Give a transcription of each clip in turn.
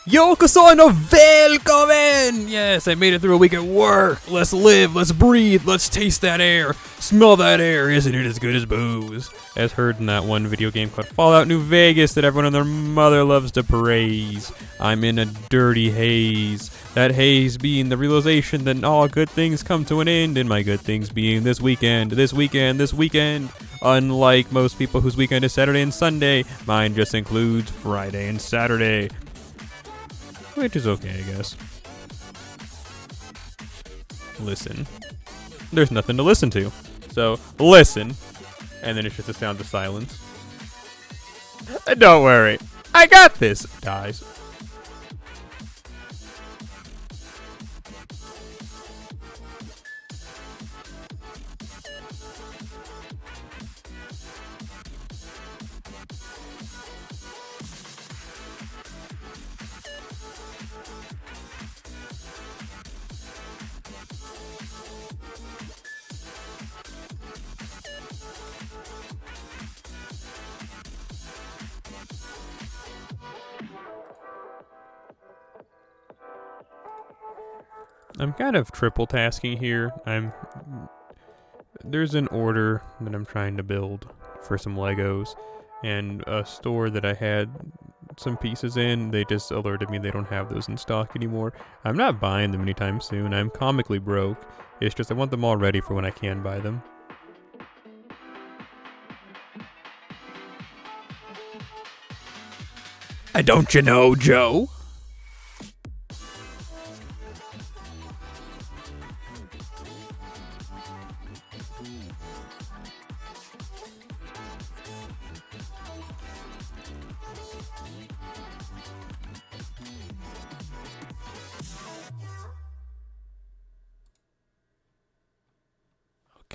Yokoson och välkommen! Yes, I made it through a week at work. Let's live, let's breathe, let's taste that air. Smell that air, isn't it as good as booze? As heard in that one video game called Fallout New Vegas that everyone and their mother loves to praise. I'm in a dirty haze. That haze being the realization that all good things come to an end, and my good things being this weekend. Unlike most people whose weekend is Saturday and Sunday, mine just includes Friday and Saturday. Which is okay, I guess. Listen. There's nothing to listen to. So, listen. And then it's just a sound of silence. Don't worry. I got this, guys. I'm kind of triple tasking here. There's an order that I'm trying to build for some Legos, and a store that I had some pieces in, they just alerted me they don't have those in stock anymore. I'm not buying them anytime soon. I'm comically broke. It's just I want them all ready for when I can buy them. Don't you know, Joe?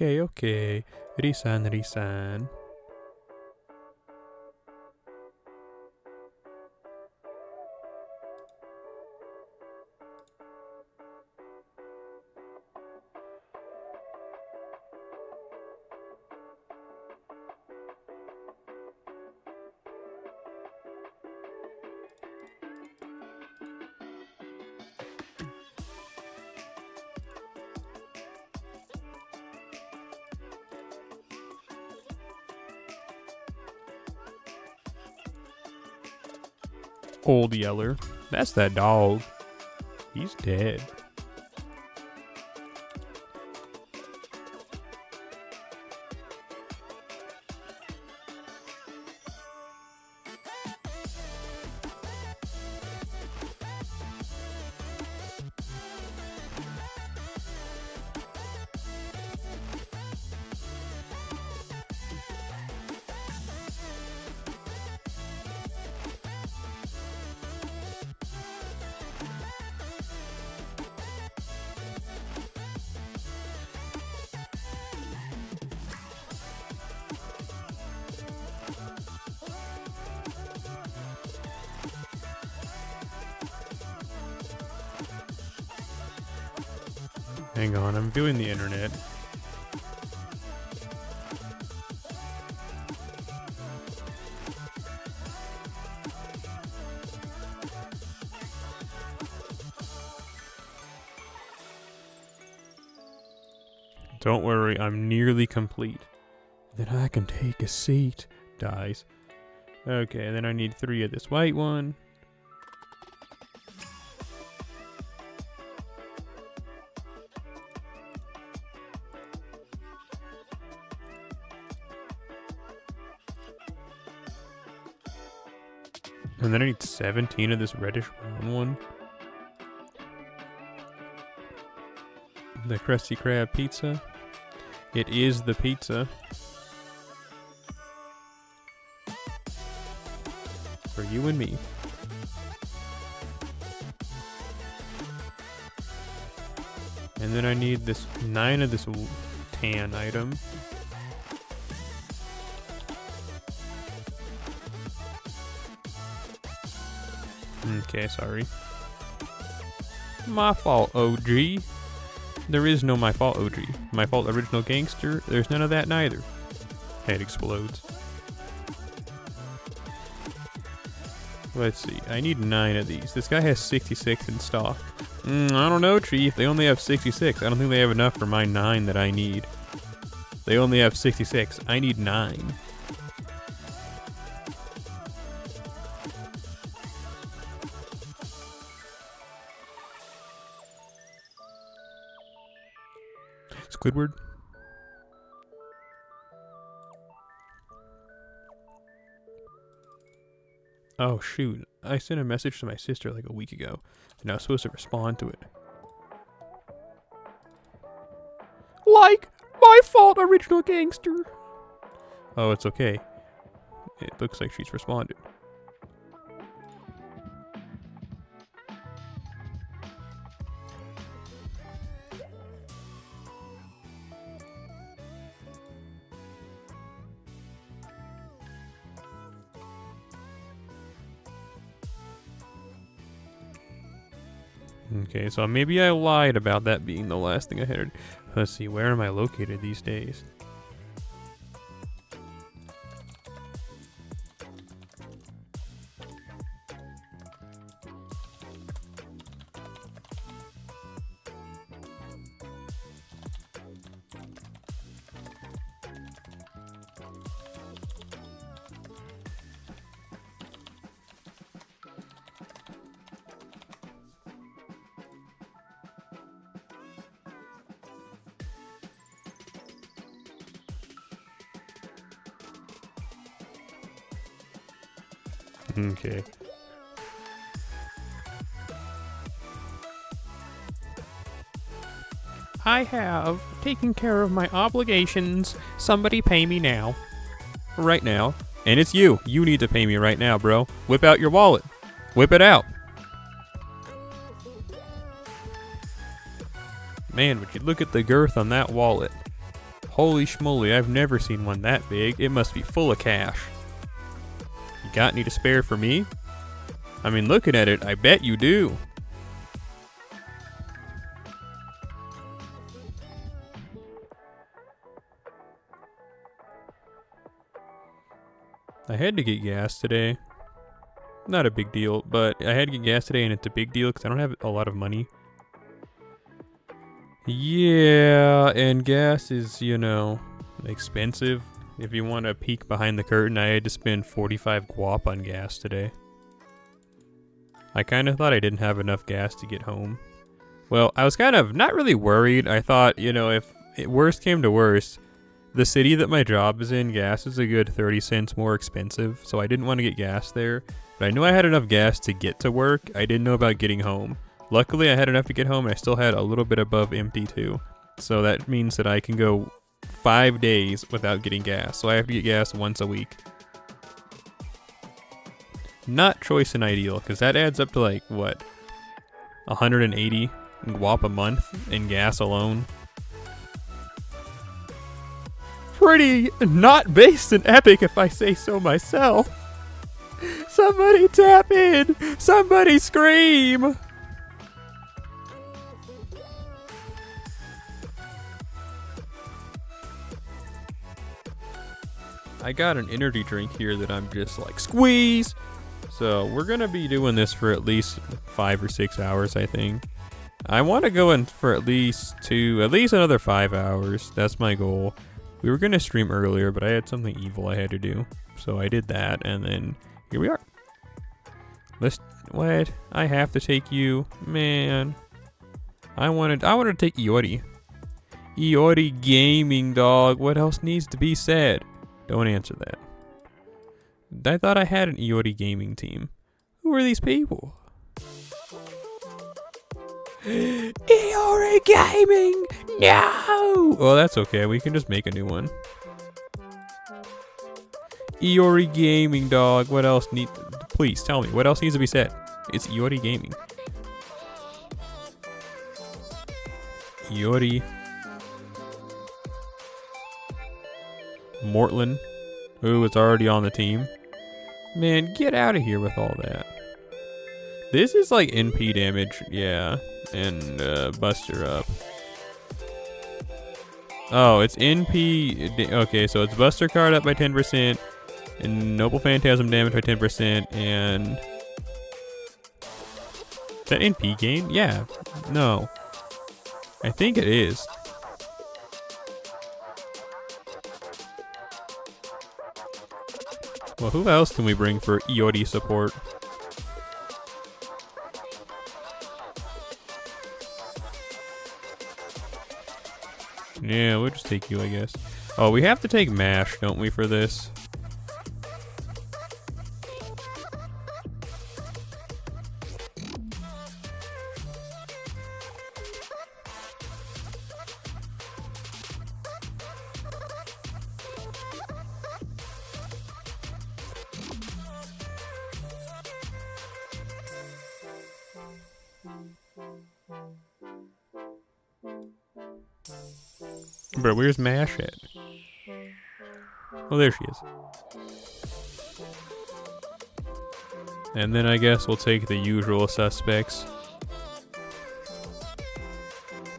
Okay. Risan. Old Yeller. That's that dog. He's dead. Hang on, I'm viewing the internet. Don't worry, I'm nearly complete. Then I can take a seat. Dies. Okay, then I need 3 of this white one. And then I need 17 of this reddish brown one. The Krusty Krab pizza. It is the pizza. For you and me. And then I need this 9 of this tan item. Okay, sorry. My fault, OG. There is no my fault, OG. My fault, original gangster. There's none of that neither. Head explodes. Let's see. I need 9 of these. This guy has 66 in stock. I don't know, Chief. They only have 66. I don't think they have enough for my 9 that I need. They only have 66. I need 9. Squidward? Oh shoot, I sent a message to my sister like a week ago, and I was supposed to respond to it. Like, my fault, original gangster. Oh, it's okay. It looks like she's responded. Okay, so maybe I lied about that being the last thing I had. Let's see, where am I located these days? Okay. I have taken care of my obligations. Somebody pay me now. Right now. And it's you. You need to pay me right now, bro. Whip out your wallet. Whip it out. Man, would you look at the girth on that wallet. Holy schmoly, I've never seen one that big. It must be full of cash. You got any to spare for me? I mean, looking at it, I bet you do. I had to get gas today. Not a big deal, but I had to get gas today and it's a big deal because I don't have a lot of money. Yeah, and gas is, you know, expensive. If you want to peek behind the curtain, I had to spend 45 guap on gas today. I kind of thought I didn't have enough gas to get home. Well, I was kind of not really worried. I thought, you know, if worst came to worst, the city that my job is in, gas is a good 30 cents more expensive, so I didn't want to get gas there. But I knew I had enough gas to get to work. I didn't know about getting home. Luckily, I had enough to get home, and I still had a little bit above empty, too. So that means that I can go 5 days without getting gas. So I have to get gas once a week. Not choice and ideal, because that adds up to like, what? 180 guap a month in gas alone. Pretty not based in epic, if I say so myself. Somebody tap in! Somebody scream! I got an energy drink here that I'm just like, squeeze! So we're gonna be doing this for at least 5 or 6 hours, I think. I want to go in for at least another 5 hours. That's my goal. We were gonna stream earlier, but I had something evil I had to do. So I did that, and then here we are. What? I have to take you? Man. I wanted to take Iori. Iori Gaming, dog. What else needs to be said? Don't answer that. I thought I had an Iori Gaming team. Who are these people? Iori Gaming! No! Well, that's okay. We can just make a new one. Iori Gaming, dog. What else please tell me. What else needs to be said? It's Iori Gaming. Iori. Mortland. Ooh, it's already on the team. Man, get out of here with all that. This is like NP damage, yeah. And Buster up. Oh, it's NP. Okay, so it's Buster card up by 10%. And Noble Phantasm damage by 10%. And. Is that NP gain? Yeah. No. I think it is. Well, who else can we bring for Iori support? Yeah, we'll just take you, I guess. Oh, we have to take Mash, don't we, for this? Bro, where's Mash at? Oh, there she is. And then I guess we'll take the usual suspects.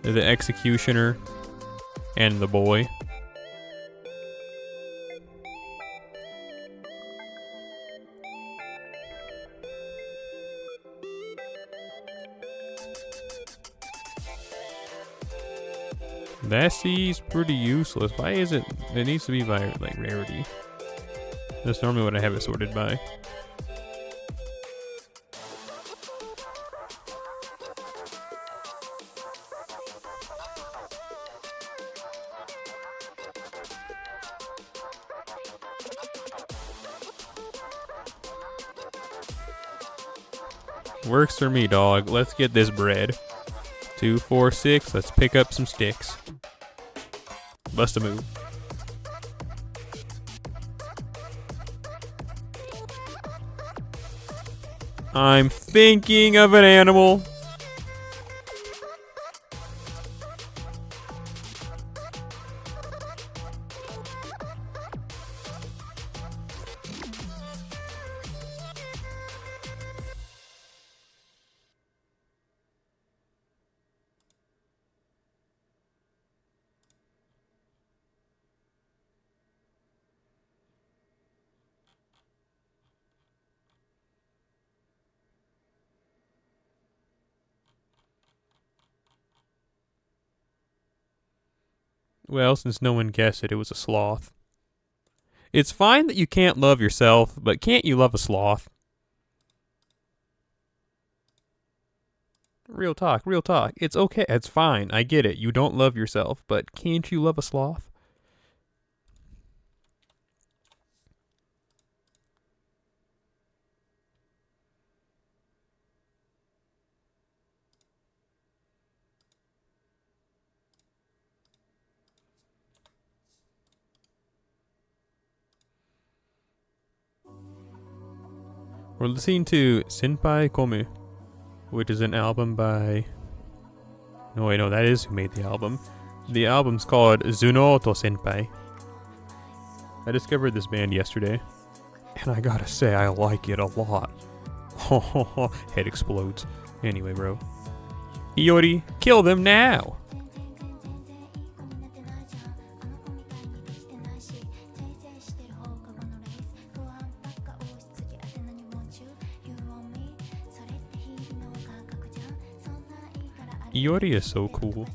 The Executioner and the boy. That C's pretty useless. Why is it? It needs to be by like rarity. That's normally what I have it sorted by. Works for me, dog. Let's get this bread. 2, 4, 6. Let's pick up some sticks. Bust a move. I'm thinking of an animal. Well, since no one guessed it, it was a sloth. It's fine that you can't love yourself, but can't you love a sloth? Real talk, real talk. It's okay. It's fine. I get it. You don't love yourself, but can't you love a sloth? We're listening to Senpai Komu, which is an album by... No, wait, no, that is who made the album. The album's called Zunoto Senpai. I discovered this band yesterday, and I gotta say, I like it a lot. Head explodes. Anyway, bro. Iori, kill them now! Iori is so cool.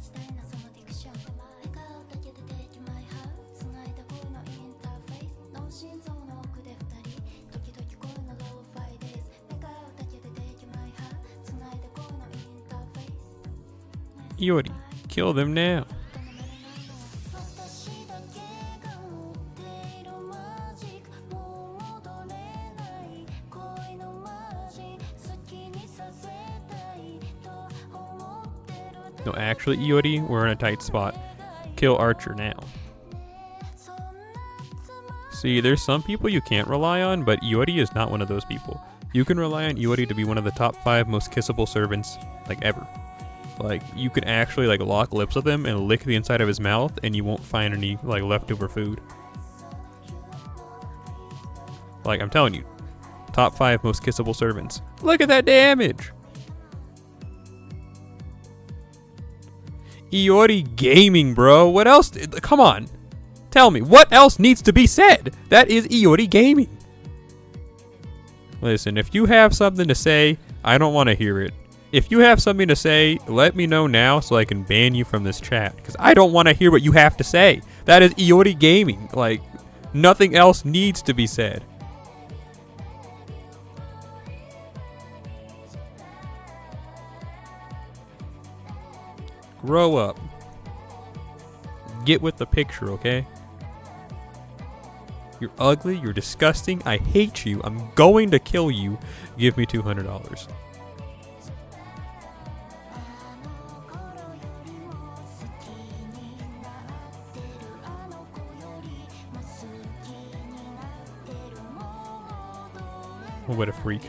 Iori, kill them now. No, actually, Iori, we're in a tight spot. Kill Archer now. See, there's some people you can't rely on, but Iori is not one of those people. You can rely on Iori to be one of the top 5 most kissable servants, like, ever. Like, you can actually, like, lock lips with him and lick the inside of his mouth, and you won't find any, like, leftover food. Like, I'm telling you, top 5 most kissable servants. Look at that damage! Iori gaming, bro. What else? Come on. Tell me, what else needs to be said? That is Iori gaming. Listen, if you have something to say, I don't want to hear it. If you have something to say, let me know now so I can ban you from this chat. Because I don't want to hear what you have to say. That is Iori gaming. Like, nothing else needs to be said. Grow up. Get with the picture, okay? You're ugly, you're disgusting, I hate you, I'm going to kill you. Give me $200. What a freak.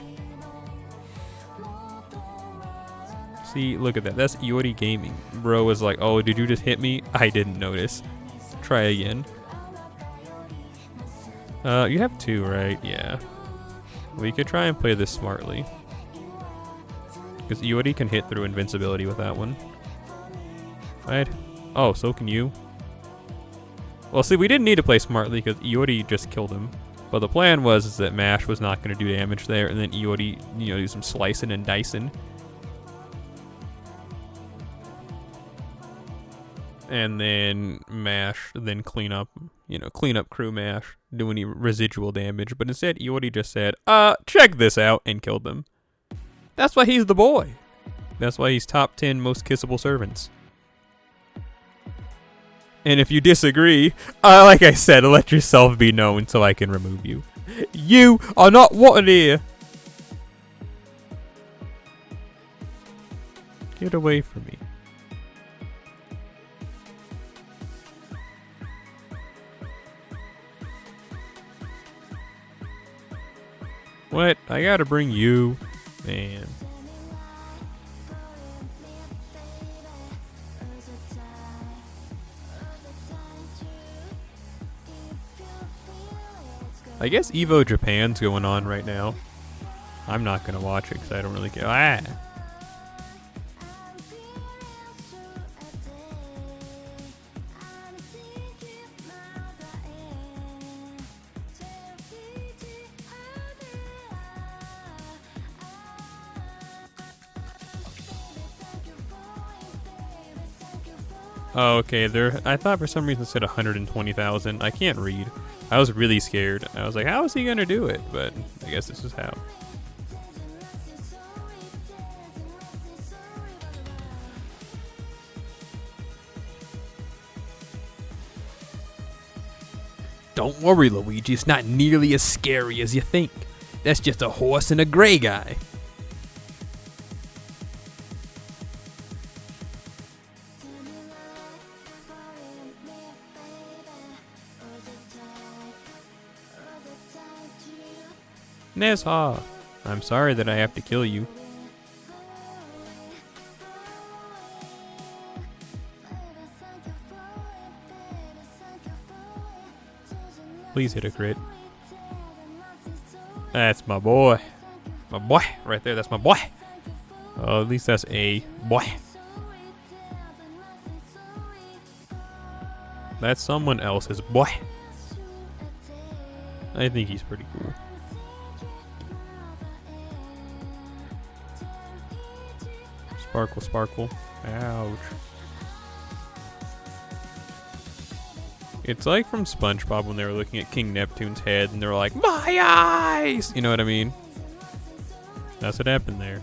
See, look at that. That's Iori gaming. Bro was like, oh, did you just hit me? I didn't notice. Try again. You have 2, right? Yeah. We could try and play this smartly. Because Iori can hit through invincibility with that one. Right? Oh, so can you. Well, see, we didn't need to play smartly because Iori just killed him. But the plan was that Mash was not going to do damage there, and then Iori, do some slicing and dicing. And then Mash, then clean up crew Mash, do any residual damage. But instead, Iori just said, check this out, and killed them. That's why he's the boy. That's why he's top 10 most kissable servants. And if you disagree, like I said, let yourself be known so I can remove you. You are not wanted here. Get away from me. What? I gotta bring you? Man. I guess Evo Japan's going on right now. I'm not gonna watch it because I don't really care. Ah! Oh, okay, I thought for some reason it said 120,000. I can't read. I was really scared. I was like, how is he gonna do it? But I guess this is how. Don't worry, Luigi. It's not nearly as scary as you think. That's just a horse and a gray guy. Nezha, I'm sorry that I have to kill you. Please hit a crit. That's my boy. My boy. Right there, that's my boy. Oh, at least that's a boy. That's someone else's boy. I think he's pretty cool. Sparkle, sparkle. Ouch. It's like from SpongeBob when they were looking at King Neptune's head and they were like, my eyes! You know what I mean? That's what happened there.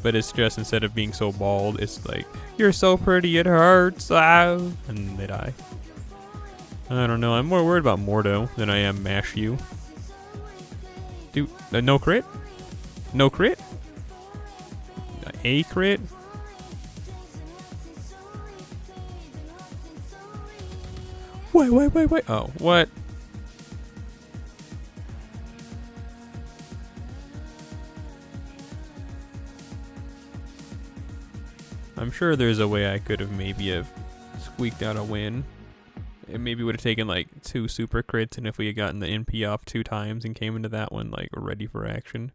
But it's just, instead of being so bald, it's like, you're so pretty, it hurts. Ah. And they die. I don't know. I'm more worried about Mordo than I am Mash You. Dude, no crit? No crit? A crit? Wait. Oh, what? I'm sure there's a way I could have maybe have squeaked out a win. It maybe would have taken like 2 super crits, and if we had gotten the NP off 2 times and came into that one like ready for action.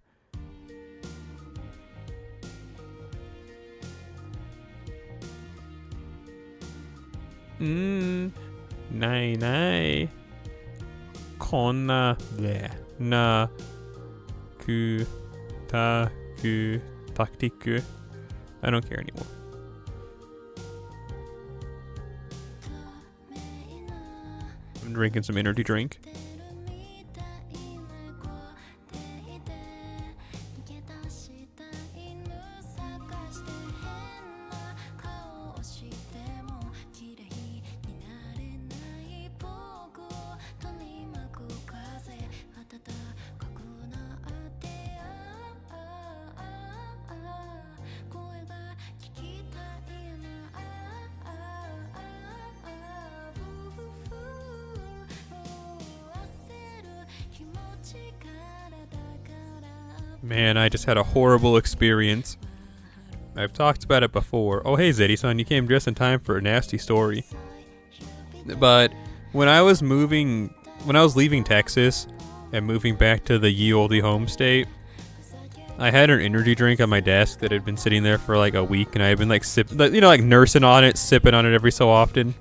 Nai. Konna bleh. Na. Ku. Ta. Ku. Taktiku. I don't care anymore. I'm drinking some energy drink. Man, I just had a horrible experience. I've talked about it before. Oh, hey, Zeddy-san, you came just in time for a nasty story. But when I was leaving Texas and moving back to the ye olde home state, I had an energy drink on my desk that had been sitting there for like a week, and I had been like like nursing on it, sipping on it every so often.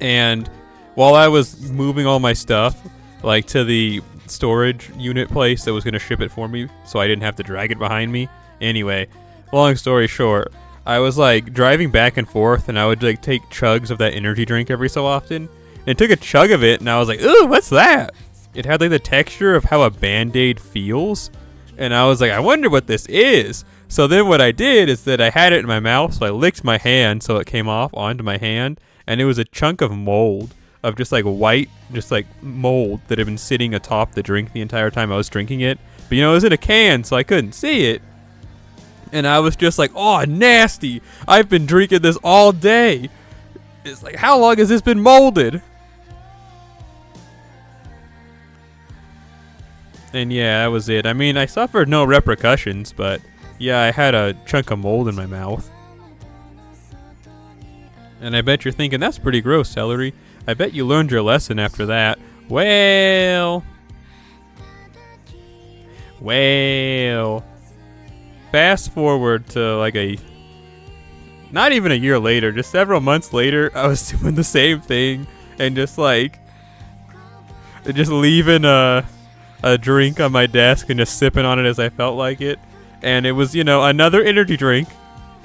And while I was moving all my stuff, like to the storage unit place that was going to ship it for me so I didn't have to drag it behind me. Anyway, long story short, I was like driving back and forth, and I would like take chugs of that energy drink every so often. And I took a chug of it, and I was like, ooh, what's that? It had like the texture of how a Band-Aid feels. And I was like, I wonder what this is. So then what I did is that I had it in my mouth, so I licked my hand so it came off onto my hand, and it was a chunk of mold. Of just like white, just like mold that had been sitting atop the drink the entire time I was drinking it. But it was in a can, so I couldn't see it. And I was just like, oh, nasty. I've been drinking this all day. It's like, how long has this been molded? And yeah, that was it. I mean, I suffered no repercussions, but yeah, I had a chunk of mold in my mouth. And I bet you're thinking, that's pretty gross, Celery. I bet you learned your lesson after that. Well. Fast forward to like not even a year later, just several months later, I was doing the same thing and just leaving a drink on my desk and just sipping on it as I felt like it. And it was, another energy drink.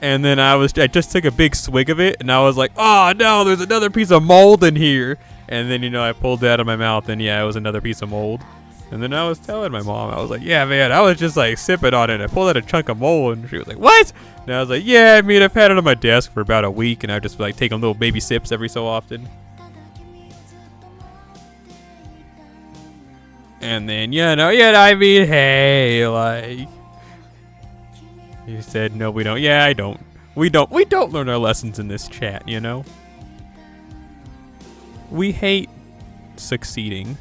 And then I just took a big swig of it, and I was like, oh no, there's another piece of mold in here. And then, I pulled that out of my mouth, and yeah, it was another piece of mold. And then I was telling my mom, I was like, yeah, man, I was just like sipping on it. I pulled out a chunk of mold, and she was like, what? And I was like, yeah, I mean, I've had it on my desk for about a week, and I just like taking little baby sips every so often. And then, I mean, hey, like. You said, no, we don't. Yeah, I don't. We don't learn our lessons in this chat, We hate succeeding.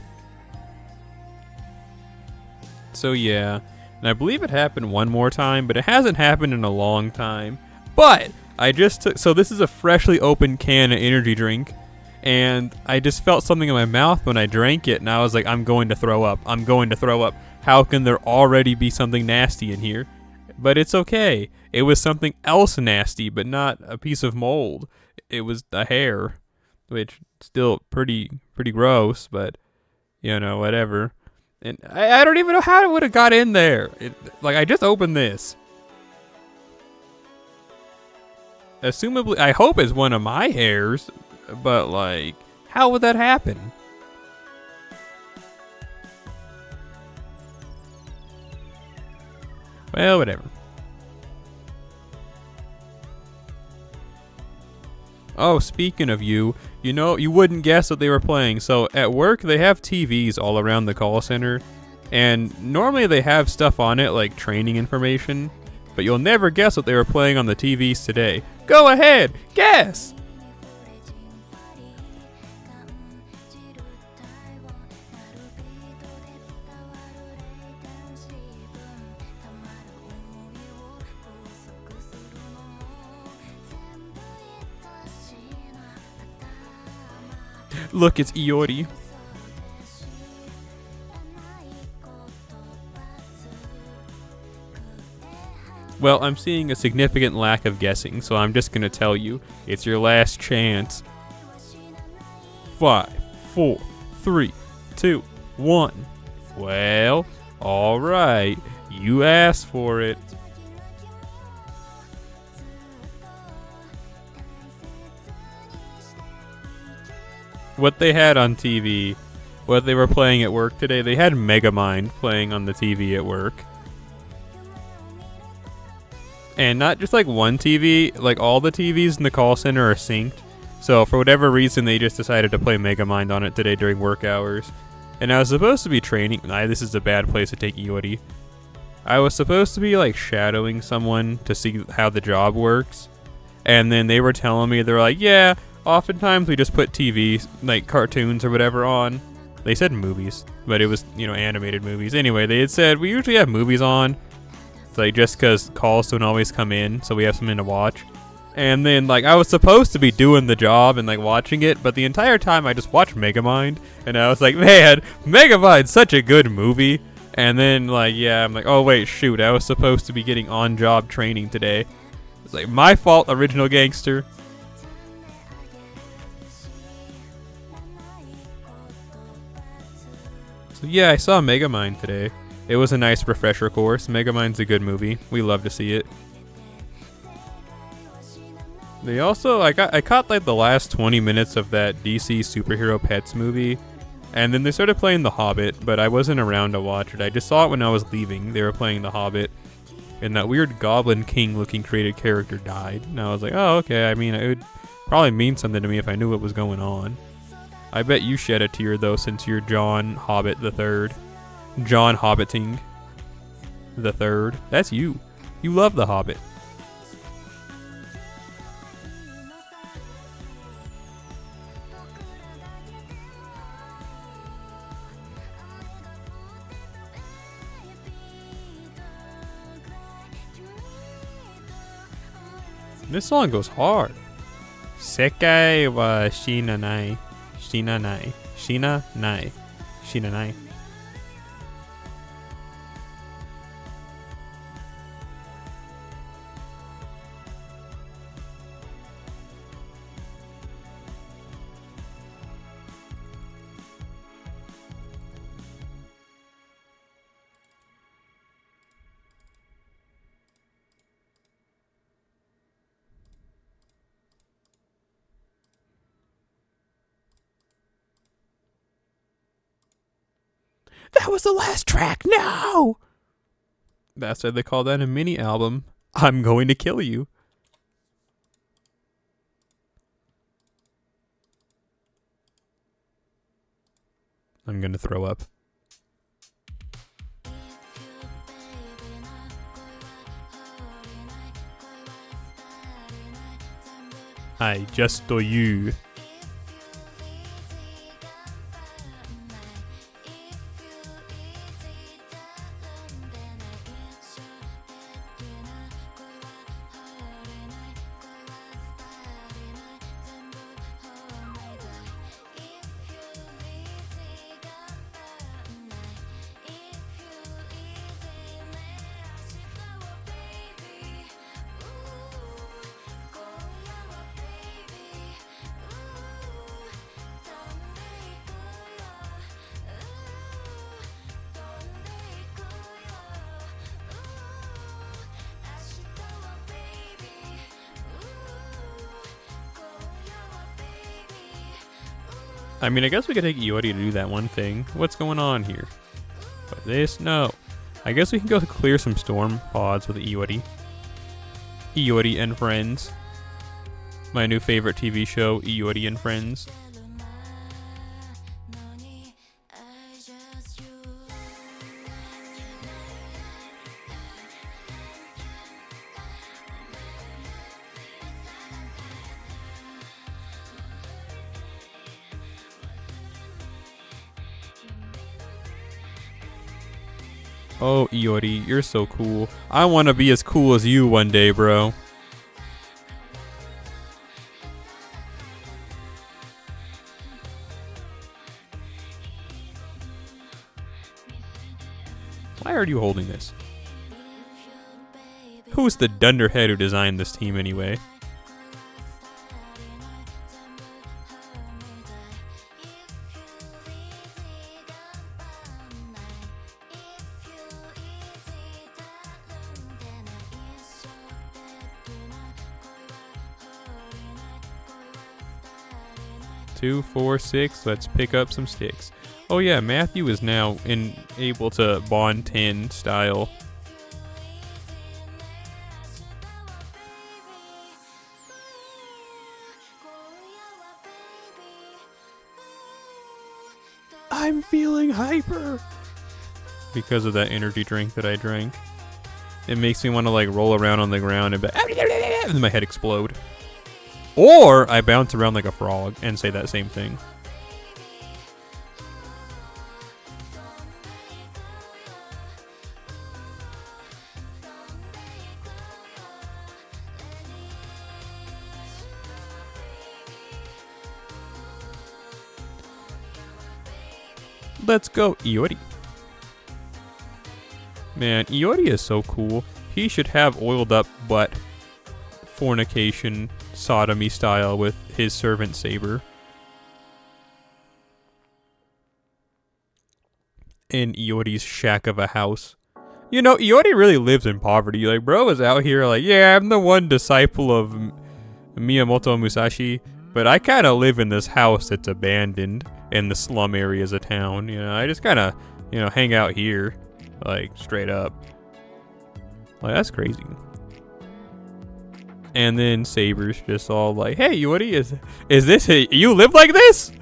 So yeah, and I believe it happened one more time, but it hasn't happened in a long time. But I just took, so this is a freshly opened can of energy drink, and I just felt something in my mouth when I drank it, and I was like, I'm going to throw up. I'm going to throw up. How can there already be something nasty in here? But it's okay. It was something else nasty, but not a piece of mold. It was a hair, which still pretty gross, but whatever. And I don't even know how it would have got in there. Like, I just opened this. Assumably, I hope it's one of my hairs, but like, how would that happen? Well, whatever. Oh, speaking of you know, you wouldn't guess what they were playing. So at work, they have TVs all around the call center, and normally they have stuff on it like training information, but you'll never guess what they were playing on the TVs today. Go ahead, guess! Look, it's Iori. Well, I'm seeing a significant lack of guessing, so I'm just gonna tell you, it's your last chance. 5, 4, 3, 2, 1. Well, alright, you asked for it. What they had on TV, what they were playing at work today, they had Megamind playing on the TV at work. And not just like one TV, like all the TVs in the call center are synced. So for whatever reason, they just decided to play Megamind on it today during work hours. And I was supposed to be training. This is a bad place to take Iori. I was supposed to be like shadowing someone to see how the job works. And then they were telling me, they're like, yeah, oftentimes we just put TV, like cartoons or whatever on. They said movies, but it was, animated movies. Anyway, they had said, we usually have movies on. Like, just because calls don't always come in, so we have something to watch. And then, like, I was supposed to be doing the job and, like, watching it, but the entire time I just watched Megamind, and I was like, man, Megamind's such a good movie. And then, like, yeah, I'm like, oh, wait, shoot, I was supposed to be getting on-job training today. It's like, my fault, original gangster. So, yeah, I saw Megamind today. It was a nice refresher course. Megamind's a good movie. We love to see it. They also, I caught like the last 20 minutes of that DC Superhero Pets movie, and then they started playing The Hobbit, but I wasn't around to watch it. I just saw it when I was leaving. They were playing The Hobbit, and that weird Goblin King looking created character died. And I was like, oh, okay. I mean, it would probably mean something to me if I knew what was going on. I bet you shed a tear though, since you're John Hobbit the Third. John Hobbiting the Third. That's you. You love The Hobbit. This song goes hard. Sekai wa shinanai. Shinanai. Shinanai. Shinanai. That was the last track. No! That's why they call that a mini album. I'm going to kill you. I'm going to throw up. Hi, just to you. I mean, I guess we could take Iori to do that one thing. What's going on here? But this? No. I guess we can go clear some storm pods with Iori. Iori and Friends. My new favorite TV show, Iori and Friends. Oh, Iori, you're so cool. I want to be as cool as you one day, bro. Why are you holding this? Who's the dunderhead who designed this team anyway? Two, 4, 6. Let's pick up some sticks. Oh yeah, Matthew is now able to bond 10 style. I'm feeling hyper because of that energy drink that I drank. It makes me want to like roll around on the ground and then my head explode. Or I bounce around like a frog and say that same thing. Let's go, Iori. Man, Iori is so cool. He should have oiled up butt fornication sodomy style with his servant Saber. In Iori's shack of a house. You know, Iori really lives in poverty. Like, bro is out here like, yeah, I'm the one disciple of Miyamoto Musashi, but I kind of live in this house that's abandoned in the slum areas of town. You know, I just kind of, you know, hang out here, like, straight up. Like, that's crazy. And then Saber's just all like, hey, Iori, is this, you live like this?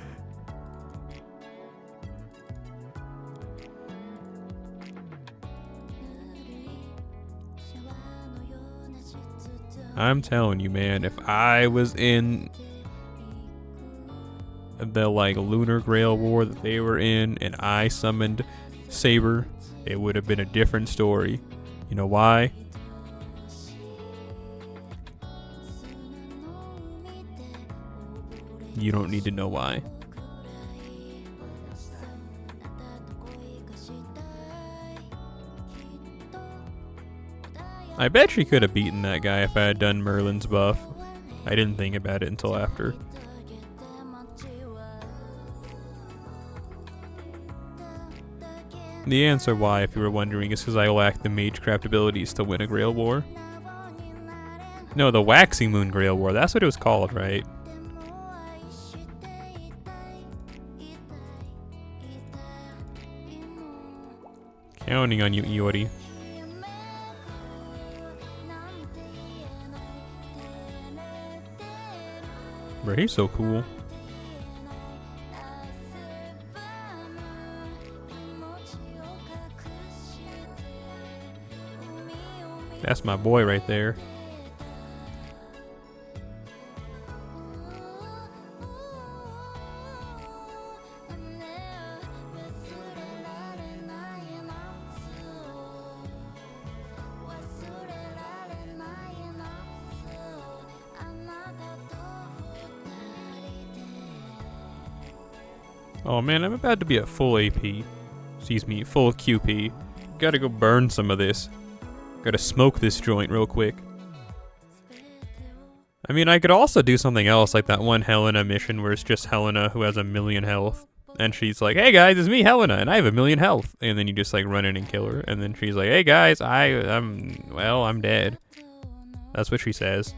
I'm telling you, man, if I was in the like Lunar Grail War that they were in and I summoned Saber, it would have been a different story. You know why? You don't need to know why. I bet she could have beaten that guy if I had done Merlin's buff. I didn't think about it until after. The answer why, if you were wondering, is because I lack the Magecraft abilities to win a Grail War. No, the Waxing Moon Grail War. That's what it was called, right? Counting on you, Iori. Bro, he's so cool. That's my boy right there. Oh man, I'm about to be at full AP. Excuse me, full QP. Gotta go burn some of this. Gotta smoke this joint real quick. I mean, I could also do something else, like that one Helena mission where it's just Helena who has 1,000,000 health. And she's like, hey guys, it's me, Helena, and I have 1,000,000 health. And then you just like run in and kill her. And then she's like, hey guys, I'm dead. That's what she says.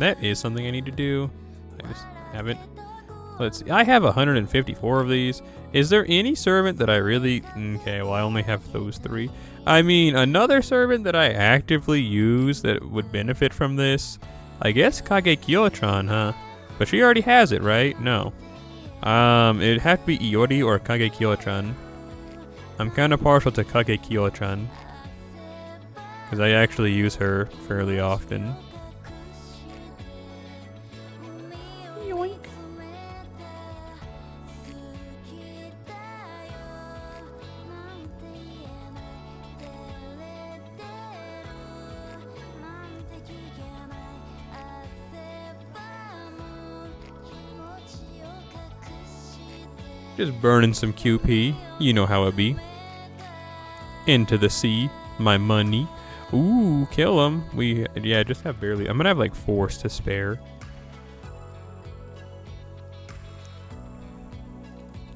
That is something I need to do. I just haven't. Let's see. I have 154 of these. Is there any servant that I really... Okay, well, I only have those 3. I mean, another servant that I actively use that would benefit from this, I guess Kage-Kyo-chan, huh? But she already has it, right? No. It'd have to be Iori or Kage-Kyo-chan. I'm kind of partial to Kage-Kyo-chan, because I actually use her fairly often. Yoink. Just burning some QP. You know how it be. Into the sea. My money. Ooh, kill him. Yeah, just have barely. I'm gonna have like 4 to spare.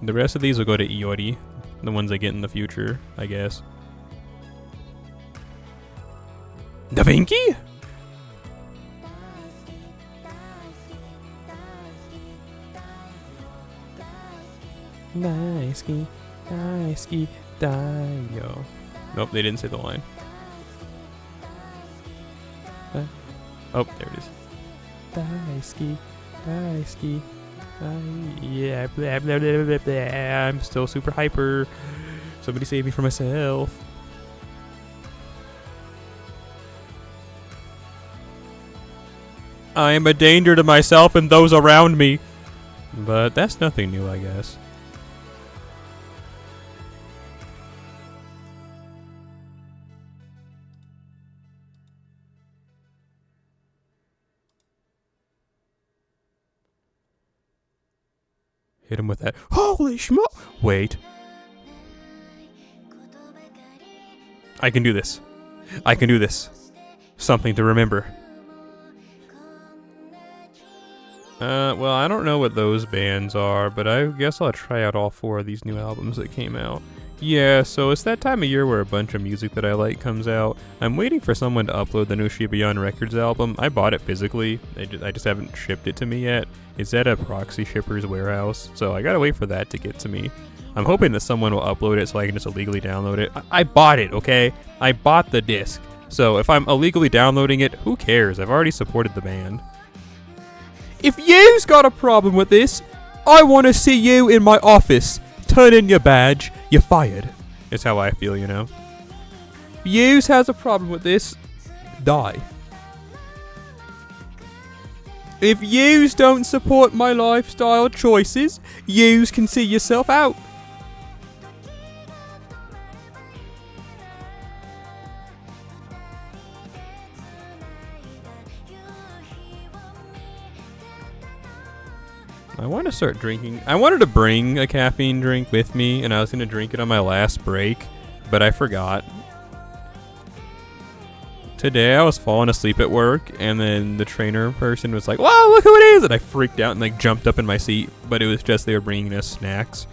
The rest of these will go to Iori. The ones I get in the future, I guess. Da Vinci? Daisuke, Daisuke, Daio. Nope, they didn't say the line. Oh, there it is. Daisuke, Daisuke, yeah, blah, blah, blah, blah, blah. I'm still super hyper. Somebody save me from myself. I am a danger to myself and those around me. But that's nothing new, I guess. Hit him with that. Holy schmo! Wait. I can do this. I can do this. Something to remember. Well, I don't know what those bands are, but I guess I'll try out all 4 of these new albums that came out. Yeah, so it's that time of year where a bunch of music that I like comes out. I'm waiting for someone to upload the new Shibuya Records album. I bought it physically. I just haven't shipped it to me yet. It's at a proxy shipper's warehouse, so I gotta wait for that to get to me. I'm hoping that someone will upload it so I can just illegally download it. I bought it, okay? I bought the disc. So if I'm illegally downloading it, who cares? I've already supported the band. If you've got a problem with this, I want to see you in my office. Turn in your badge. You're fired. It's how I feel, you know. If yous has a problem with this, die. If yous don't support my lifestyle choices, yous can see yourself out. I want to start drinking. I wanted to bring a caffeine drink with me, and I was going to drink it on my last break, but I forgot. Today I was falling asleep at work, and then the trainer person was like, "Wow, look who it is!" And I freaked out and like jumped up in my seat, but it was just they were bringing us snacks.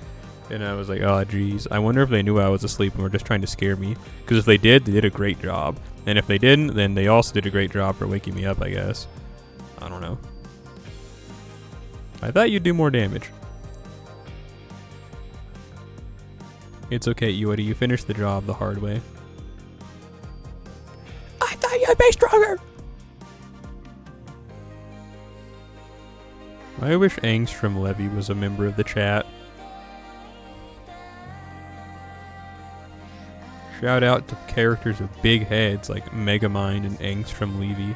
And I was like, oh geez, I wonder if they knew I was asleep and were just trying to scare me. Because if they did a great job. And if they didn't, then they also did a great job for waking me up, I guess. I don't know. I thought you'd do more damage. It's okay, Iori, you finished the job the hard way. I thought you'd be stronger! I wish Angstrom Levy was a member of the chat. Shout out to characters with big heads like Megamind and Angstrom Levy.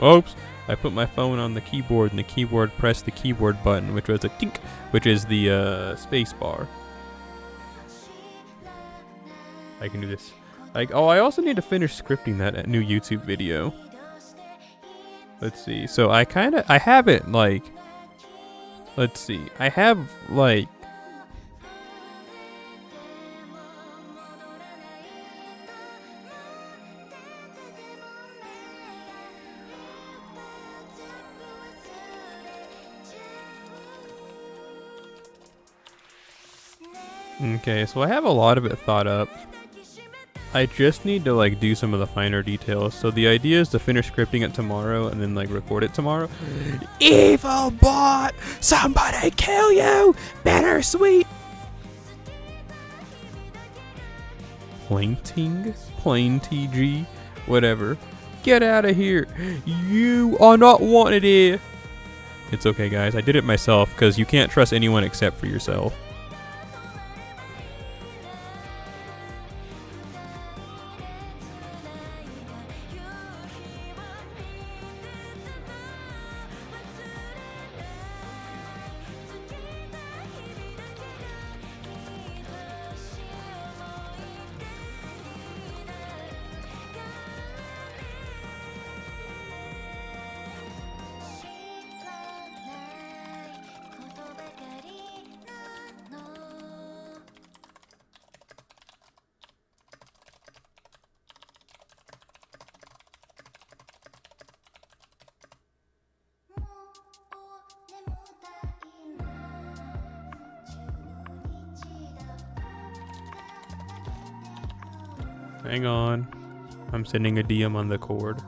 Oops, I put my phone on the keyboard and the keyboard pressed the keyboard button, which was a tink, which is the space bar. I can do this. Like, oh, I also need to finish scripting that new YouTube video. Let's see. So I have it like, let's see. I have like, okay, so I have a lot of it thought up. I just need to like do some of the finer details. So the idea is to finish scripting it tomorrow and then like record it tomorrow. Evil bot! Somebody kill you! Bittersweet! Plainting? Plain TG? Whatever. Get out of here! You are not wanted here! It's okay guys, I did it myself because you can't trust anyone except for yourself. Hang on. I'm sending a DM on the cord.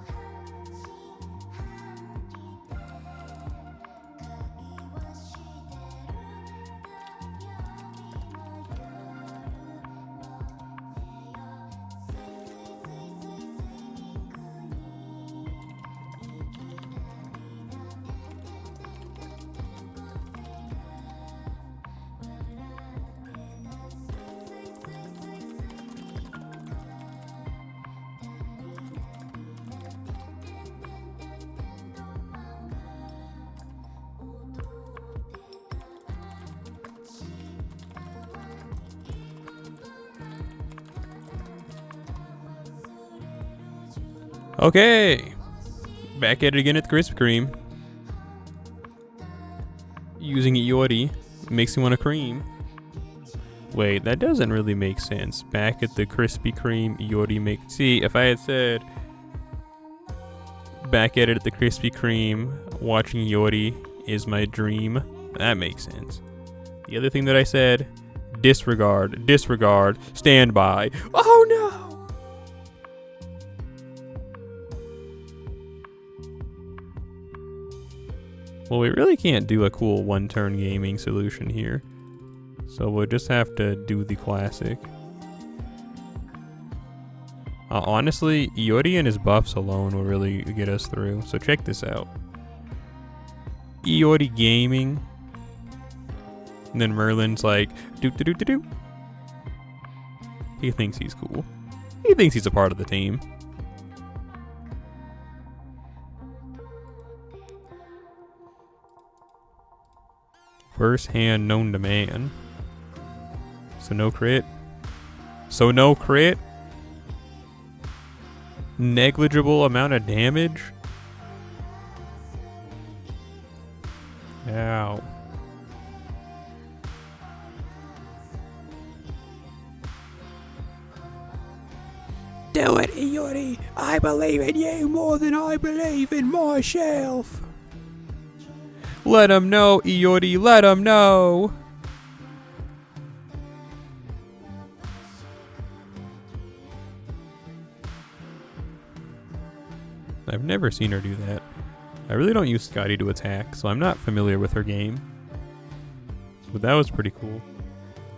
Okay, back at it again at the Krispy Kreme. Using Iori makes me want a cream. Wait, that doesn't really make sense. Back at the Krispy Kreme, Iori makes... See, if I had said back at it at the Krispy Kreme, watching Iori is my dream, that makes sense. The other thing that I said, disregard, stand by. Oh no! Well, we really can't do a cool one-turn gaming solution here. So we'll just have to do the classic. Honestly, Iori and his buffs alone will really get us through. So check this out. Iori gaming. And then Merlin's like, do. He thinks he's cool. He thinks he's a part of the team. First hand known to man. So no crit. Negligible amount of damage. Ow. Do it, Iori. I believe in you more than I believe in myself. Let him know, Iori, let him know. I've never seen her do that. I really don't use Scotty to attack, so I'm not familiar with her game. But that was pretty cool.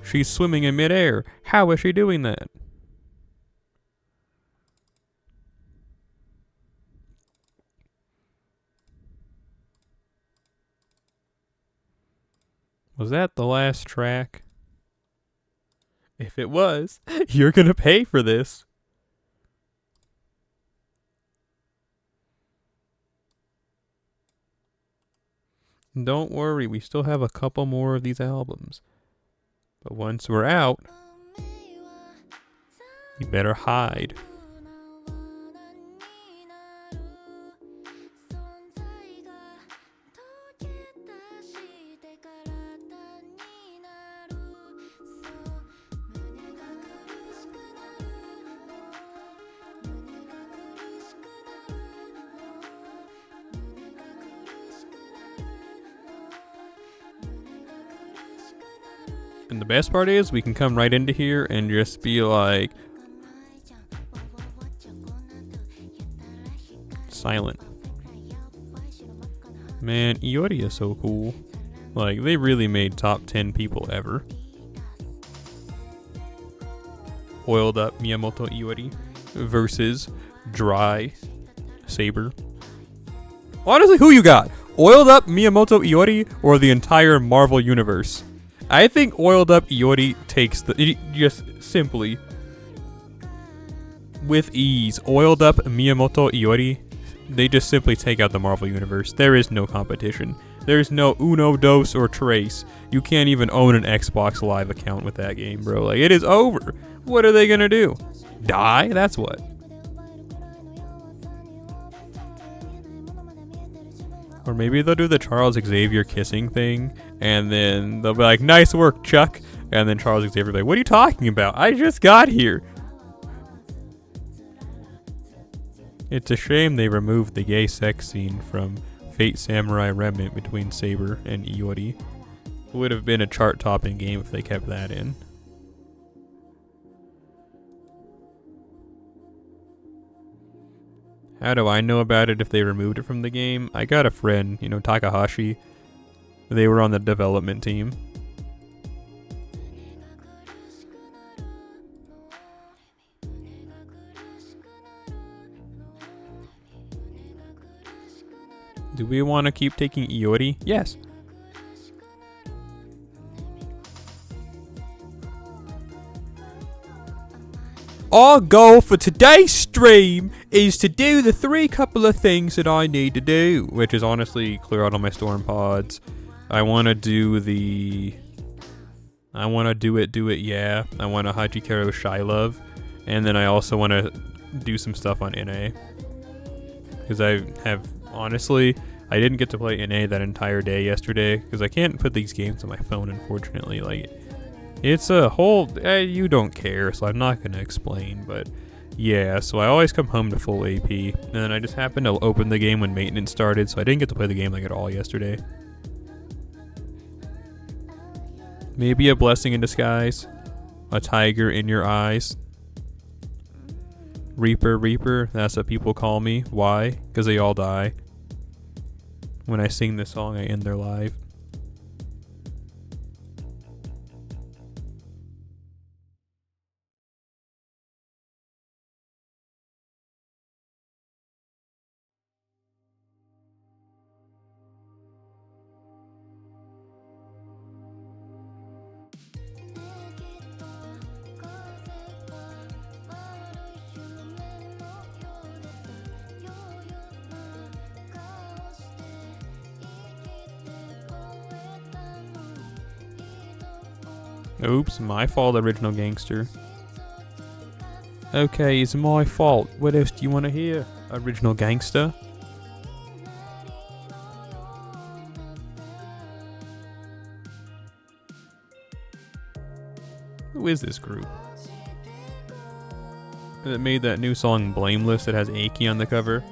She's swimming in midair. How is she doing that? Was that the last track? If it was, you're gonna pay for this. Don't worry, we still have a couple more of these albums. But once we're out, you better hide. And the best part is we can come right into here and just be like, silent. Man, Iori is so cool. Like, they really made top 10 people ever. Oiled up Miyamoto Iori versus dry Saber. Honestly, who you got? Oiled up Miyamoto Iori or the entire Marvel universe? I think oiled up Iori takes the... Just simply, with ease, oiled up Miyamoto Iori, they just simply take out the Marvel universe. There is no competition. There's no Uno, Dos, or Trace. You can't even own an Xbox Live account with that game, bro. Like, it is over. What are they gonna do? Die? That's what. Or maybe they'll do the Charles Xavier kissing thing, and then they'll be like, nice work, Chuck. And then Charles Xavier will be like, what are you talking about? I just got here. It's a shame they removed the gay sex scene from Fate Samurai Remnant between Saber and Iori. It would have been a chart-topping game if they kept that in. How do I know about it if they removed it from the game? I got a friend, you know, Takahashi. They were on the development team. Do we want to keep taking Iori? Yes. Our goal for today's stream is to do the 3 couple of things that I need to do, which is honestly clear out all my storm pods. I want to do the... I want to do it, yeah. I want to Hachikaro Shy Love. And then I also want to do some stuff on NA. Because I have, honestly, I didn't get to play NA that entire day yesterday. Because I can't put these games on my phone, unfortunately. Like, it's a whole, you don't care, so I'm not going to explain, but yeah, so I always come home to full AP, and then I just happened to open the game when maintenance started, so I didn't get to play the game like at all yesterday. Maybe a blessing in disguise, a tiger in your eyes. Reaper, Reaper, that's what people call me. Why? Because they all die. When I sing this song, I end their life. Oops, my fault, original gangster. Okay, it's my fault. What else do you want to hear, original gangster? Who is this group? That made that new song Blameless that has Aki on the cover?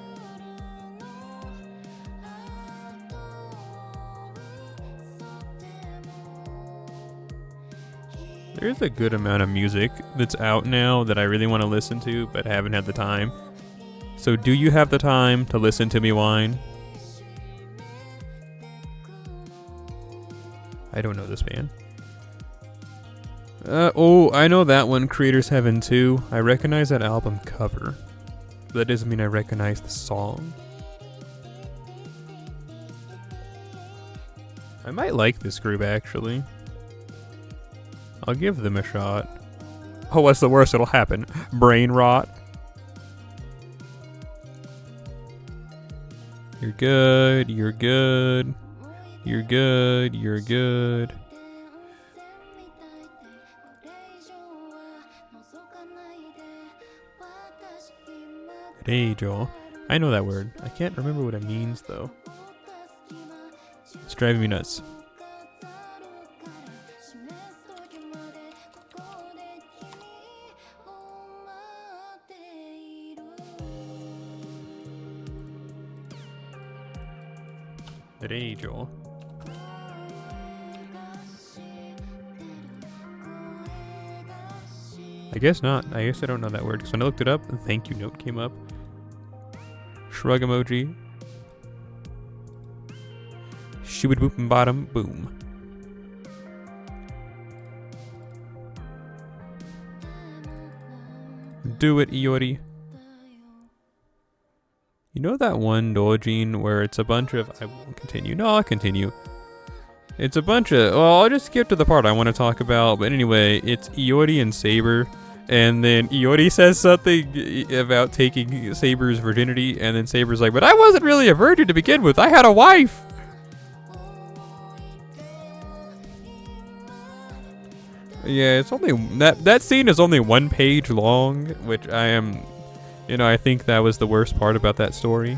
There's a good amount of music that's out now that I really want to listen to, but haven't had the time. So do you have the time to listen to me whine? I don't know this band. Oh, I know that one, Creator's Heaven 2. I recognize that album cover. But that doesn't mean I recognize the song. I might like this group, actually. I'll give them a shot. Oh, what's the worst that'll happen? Brain rot. You're good, you're good. You're good, you're good. Reijo. I know that word. I can't remember what it means, though. It's driving me nuts. Reijo. I guess not. I guess I don't know that word because when I looked it up, the thank you note came up. shrug emoji. Shooby boop and bottom boom. Do it, Iori. You know that one doujin where it's a bunch of... I won't continue. No, I'll continue. It's a bunch of... Well, I'll just skip to the part I want to talk about. But anyway, it's Iori and Saber. And then Iori says something about taking Saber's virginity. And then Saber's like, but I wasn't really a virgin to begin with. I had a wife. Yeah, it's only... That scene is only 1 page long. Which I am... You know, I think that was the worst part about that story.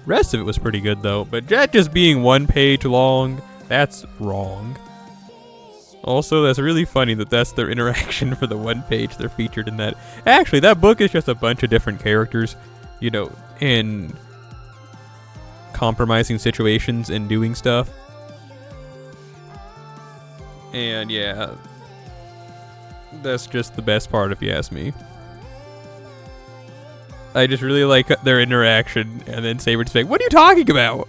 Rest of it was pretty good though, but that just being 1 page long, that's wrong. Also, that's really funny that that's their interaction for the 1 page they're featured in that. Actually, that book is just a bunch of different characters, you know, in compromising situations and doing stuff. And yeah, that's just the best part if you ask me. I just really like their interaction, and then Saber just like, what are you talking about?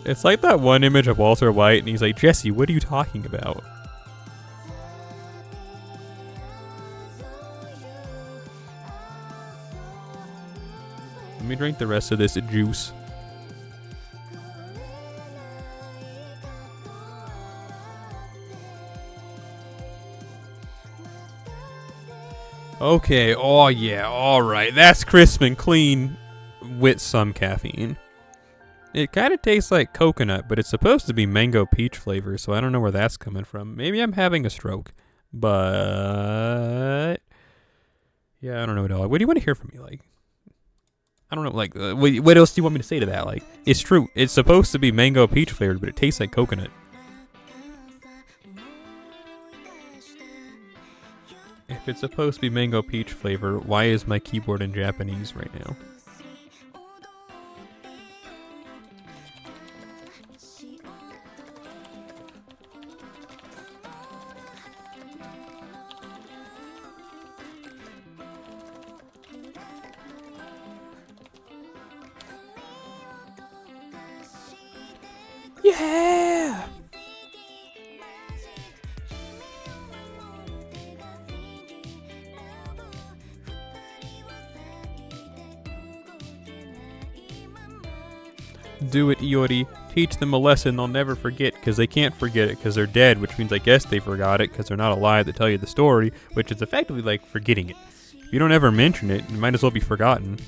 It's like that one image of Walter White, and he's like, Jesse, what are you talking about? Let me drink the rest of this juice. Okay, oh yeah, alright. That's crisp and clean with some caffeine. It kind of tastes like coconut, but it's supposed to be mango peach flavor, so I don't know where that's coming from. Maybe I'm having a stroke, but... Yeah, I don't know at all. What do you want to hear from me, like? I don't know, like, what else do you want me to say to that? Like, it's true. It's supposed to be mango peach flavored, but it tastes like coconut. If it's supposed to be mango peach flavor, why is my keyboard in Japanese right now? Yeah! Do it, Iori. Teach them a lesson they'll never forget, because they can't forget it because they're dead, which means I guess they forgot it because they're not alive to tell you the story, which is effectively like forgetting it. If you don't ever mention it, it might as well be forgotten.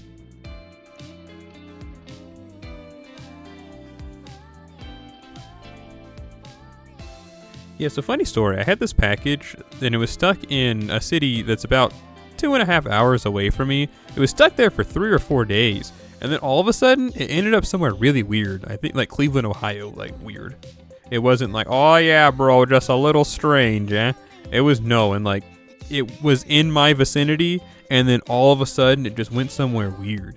Yeah, so funny story. I had this package, and it was stuck in a city that's about 2.5 hours away from me. It was stuck there for 3 or 4 days. And then all of a sudden, it ended up somewhere really weird. I think like Cleveland, Ohio, like weird. It wasn't like, oh yeah, bro, just a little strange, eh? It was no, and like, it was in my vicinity, and then all of a sudden, it just went somewhere weird.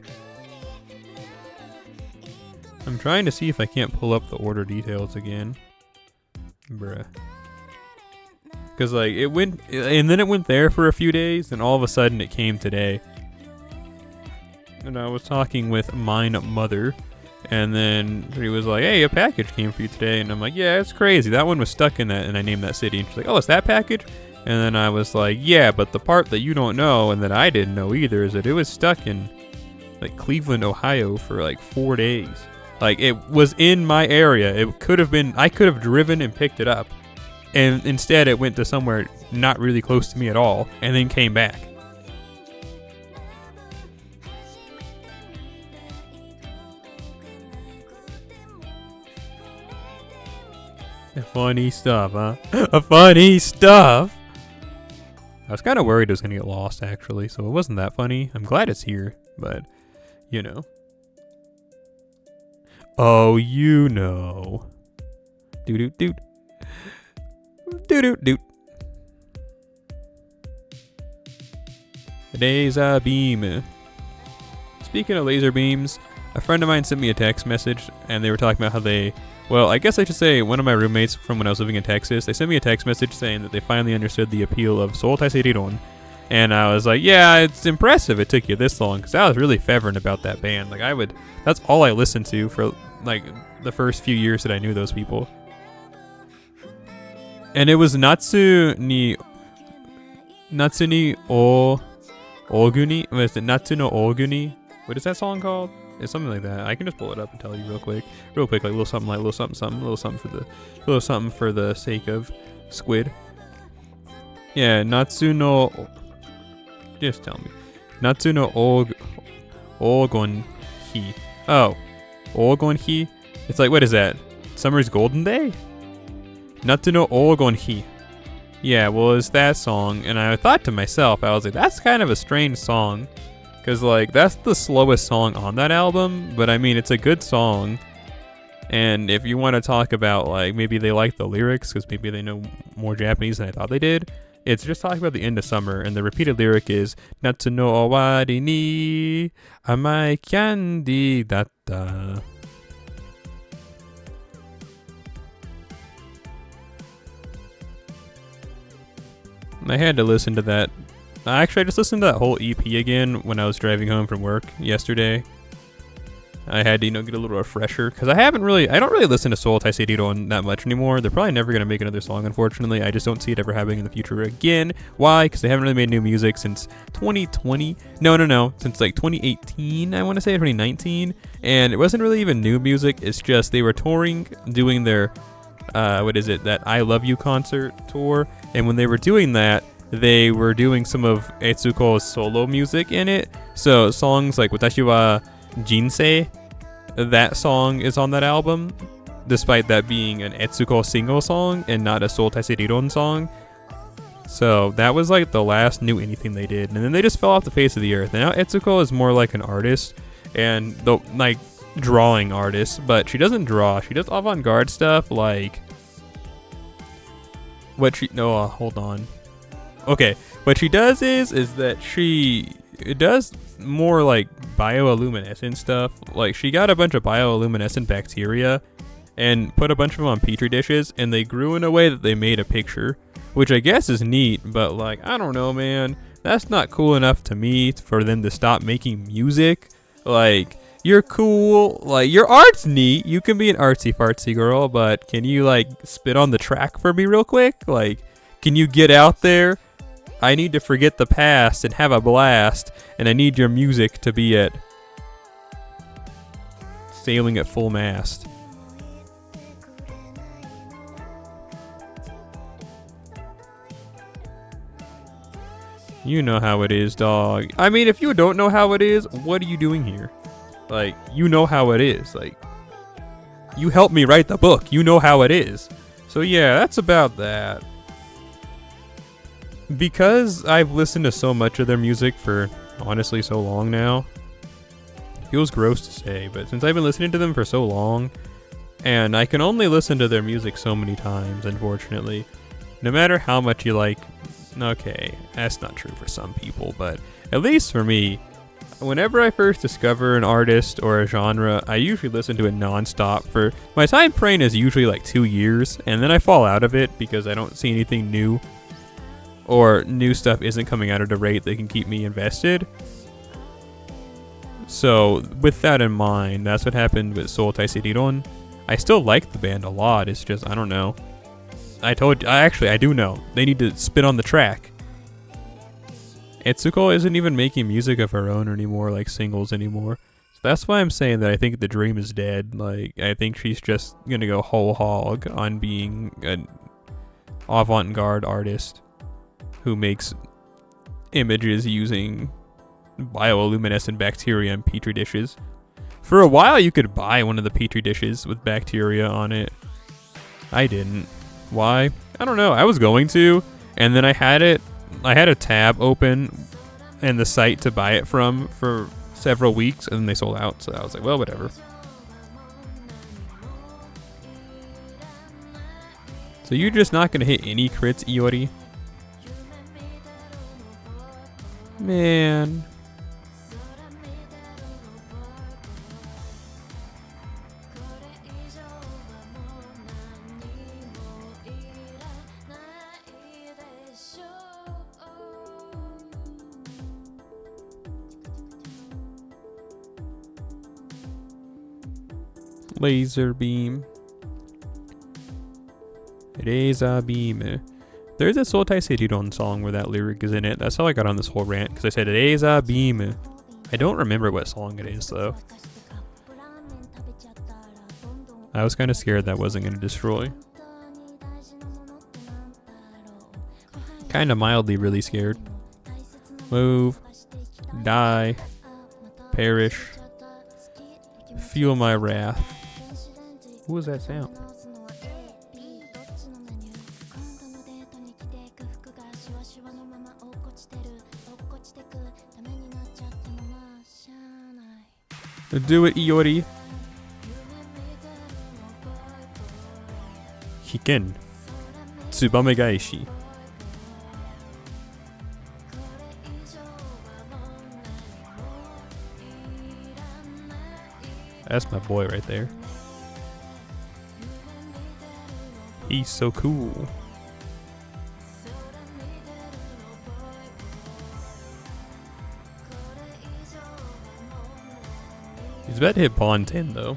I'm trying to see if I can't pull up the order details again. Bruh. Because like, it went, and then it went there for a few days, and all of a sudden, it came today. And I was talking with mine mother, and then she was like, hey, a package came for you today. And I'm like, yeah, it's crazy. That one was stuck in that, and I named that city. And she's like, oh, it's that package? And then I was like, yeah, but the part that you don't know, and that I didn't know either, is that it was stuck in, like, Cleveland, Ohio for, like, 4 days. Like, it was in my area. It could have been, I could have driven and picked it up. And instead, it went to somewhere not really close to me at all, and then came back. Funny stuff, huh? Funny stuff! I was kind of worried it was going to get lost, actually, so it wasn't that funny. I'm glad it's here, but, you know. Oh, you know. Doo-doo-doot. Doo-doo-doot. Laser beam. Speaking of laser beams, a friend of mine sent me a text message, and they were talking about how they Well, I guess I should say one of my roommates from when I was living in Texas, they sent me a text message saying that they finally understood the appeal of Soul TheSelleri. And I was like, yeah, it's impressive it took you this long, because I was really fevering about that band. Like, that's all I listened to for, like, the first few years that I knew those people. And it was Natsu ni Oguni? Was it Natsu no Oguni? What is that song called? It's something like that. I can just pull it up and tell you real quick, like a little something, a little something for the sake of squid. Yeah, Natsu no. Just tell me, Natsu no Ogonhi. Oh, Ogonhi. It's like, what is that? Summer's Golden Day? Natsu no Ogonhi. Yeah, well, it's that song, and I thought to myself, I was like, that's kind of a strange song. Because, like, that's the slowest song on that album, but I mean, it's a good song. And if you want to talk about, like, maybe they like the lyrics, because maybe they know more Japanese than I thought they did, it's just talking about the end of summer, and the repeated lyric is, Natsu no owari ni amai candy datta. I had to listen to that. Actually, I just listened to that whole EP again when I was driving home from work yesterday. I had to, get a little refresher, because I don't really listen to Soul TheSelleri that much anymore. They're probably never going to make another song, unfortunately. I just don't see it ever happening in the future again. Why? Because they haven't really made new music since 2020. No. Since, like, 2018, I want to say, 2019. And it wasn't really even new music. It's just they were touring, doing their, that I Love You concert tour. And when they were doing that, they were doing some of Etsuko's solo music in it. So songs like Watashi wa Jinsei, that song is on that album, despite that being an Etsuko single song and not a Soul TheSelleri song. So that was like the last new anything they did, and then they just fell off the face of the earth. And now Etsuko is more like an artist and the like drawing artist, but she doesn't draw. She does avant-garde stuff like hold on. Okay, what she does is that she does more like bioluminescent stuff. Like, she got a bunch of bioluminescent bacteria and put a bunch of them on petri dishes, and they grew in a way that they made a picture, which I guess is neat, but like, I don't know, man. That's not cool enough to me for them to stop making music. Like, you're cool, like, your art's neat, you can be an artsy fartsy girl, but can you like spit on the track for me real quick? Like, can you get out there? I need to forget the past and have a blast, and I need your music to be at sailing at full mast. You know how it is, dog. I mean, if you don't know how it is, what are you doing here? Like, you know how it is. Like, you helped me write the book. You know how it is. So yeah, that's about that. Because I've listened to so much of their music for honestly so long now, it feels gross to say, but since I've been listening to them for so long, and I can only listen to their music so many times, unfortunately, no matter how much you like, okay, that's not true for some people, but at least for me, whenever I first discover an artist or a genre, I usually listen to it non-stop for, my time frame is usually like 2 years, and then I fall out of it because I don't see anything new, or new stuff isn't coming out at a rate that can keep me invested. So with that in mind, that's what happened with Soul TheSelleri. I still like the band a lot, it's just, I don't know. I do know. They need to spit on the track. Etsuko isn't even making music of her own anymore, like singles anymore. So that's why I'm saying that I think the dream is dead. Like, I think she's just gonna go whole hog on being an avant-garde artist who makes images using bioluminescent bacteria in petri dishes. For a while, you could buy one of the petri dishes with bacteria on it. I didn't. Why? I don't know. I was going to, and then I had a tab open and the site to buy it from for several weeks, and then they sold out, so I was like, well, whatever. So you're just not going to hit any crits, Iori? Man. Laser beam. Laser beam. There's a Sotai Seijiron song where that lyric is in it. That's how I got on this whole rant, because I said Laser beam. I don't remember what song it is though. I was kind of scared that wasn't going to destroy. Kind of mildly really scared. Move. Die. Perish. Feel my wrath. What was that sound? Do it, Iori. Hiken. Tsubame Gaishi. That's my boy right there. He's so cool. He's about to hit pawn 10 though.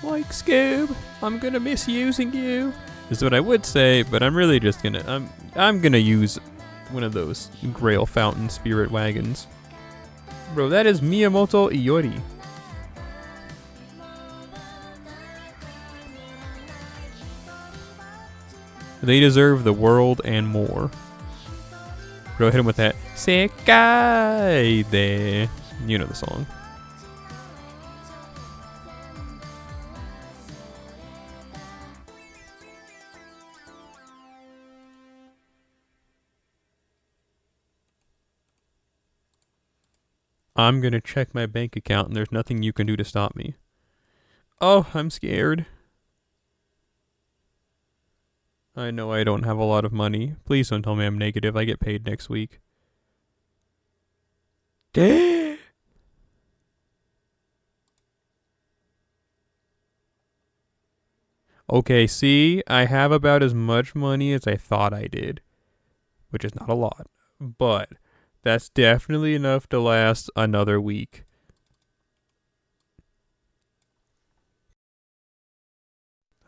Like Scoob, I'm gonna miss using you. Is what I would say, but I'm really just gonna I'm gonna use one of those Grail Fountain Spirit Wagons. Bro, that is Miyamoto Iori. They deserve the world and more. Bro, hit him with that Sekai de. You know the song. I'm gonna check my bank account and there's nothing you can do to stop me. Oh, I'm scared. I know I don't have a lot of money. Please don't tell me I'm negative. I get paid next week. Damn. Okay, see, I have about as much money as I thought I did, which is not a lot, but that's definitely enough to last another week.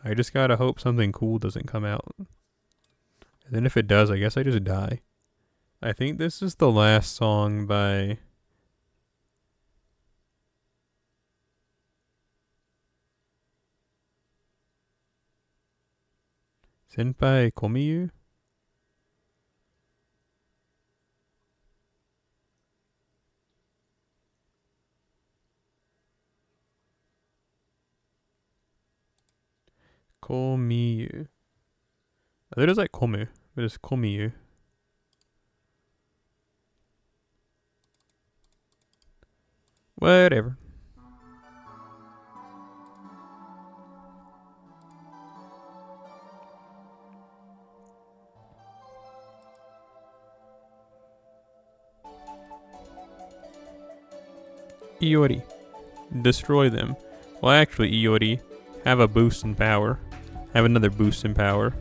I just gotta hope something cool doesn't come out. And then if it does, I guess I just die. I think this is the last song by... Senpai Komiyu? Komiyu. I think it's like Komu, but it's Komiyu. Whatever. Iori. Destroy them. Well, actually, Iori, have a boost in power. Have another boost in power.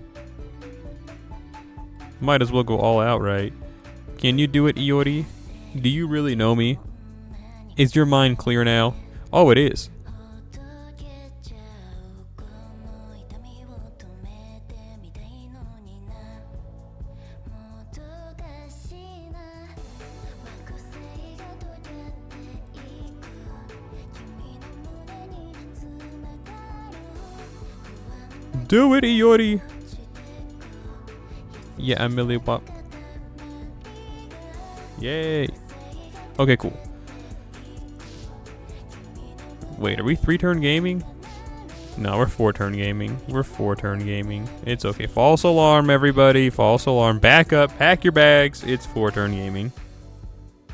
Might as well go all out, right? Can you do it, Iori? Do you really know me? Is your mind clear now? Oh, it is. Do it, Iori! Yeah, I'm Millie Pop. Yay! Okay, cool. Wait, are we 3-turn gaming? No, we're 4-turn gaming. We're 4-turn gaming. It's okay. False alarm, everybody. False alarm. Back up. Pack your bags. It's 4-turn gaming.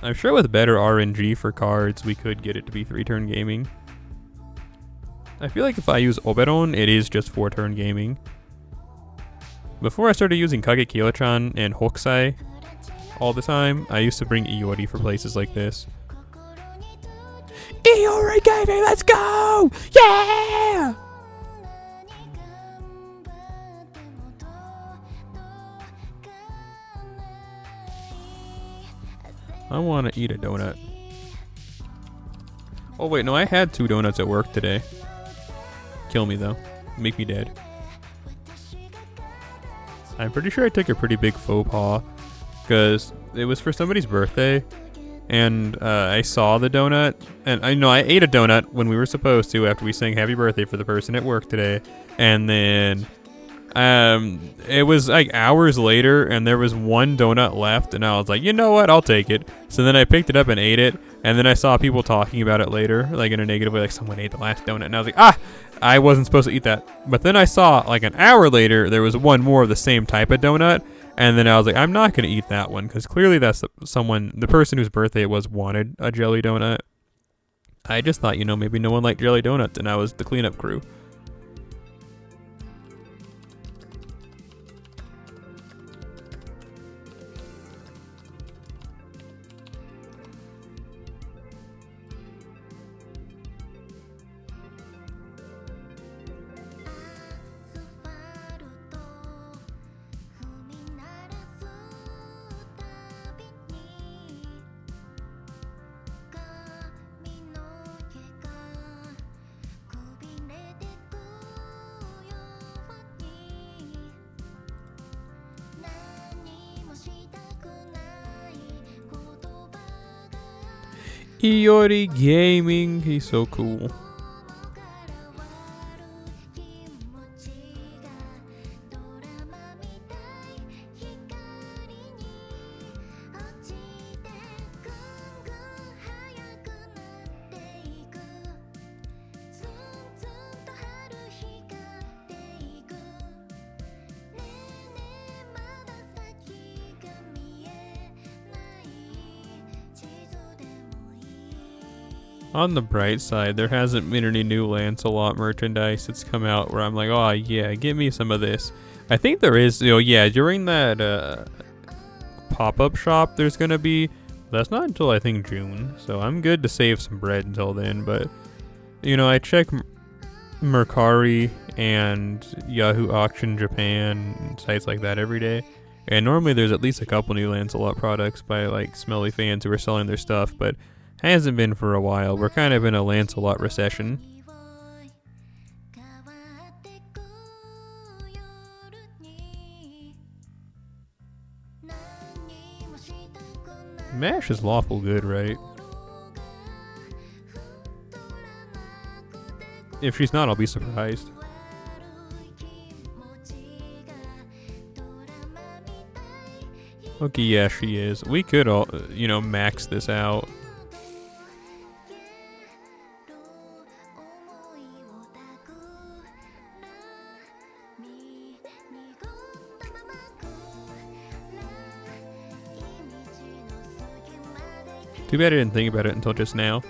I'm sure with better RNG for cards, we could get it to be 3-turn gaming. I feel like if I use Oberon, it is just 4-turn gaming. Before I started using Kage Kyo-chan and Hokusai all the time, I used to bring Iori for places like this. Iori gaming, let's go! Yeah! I want to eat a donut. Oh wait, no, I had 2 donuts at work today. Kill me though. Make me dead. I'm pretty sure I took a pretty big faux pas because it was for somebody's birthday, and I saw the donut, and I know I ate a donut when we were supposed to after we sang happy birthday for the person at work today, and then it was like hours later and there was 1 donut left, and I was like, you know what, I'll take it. So then I picked it up and ate it, and then I saw people talking about it later, like in a negative way, like someone ate the last donut, and I was like, I wasn't supposed to eat that. But then I saw like an hour later there was 1 more of the same type of donut, and then I was like, I'm not gonna eat that one because clearly that's the person whose birthday it was wanted a jelly donut. I just thought, maybe no one liked jelly donuts and I was the cleanup crew. Iori Gaming, he's so cool. On the bright side, there hasn't been any new Lancelot merchandise that's come out where I'm like, oh yeah, give me some of this. I think there is, during that pop-up shop there's gonna be, that's not until I think June, so I'm good to save some bread until then. But I check Mercari and Yahoo Auction Japan and sites like that every day, and normally there's at least a couple new Lancelot products by like smelly fans who are selling their stuff, but hasn't been for a while. We're kind of in a Lancelot recession. MASH is lawful good, right? If she's not, I'll be surprised. Okay, yeah, she is. We could all, max this out. Too bad I didn't think about it until just now.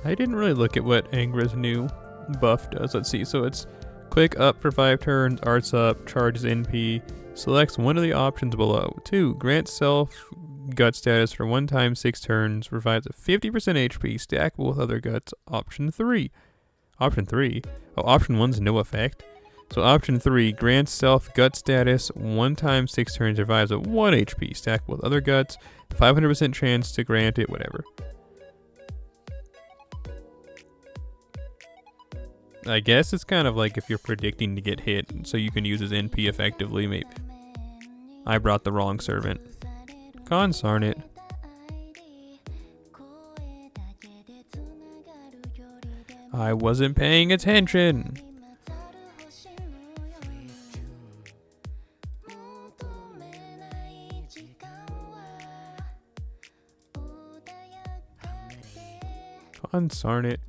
I didn't really look at what Angra's new buff does. Let's see. So it's quick up for 5 turns, arts up, charges NP, selects one of the options below. 2, grants self gut status for 1 time 6 turns, provides a 50% HP, stackable with other guts. Option 3. Option 3? Oh, option 1's no effect. So option 3, grants self gut status, 1 time 6 turns, revives at 1 HP, stackable with other guts, 500% chance to grant it, whatever. I guess it's kind of like if you're predicting to get hit, so you can use his NP effectively, maybe. I brought the wrong servant. Consarn it. I wasn't paying attention. Consarn it.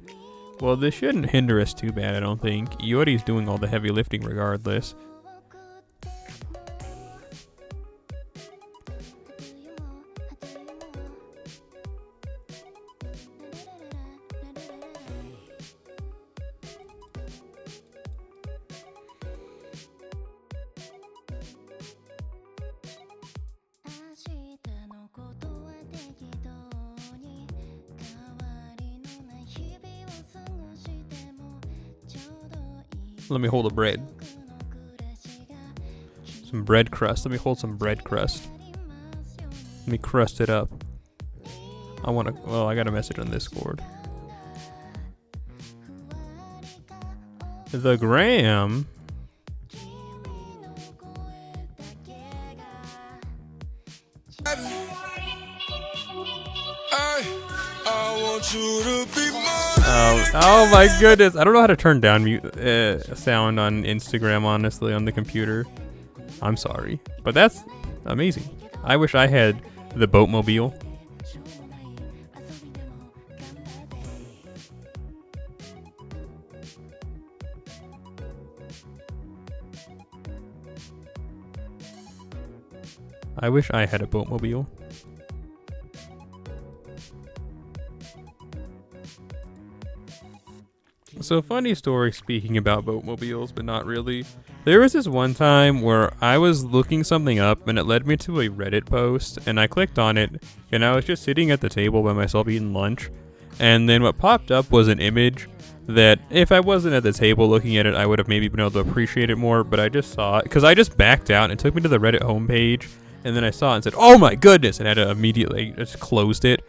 Well, this shouldn't hinder us too bad, I don't think. Iori's doing all the heavy lifting regardless. Let me hold a bread. Some bread crust. Let me hold some bread crust. Let me crust it up. I want to. Well, I got a message on Discord. The gram. Oh my goodness. I don't know how to turn down sound on Instagram, honestly, on the computer. I'm sorry. But that's amazing. I wish I had the boatmobile. I wish I had a boatmobile. So, funny story speaking about boatmobiles, but not really. There was this one time where I was looking something up and it led me to a Reddit post, and I clicked on it, and I was just sitting at the table by myself eating lunch, and then what popped up was an image that if I wasn't at the table looking at it, I would have maybe been able to appreciate it more, but I just saw it, because I just backed out, and it took me to the Reddit homepage, and then I saw it and said, oh my goodness, and I had to immediately just closed it.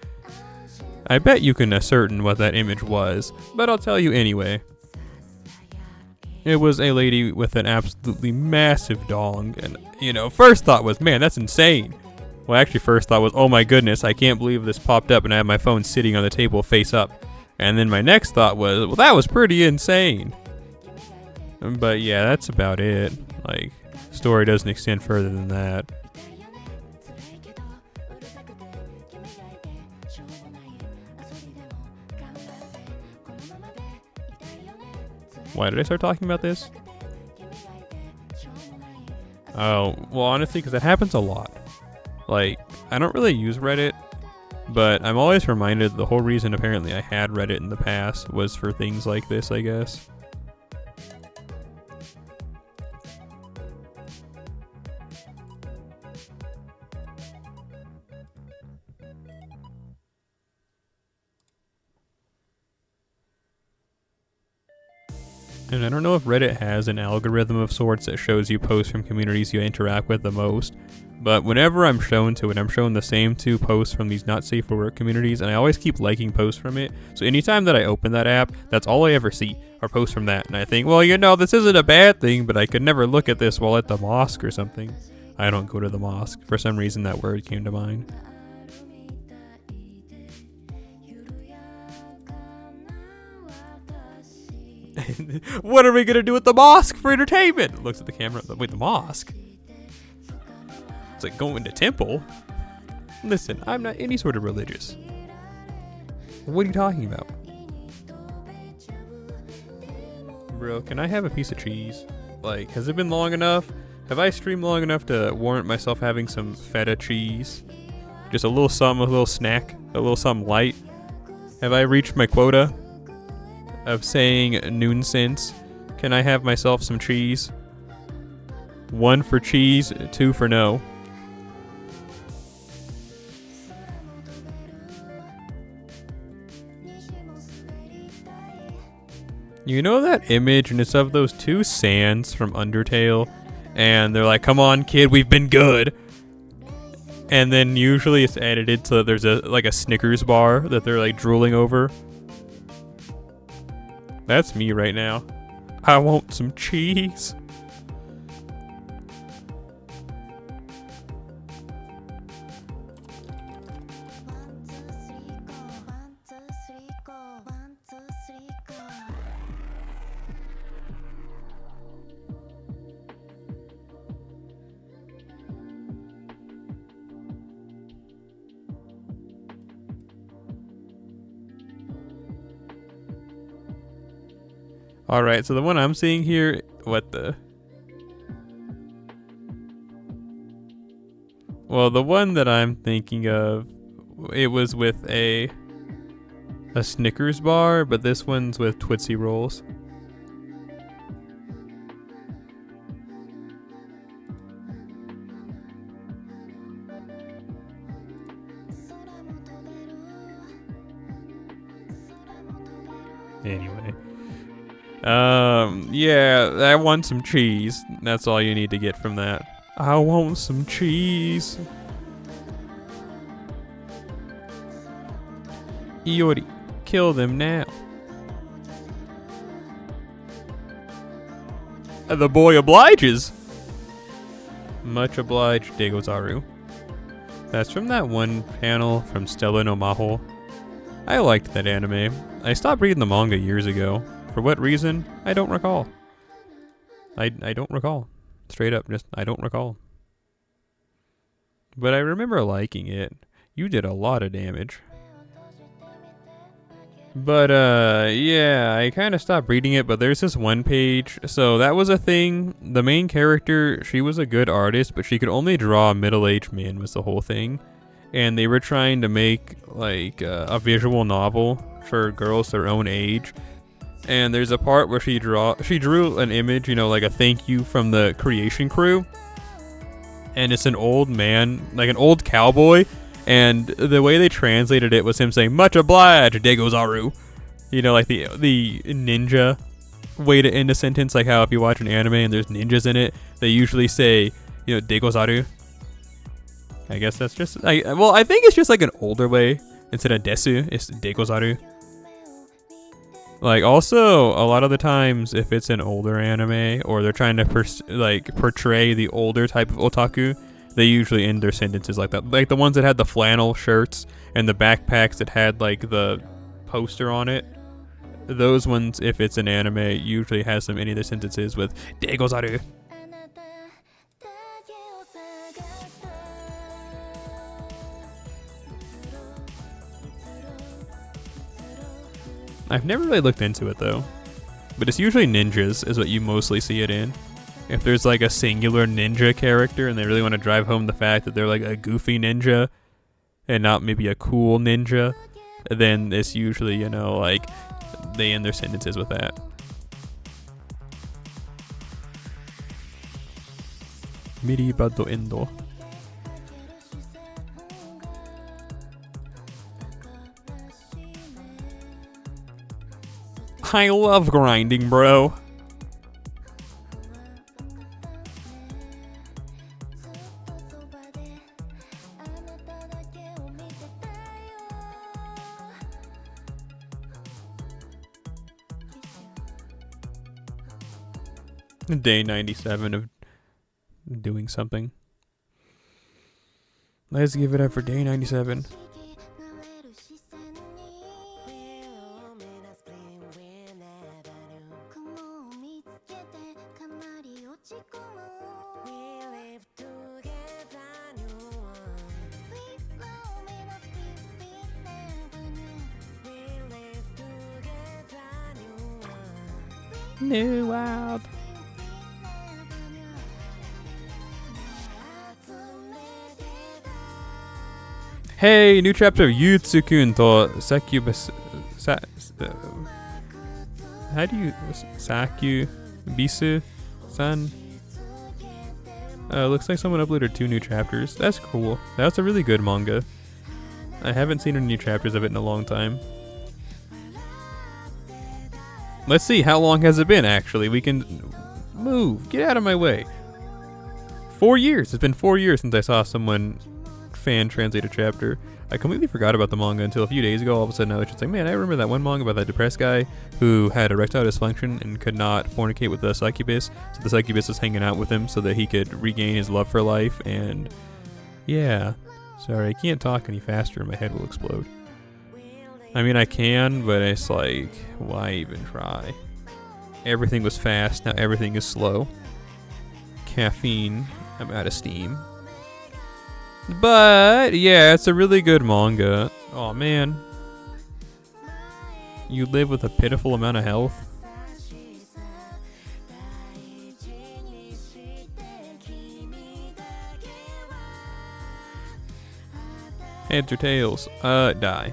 I bet you can ascertain what that image was, but I'll tell you anyway. It was a lady with an absolutely massive dong, and, you know, first thought was, man, that's insane. Well, actually, first thought was, oh my goodness, I can't believe this popped up and I have my phone sitting on the table face up. And then my next thought was, well, that was pretty insane. But yeah, that's about it. Like, story doesn't extend further than that. Why did I start talking about this? Oh, well, honestly, because it happens a lot. Like, I don't really use Reddit, but I'm always reminded the whole reason apparently I had Reddit in the past was for things like this, I guess. And I don't know if Reddit has an algorithm of sorts that shows you posts from communities you interact with the most, but whenever I'm shown to it, I'm shown the same 2 posts from these not safe for work communities, and I always keep liking posts from it. So anytime that I open that app, that's all I ever see are posts from that. And I think, well, you know, this isn't a bad thing, but I could never look at this while at the mosque or something. I don't go to the mosque. For some reason, that word came to mind. What are we gonna do at the mosque for entertainment? Looks at the camera. Wait, the mosque? It's like going to temple. Listen, I'm not any sort of religious. What are you talking about? Bro, can I have a piece of cheese? Like, has it been long enough? Have I streamed long enough to warrant myself having some feta cheese? Just a little something, a little snack, a little something light. Have I reached my quota of saying noon cents? Can I have myself some cheese? 1 for cheese, 2 for no. You know that image, and it's of those 2 sands from Undertale, and they're like, come on kid, we've been good. And then usually it's edited so that there's a Snickers bar that they're like drooling over. That's me right now. I want some cheese. Alright, so the one I'm seeing here, what the? Well, the one that I'm thinking of, it was with a Snickers bar, but this one's with Tootsie Rolls. Anyway. Yeah, I want some cheese. That's all you need to get from that. I want some cheese. Iori, kill them now. The boy obliges. Much obliged, Degozaru. That's from that one panel from Stella no Maho. I liked that anime. I stopped reading the manga years ago. For what reason? I don't recall. I don't recall. Straight up, just I don't recall. But I remember liking it. You did a lot of damage. But, yeah, I kind of stopped reading it, but there's this one page. So that was a thing. The main character, she was a good artist, but she could only draw a middle-aged man was the whole thing. And they were trying to make, like, a visual novel for girls their own age. And there's a part where she drew an image, you know, like a thank you from the creation crew. And it's an old man, like an old cowboy. And the way they translated it was him saying, much obliged, Degozaru. You know, like the ninja way to end a sentence, like how if you watch an anime and there's ninjas in it, they usually say, you know, Degozaru. I guess that's just, I think it's just like an older way. Instead of desu, it's Degozaru. Like, also, a lot of the times, if it's an older anime, or they're trying to portray the older type of otaku, they usually end their sentences like that. Like the ones that had the flannel shirts and the backpacks that had like the poster on it. Those ones, if it's an anime, usually has some any of their sentences with Degozaru. I've never really looked into it though. But it's usually ninjas is what you mostly see it in. If there's like a singular ninja character and they really want to drive home the fact that they're like a goofy ninja and not maybe a cool ninja, then it's usually, you know, like they end their sentences with that. Miri bado endo. I love grinding, bro. Day 97 of doing something. Let's give it up for day 97. New World. Hey, new chapter of Yutsukun to Succubus. How do you Succubisu san? Looks like someone uploaded 2 new chapters. That's cool. That's a really good manga. I haven't seen any new chapters of it in a long time. Let's see, how long has it been actually? We can move. Get out of my way. 4 years. It's been 4 years since I saw someone fan translate a chapter. I completely forgot about the manga until a few days ago. All of a sudden I was just like, man, I remember that one manga about that depressed guy who had erectile dysfunction and could not fornicate with the succubus. So the succubus was hanging out with him so that he could regain his love for life. And yeah, sorry, I can't talk any faster or my head will explode. I mean, I can, but it's like, why even try? Everything was fast, now everything is slow. Caffeine, I'm out of steam. But, yeah, it's a really good manga. Oh man. You live with a pitiful amount of health. Heads or tails? Die.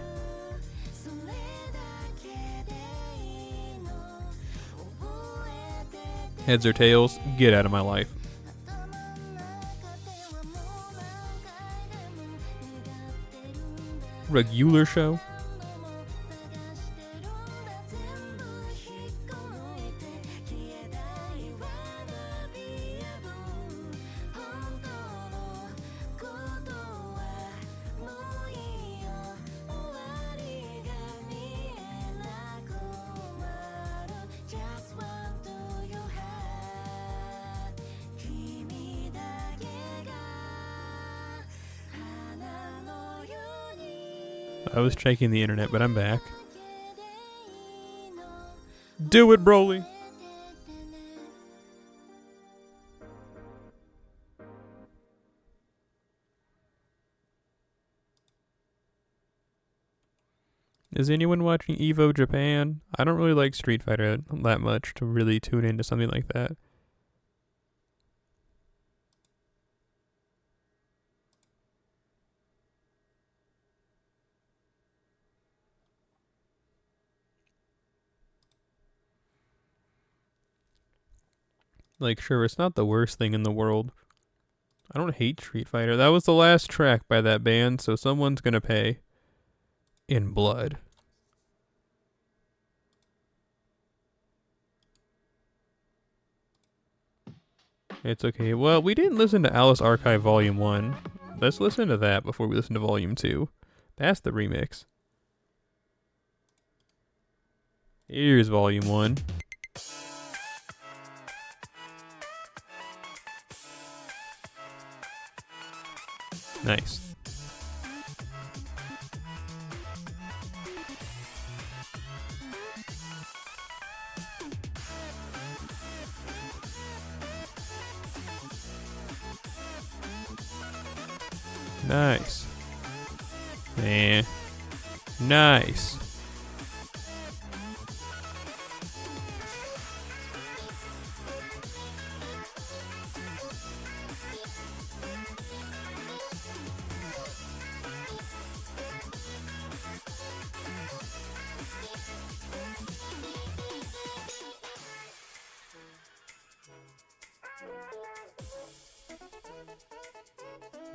Heads or tails? Get out of my life. Regular show? I was checking the internet, but I'm back. Do it, Broly! Is anyone watching Evo Japan? I don't really like Street Fighter that much to really tune into something like that. Like, sure, it's not the worst thing in the world. I don't hate Street Fighter. That was the last track by that band, so someone's gonna pay in blood. It's okay. Well, we didn't listen to Alice Archive Volume 1. Let's listen to that before we listen to Volume 2. That's the remix. Here's Volume 1. Nice. Nice. Man. Nice.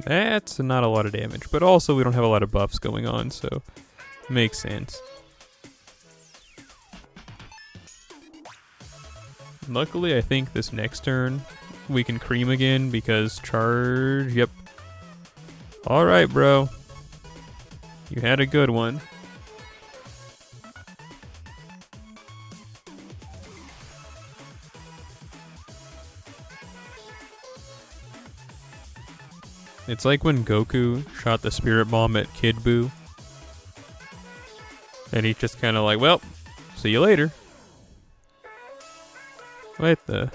That's not a lot of damage, but also we don't have a lot of buffs going on, so makes sense. Luckily, I think this next turn we can cream again because charge, yep. Alright, bro. You had a good one. It's like when Goku shot the spirit bomb at Kid Buu. And he's just kind of like, well, see you later. What the?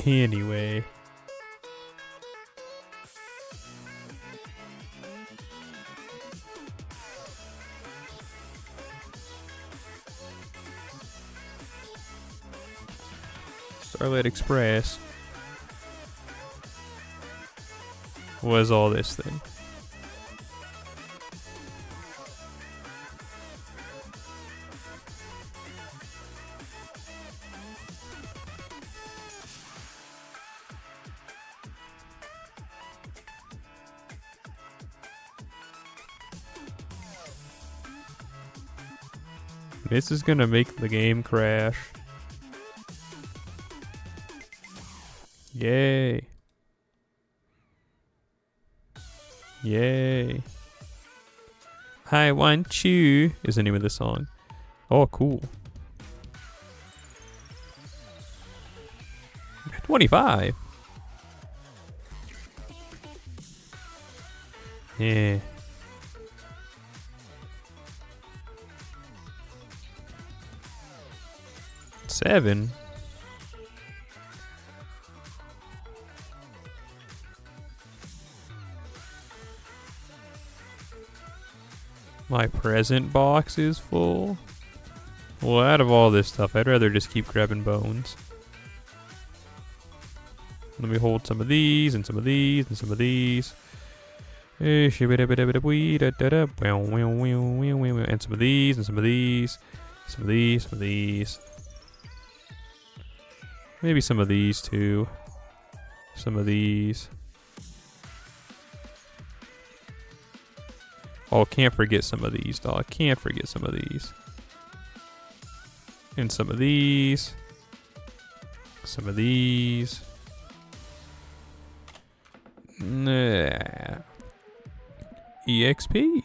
Anyway. Starlight Express was all this thing. This is gonna make the game crash. Yay. Yay. I want you is the name of the song. Oh, cool. 25. Yeah. Seven. My present box is full. Well, out of all this stuff, I'd rather just keep grabbing bones. Let me hold some of these, and some of these, and some of these. And some of these, and some of these. Some of these, some of these. Maybe some of these too. Some of these. Oh, can't forget some of these, dog. Can't forget some of these. And some of these. Some of these. Nah. EXP.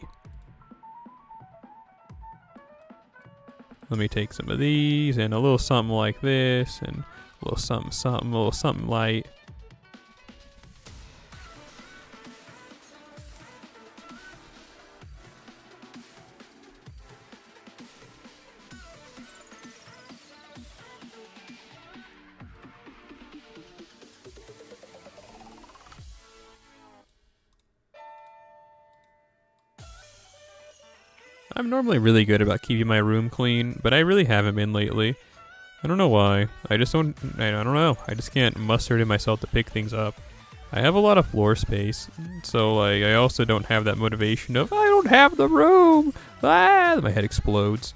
Let me take some of these and a little something like this and a little something, something, a little something light. I'm normally really good about keeping my room clean, but I really haven't been lately. I don't know why. I don't know. I just can't muster it in myself to pick things up. I have a lot of floor space, so like I also don't have that motivation of I don't have the room. Ah, my head explodes.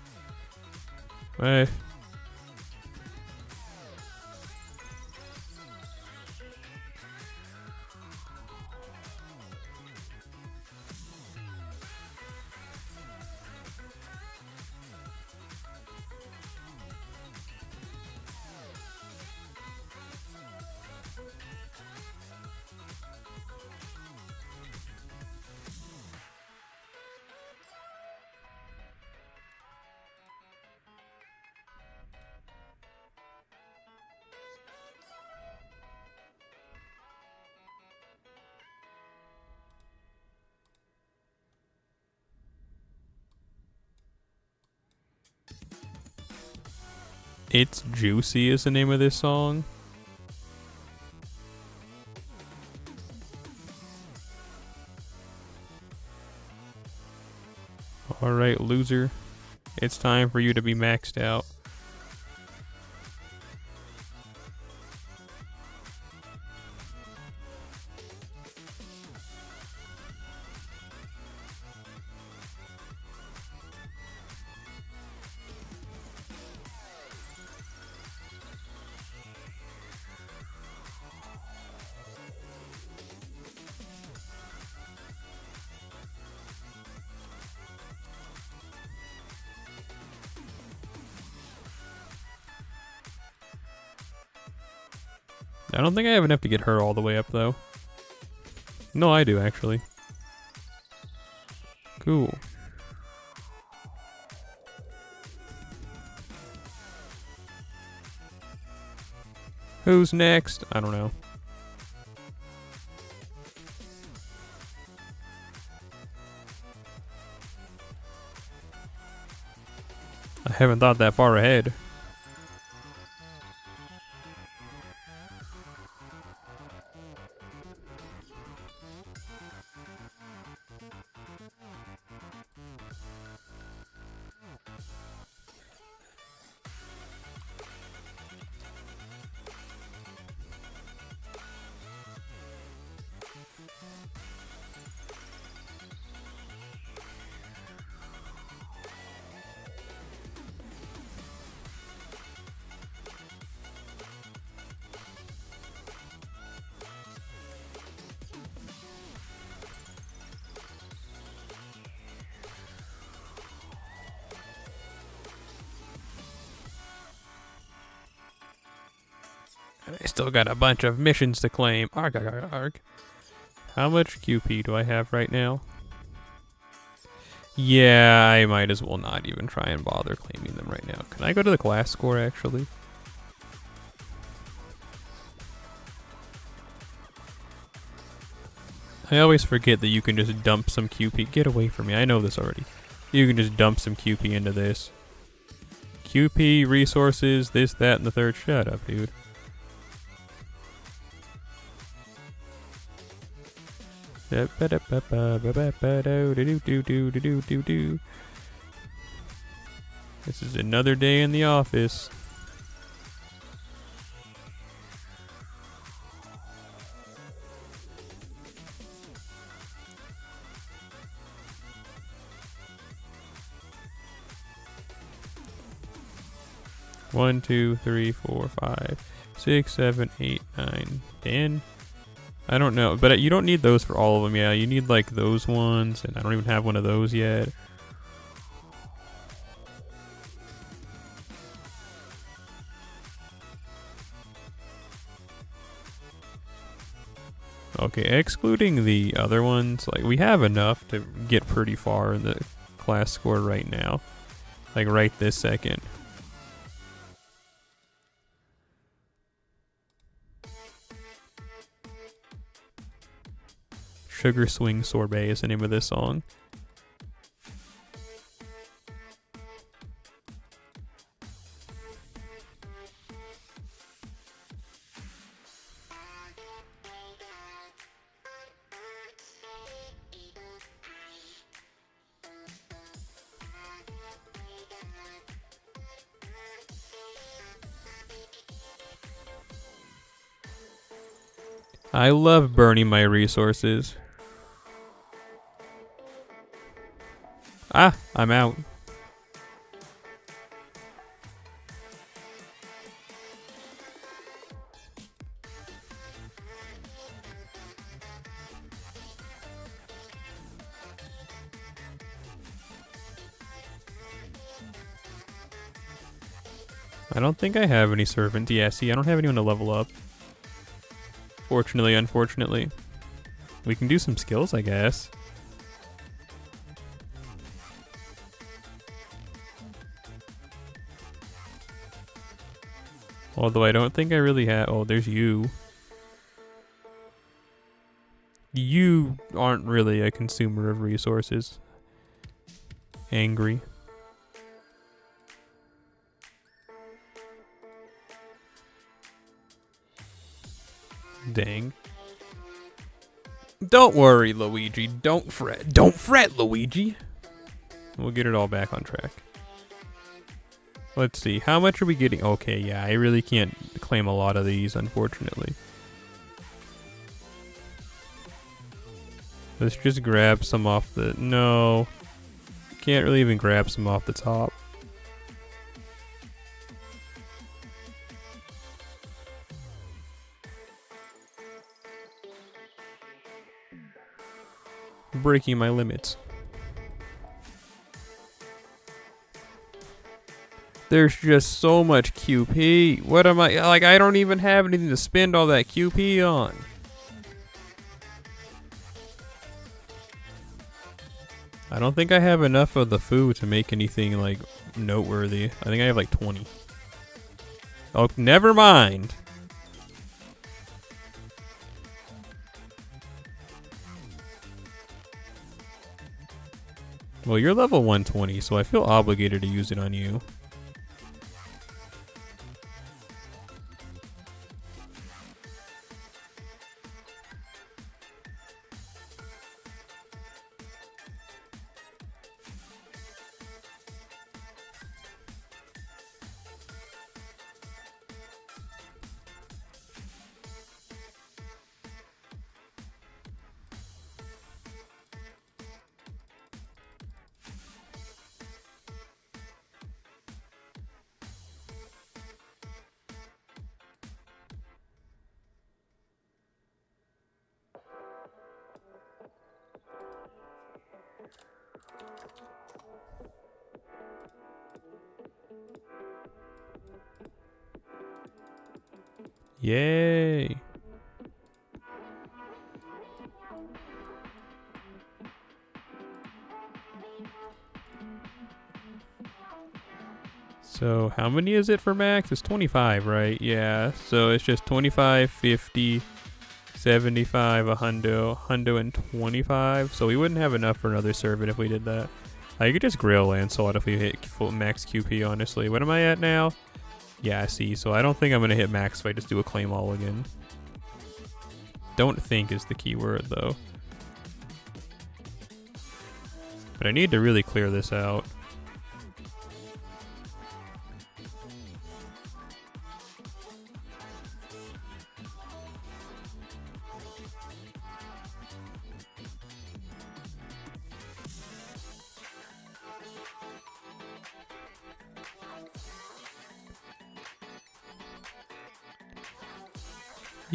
It's Juicy is the name of this song. Alright, loser. It's time for you to be maxed out. I don't think I have enough to get her all the way up, though. No, I do, actually. Cool. Who's next? I don't know. I haven't thought that far ahead. I still got a bunch of missions to claim. Arg, arg, arg, arg. How much QP do I have right now? Yeah, I might as well not even try and bother claiming them right now. Can I go to the class score, actually? I always forget that you can just dump some QP. Get away from me. I know this already. You can just dump some QP into this. QP, resources, this, that, and the third. Shut up, dude. This is another day in the office. One, 2, 3, 4, 5, 6, 7, 8, 9, 10. I don't know, but you don't need those for all of them. Yeah, you need like those ones, and I don't even have one of those yet. Okay, excluding the other ones, like we have enough to get pretty far in the class score right now. Like right this second. Sugar Swing Sorbet is the name of this song. I love burning my resources. Ah, I'm out. I don't think I have any servants. Yeah, see, I don't have anyone to level up. Fortunately, unfortunately. We can do some skills, I guess. Although I don't think I really have... Oh, there's you. You aren't really a consumer of resources. Angry. Dang. Don't worry, Luigi. Don't fret. Don't fret, Luigi. We'll get it all back on track. Let's see. How much are we getting? Okay, yeah. I really can't claim a lot of these, unfortunately. Let's just grab some off the... No. Can't really even grab some off the top. Breaking my limits. There's just so much QP. What am I... Like, I don't even have anything to spend all that QP on. I don't think I have enough of the food to make anything, like, noteworthy. I think I have, like, 20. Oh, never mind. Well, you're level 120, so I feel obligated to use it on you. Yay. So how many is it for max? It's 25, right? Yeah. So it's just 25, 50, 75, 100, and 25. So we wouldn't have enough for another servant if we did that. I could just grill Lancelot if we hit full max QP, honestly. What am I at now? Yeah, I see. So I don't think I'm going to hit max if I just do a claim all again. Don't think is the key word, though. But I need to really clear this out.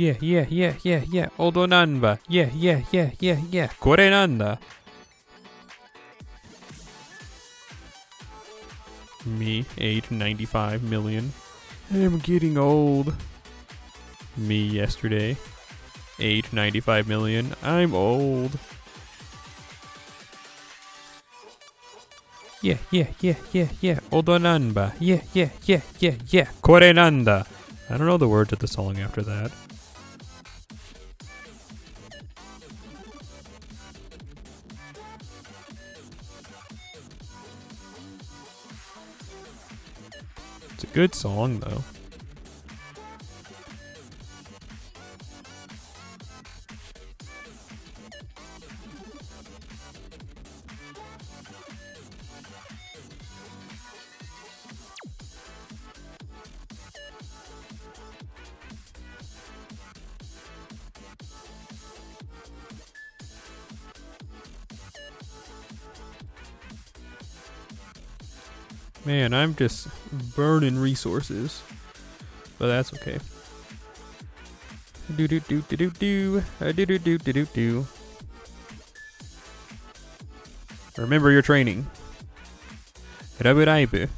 Yeah, yeah, yeah, yeah, yeah. Odo nanba. Yeah, yeah, yeah, yeah, yeah. Kore nanda. Me, age 95 million. I'm getting old. Me yesterday, age 95 million. I'm old. Yeah, yeah, yeah, yeah, yeah. Odo nanba. Yeah, yeah, yeah, yeah, yeah. Kore nanda. I don't know the words of the song after that. It's a good song though. Man, I'm just burning resources. But that's okay. Do do do do do do. Do do do do do do. Remember your training. Raburaibu.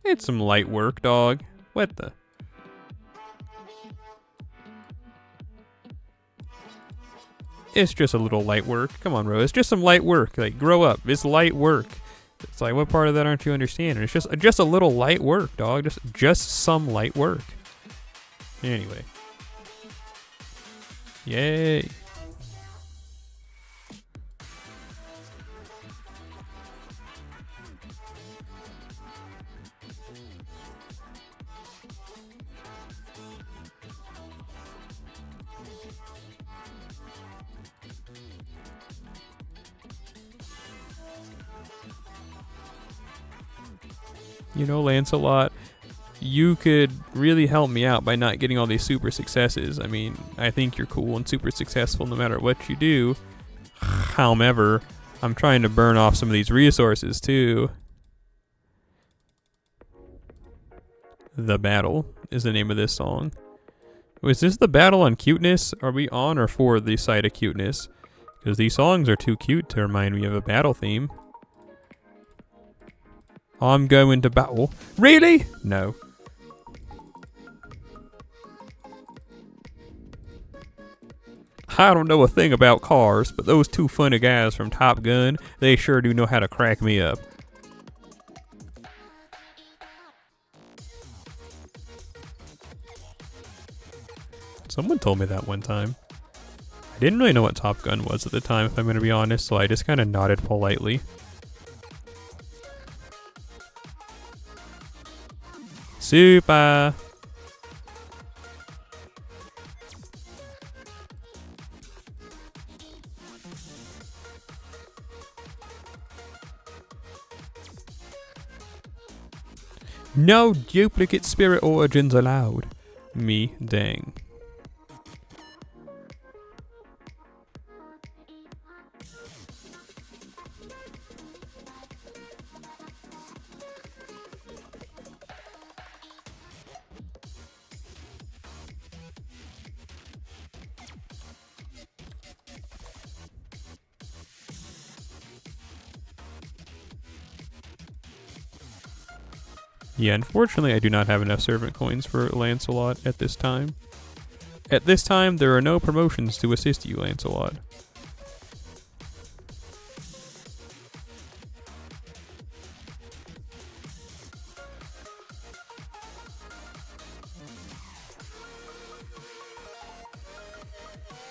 It's some light work, dog. What the? It's just a little light work. Come on, bro. It's just some light work. Like, grow up. It's light work. It's like, what part of that aren't you understanding? It's just a little light work, dog. Just some light work. Anyway. Yay. You know, Lancelot, you could really help me out by not getting all these super successes. I mean, I think you're cool and super successful no matter what you do. However, I'm trying to burn off some of these resources too. The Battle is the name of this song. Was this the battle on cuteness? Are we on or for the side of cuteness? Because these songs are too cute to remind me of a battle theme. I'm going to battle. Really? No. I don't know a thing about cars, but those two funny guys from Top Gun, they sure do know how to crack me up. Someone told me that one time. I didn't really know what Top Gun was at the time, if I'm going to be honest, so I just kind of nodded politely. Super! No duplicate spirit origins allowed. Me dang. Yeah, unfortunately I do not have enough servant coins for Lancelot at this time. At this time, there are no promotions to assist you, Lancelot.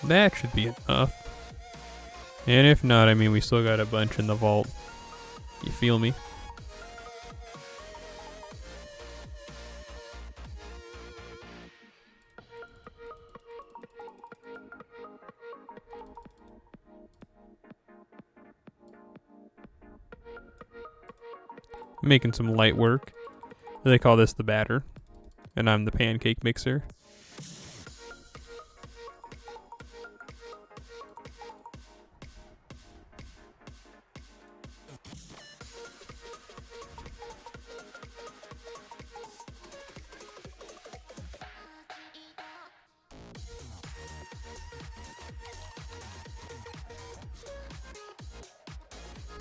That should be enough. And if not, I mean, we still got a bunch in the vault. You feel me? Making some light work. They call this the batter. And I'm the pancake mixer.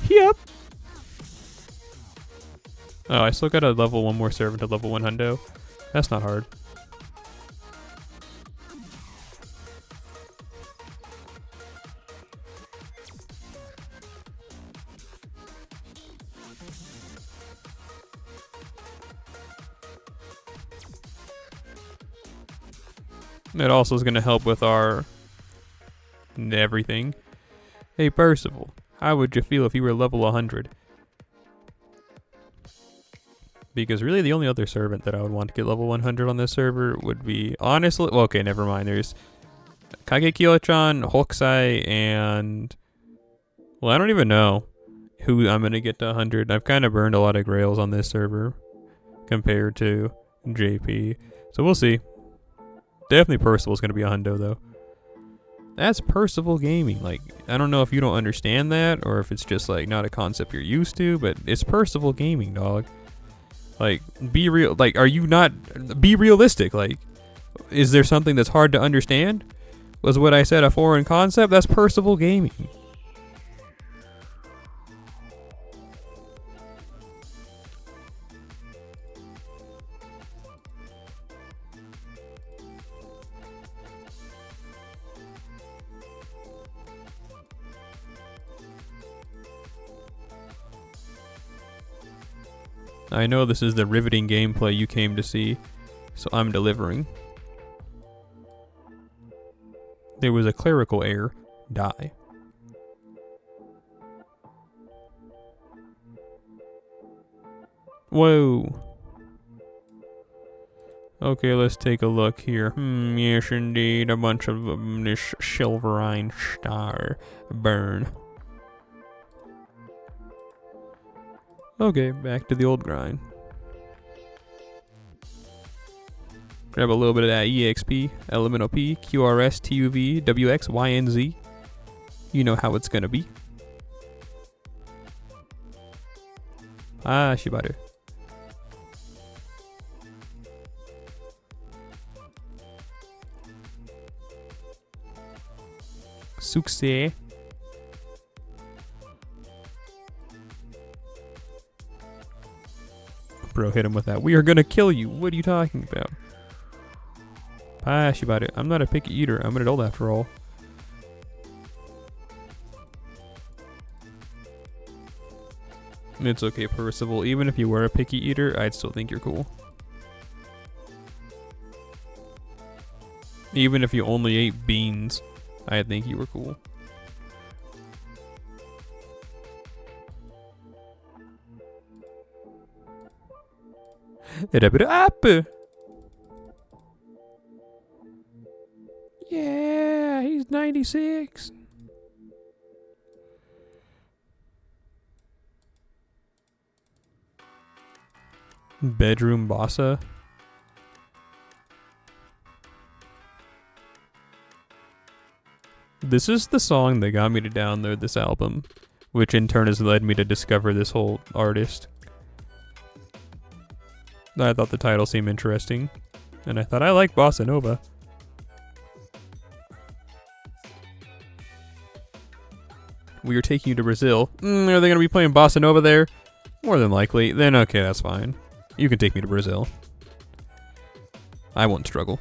Yep. Oh, I still gotta level one more servant to level 1 hundo. That's not hard. It also is gonna help with our everything. Hey Percival, how would you feel if you were level 100? Because really the only other servant that I would want to get level 100 on this server would be, honestly, well, okay, never mind. There's Kagekyo-chan, Hokusai, and, well, I don't even know who I'm going to get to 100. I've kind of burned a lot of grails on this server compared to JP. So we'll see. Definitely Percival's going to be a hundo, though. That's Percival Gaming. Like, I don't know if you don't understand that or if it's just, like, not a concept you're used to, but it's Percival Gaming, dog. Like, be real. Like, are you not... Be realistic. Like, is there something that's hard to understand? Was what I said a foreign concept? That's Percival Gaming. I know this is the riveting gameplay you came to see, so I'm delivering. There was a clerical error. Die. Whoa. Okay, let's take a look here. Yes indeed, a bunch of this silverine star burn. Okay, back to the old grind. Grab a little bit of that EXP, Elemental P, QRS, TUV, WX, YNZ. You know how it's gonna be. Ah, Shibaru. Success. Bro, hit him with that. We are gonna kill you. What are you talking about? Ah, Shibaru. I'm not a picky eater. I'm an adult after all. It's okay, Percival. Even if you were a picky eater, I'd still think you're cool. Even if you only ate beans, I think you were cool. Yeah, he's 96. Bedroom Bossa. This is the song that got me to download this album, which in turn has led me to discover this whole artist. I thought the title seemed interesting, and I thought I like Bossa Nova. We are taking you to Brazil. Are they going to be playing Bossa Nova there? More than likely. Then okay, that's fine. You can take me to Brazil. I won't struggle.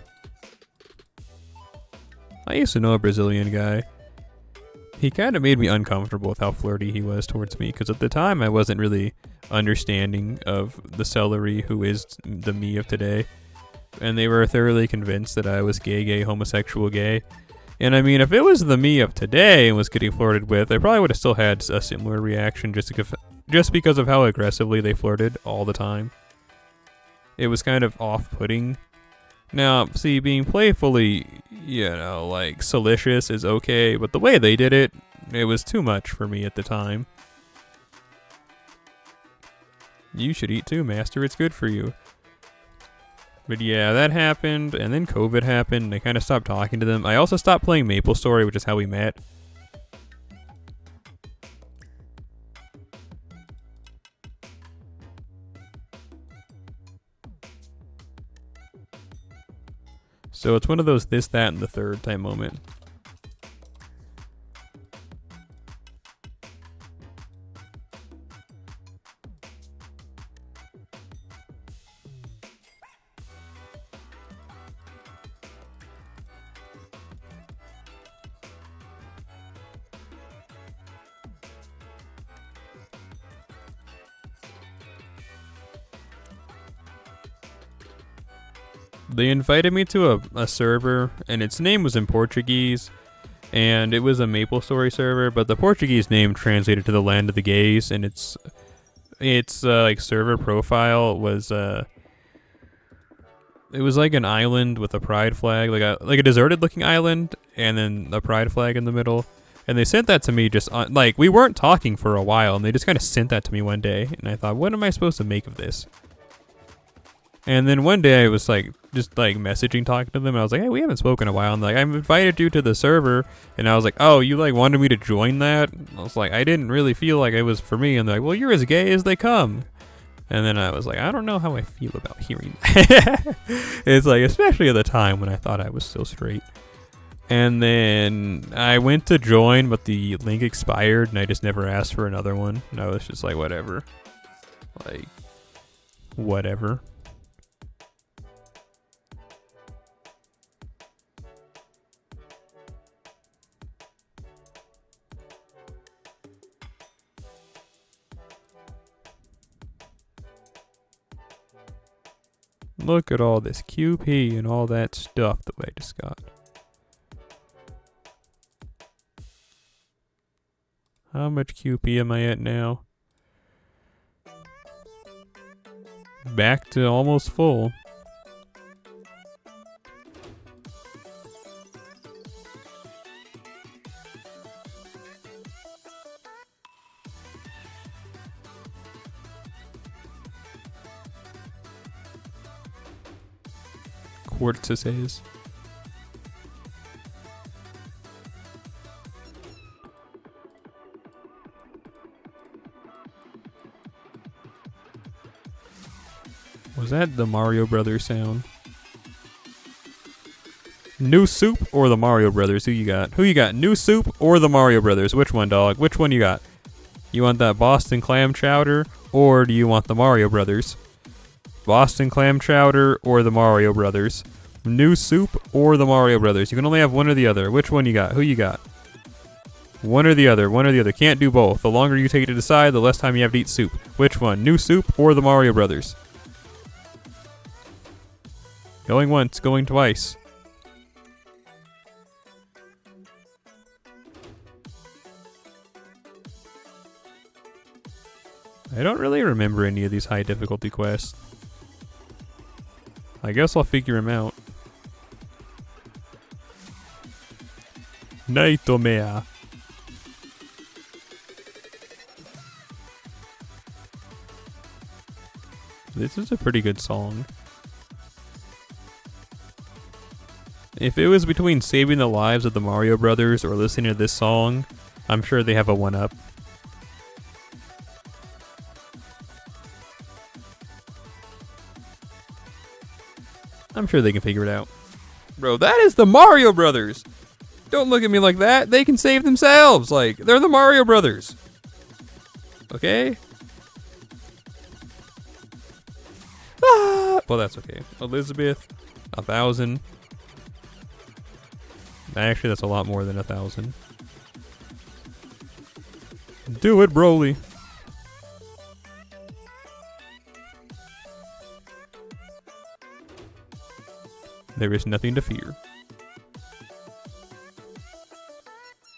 I used to know a Brazilian guy. He kind of made me uncomfortable with how flirty he was towards me, because at the time I wasn't really understanding of TheSelleri, who is the me of today. And they were thoroughly convinced that I was gay, homosexual, gay. And I mean, if it was the me of today and was getting flirted with, I probably would have still had a similar reaction just because of how aggressively they flirted all the time. It was kind of off-putting. Now, see, being playfully, you know, like, salacious is okay, but the way they did it, it was too much for me at the time. You should eat too, master. It's good for you. But yeah, that happened, and then COVID happened, and I kind of stopped talking to them. I also stopped playing MapleStory, which is how we met. So it's one of those this, that, and the third type moment. They invited me to a server, and its name was in Portuguese, and it was a MapleStory server, but the Portuguese name translated to the land of the gays, and its like server profile was it was like an island with a pride flag, like a deserted looking island, and then a pride flag in the middle. And they sent that to me just on, like, we weren't talking for a while, and they just kind of sent that to me one day, and I thought, what am I supposed to make of this? And then one day I was like, just like messaging, talking to them, and I was like, hey, we haven't spoken in a while, and like, I invited you to the server, and I was like, oh, you like wanted me to join that? And I was like, I didn't really feel like it was for me, and they're like, well, you're as gay as they come. And then I was like, I don't know how I feel about hearing that. It's like, especially at the time when I thought I was still straight. And then I went to join, but the link expired, and I just never asked for another one. And I was just like, whatever. Like, whatever. Look at all this QP and all that stuff that I just got. How much QP am I at now? Back to almost full. Quartz says. Was that the Mario Brothers sound? New Soup or the Mario Brothers? Who you got? Who you got? New Soup or the Mario Brothers? Which one, dog? Which one you got? You want that Boston clam chowder or do you want the Mario Brothers? Boston clam chowder or the Mario Brothers? New Soup or the Mario Brothers? You can only have one or the other. Which one you got? Who you got? One or the other. One or the other. Can't do both. The longer you take to decide, the less time you have to eat soup. Which one? New Soup or the Mario Brothers? Going once, going twice. I don't really remember any of these high difficulty quests. I guess I'll figure them out. Nightmare. This is a pretty good song. If it was between saving the lives of the Mario Brothers or listening to this song, I'm sure they have a one-up. I'm sure they can figure it out. Bro, that is the Mario Brothers! Don't look at me like that. They can save themselves. Like, they're the Mario Brothers. Okay? Ah! Well, that's okay. Elizabeth, 1,000. Actually, that's a lot more than 1,000. Do it, Broly. There is nothing to fear.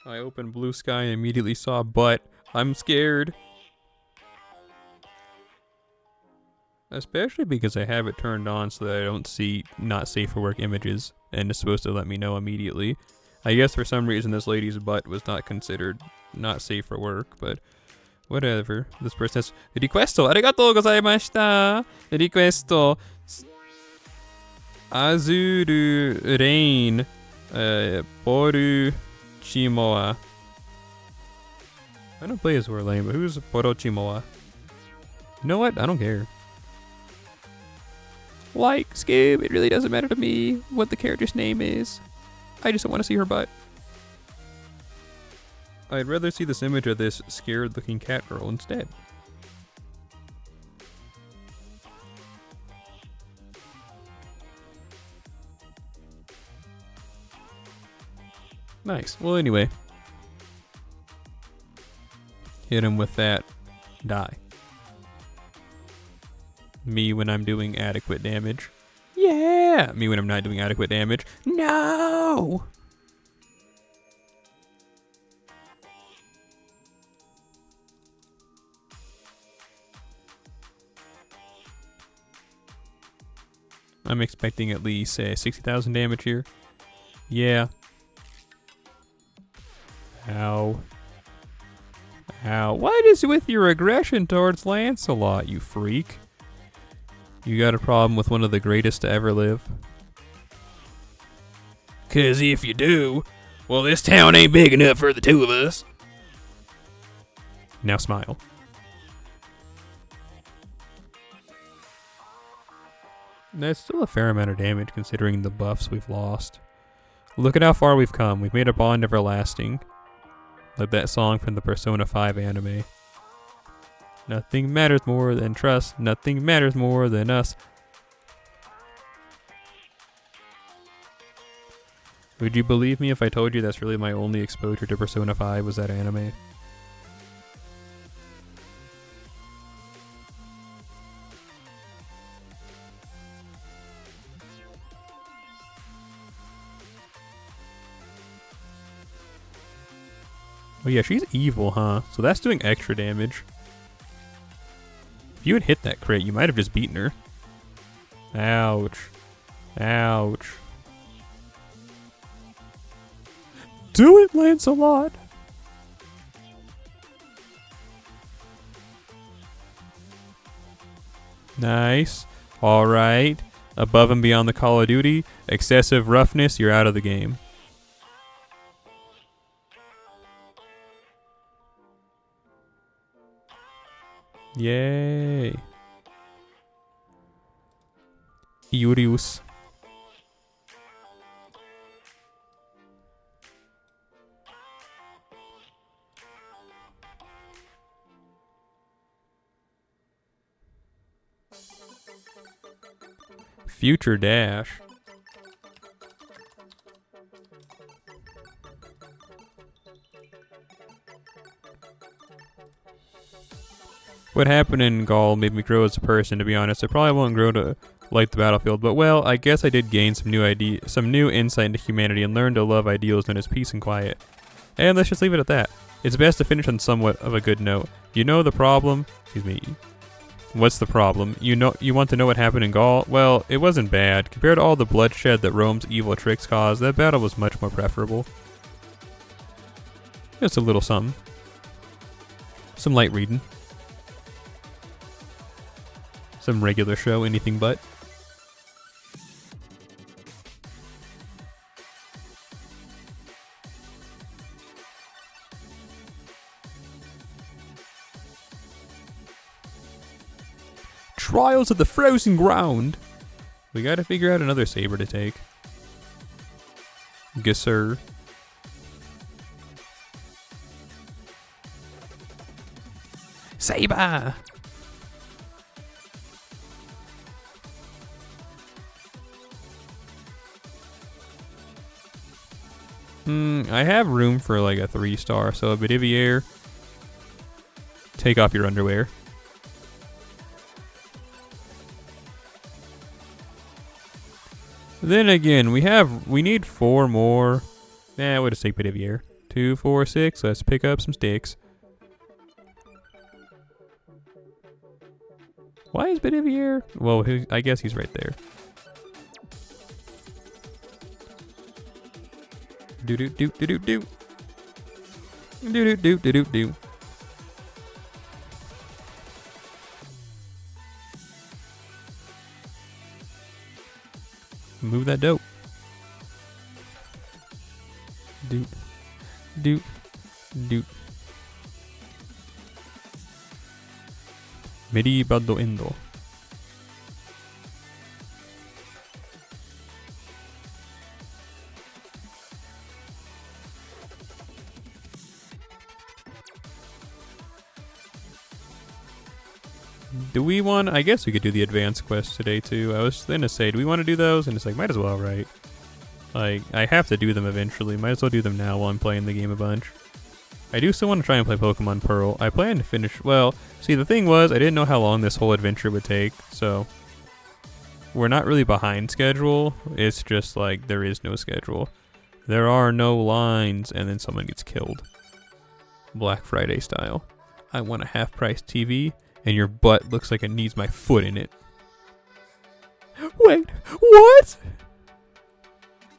I opened Blue Sky and immediately saw a butt. I'm scared. Especially because I have it turned on so that I don't see not safe for work images. And it's supposed to let me know immediately. I guess for some reason this lady's butt was not considered not safe for work, but whatever. This person says, Requesto, arigatou gozaimashita. Requesto. Azuru Rain. Poru Chimoa. I don't play as Warlane, but who's Poru Chimoa? You know what? I don't care. Like, Scoob, it really doesn't matter to me what the character's name is. I just don't want to see her butt. I'd rather see this image of this scared-looking cat girl instead. Nice. Well, anyway. Hit him with that. Die. Me when I'm doing adequate damage. Yeah! Me when I'm not doing adequate damage. No! I'm expecting at least 60,000 damage here. Yeah. Ow. Ow. What is with your aggression towards Lancelot, you freak? You got a problem with one of the greatest to ever live? 'Cause if you do, well, this town ain't big enough for the two of us. Now smile. That's still a fair amount of damage considering the buffs we've lost. Look at how far we've come. We've made a bond everlasting. Like that song from the Persona 5 anime. Nothing matters more than trust. Nothing matters more than us. Would you believe me if I told you that's really my only exposure to Persona 5 was that anime? Oh yeah, she's evil, huh? So that's doing extra damage. If you had hit that crit, you might have just beaten her. Ouch. Ouch. Do it, Lancelot! Nice. Alright. Above and beyond the Call of Duty. Excessive roughness, you're out of the game. Yay. Urius. Future dash. What happened in Gaul made me grow as a person, to be honest. I probably won't grow to like the battlefield, but well, I guess I did gain some new insight into humanity and learn to love ideals known as peace and quiet. And let's just leave it at that. It's best to finish on somewhat of a good note. You know the problem? Excuse me. What's the problem? You want to know what happened in Gaul? Well, it wasn't bad. Compared to all the bloodshed that Rome's evil tricks caused, that battle was much more preferable. Just a little something. Some light reading. Some regular show, anything but. Trials of the Frozen Ground. We gotta figure out another saber to take. Guesser. Saber! I have room for like a 3-star, so a Bedivier. Take off your underwear. Then again, we need 4 more. Nah, we'll just take Bedivier. 2, 4, 6. Let's pick up some sticks. Why is Bedivier? Well, I guess he's right there. Do do do do do do. Do do do do do do. Move that dope. Do do do. Medi Bado Indo. Do we want... I guess we could do the advanced quest today, too. I was gonna say, do we want to do those? And it's like, might as well, right? Like, I have to do them eventually. Might as well do them now while I'm playing the game a bunch. I do still want to try and play Pokemon Pearl. I plan to finish... Well, see, the thing was, I didn't know how long this whole adventure would take, so... we're not really behind schedule. It's just like there is no schedule. There are no lines, and then someone gets killed. Black Friday style. I want a half-price TV, and your butt looks like it needs my foot in it. Wait, what?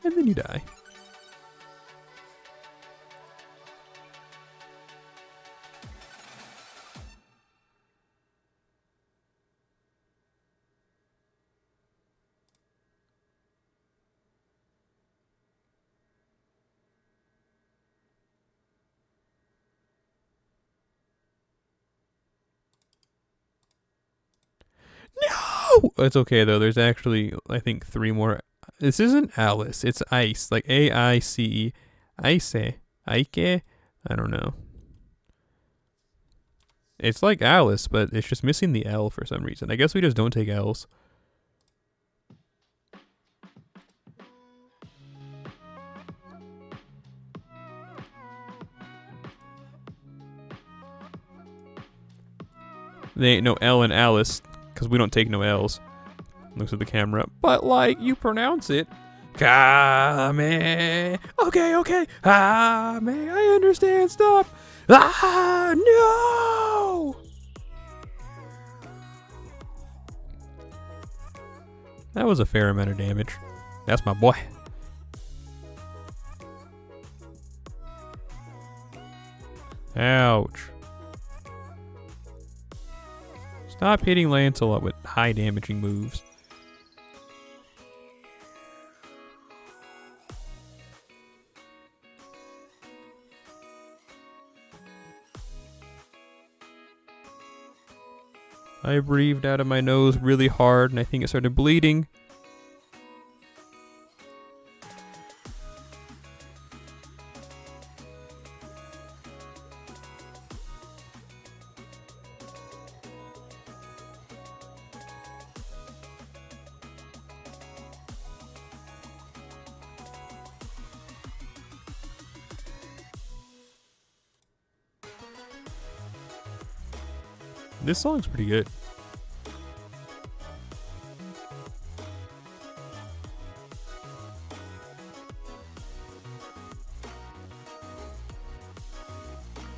And then you die. No! It's okay though. There's actually, I think, 3 more. This isn't Alice. It's Ice. Like A-I-C-E. Ice. Ike? I don't know. It's like Alice, but it's just missing the L for some reason. I guess we just don't take L's. There ain't no L in Alice, because we don't take no L's. Looks at the camera. But, like, you pronounce it. Kame. Okay. Kame. I understand. Stop. Ah, no! That was a fair amount of damage. That's my boy. Ouch. Stop hitting Lancelot with high damaging moves. I breathed out of my nose really hard and I think it started bleeding. This song's pretty good.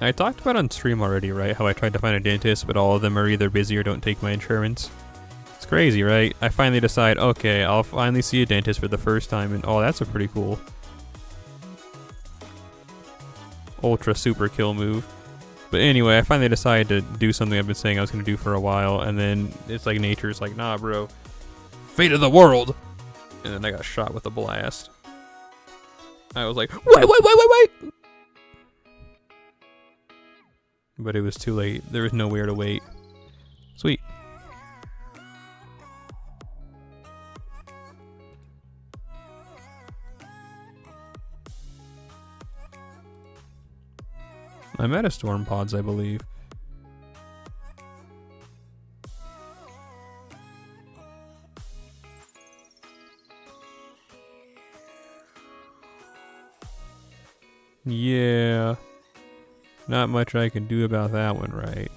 I talked about on stream already, right? How I tried to find a dentist, but all of them are either busy or don't take my insurance. It's crazy, right? I finally decide, okay, I'll finally see a dentist for the first time, and oh, that's a pretty cool ultra super kill move. But anyway, I finally decided to do something I've been saying I was going to do for a while, and then it's like nature's like, nah, bro. Fate of the world! And then I got shot with a blast. I was like, wait! But it was too late. There was nowhere to wait. Sweet. I'm out of storm pods, I believe. Yeah. Not much I can do about that one, right?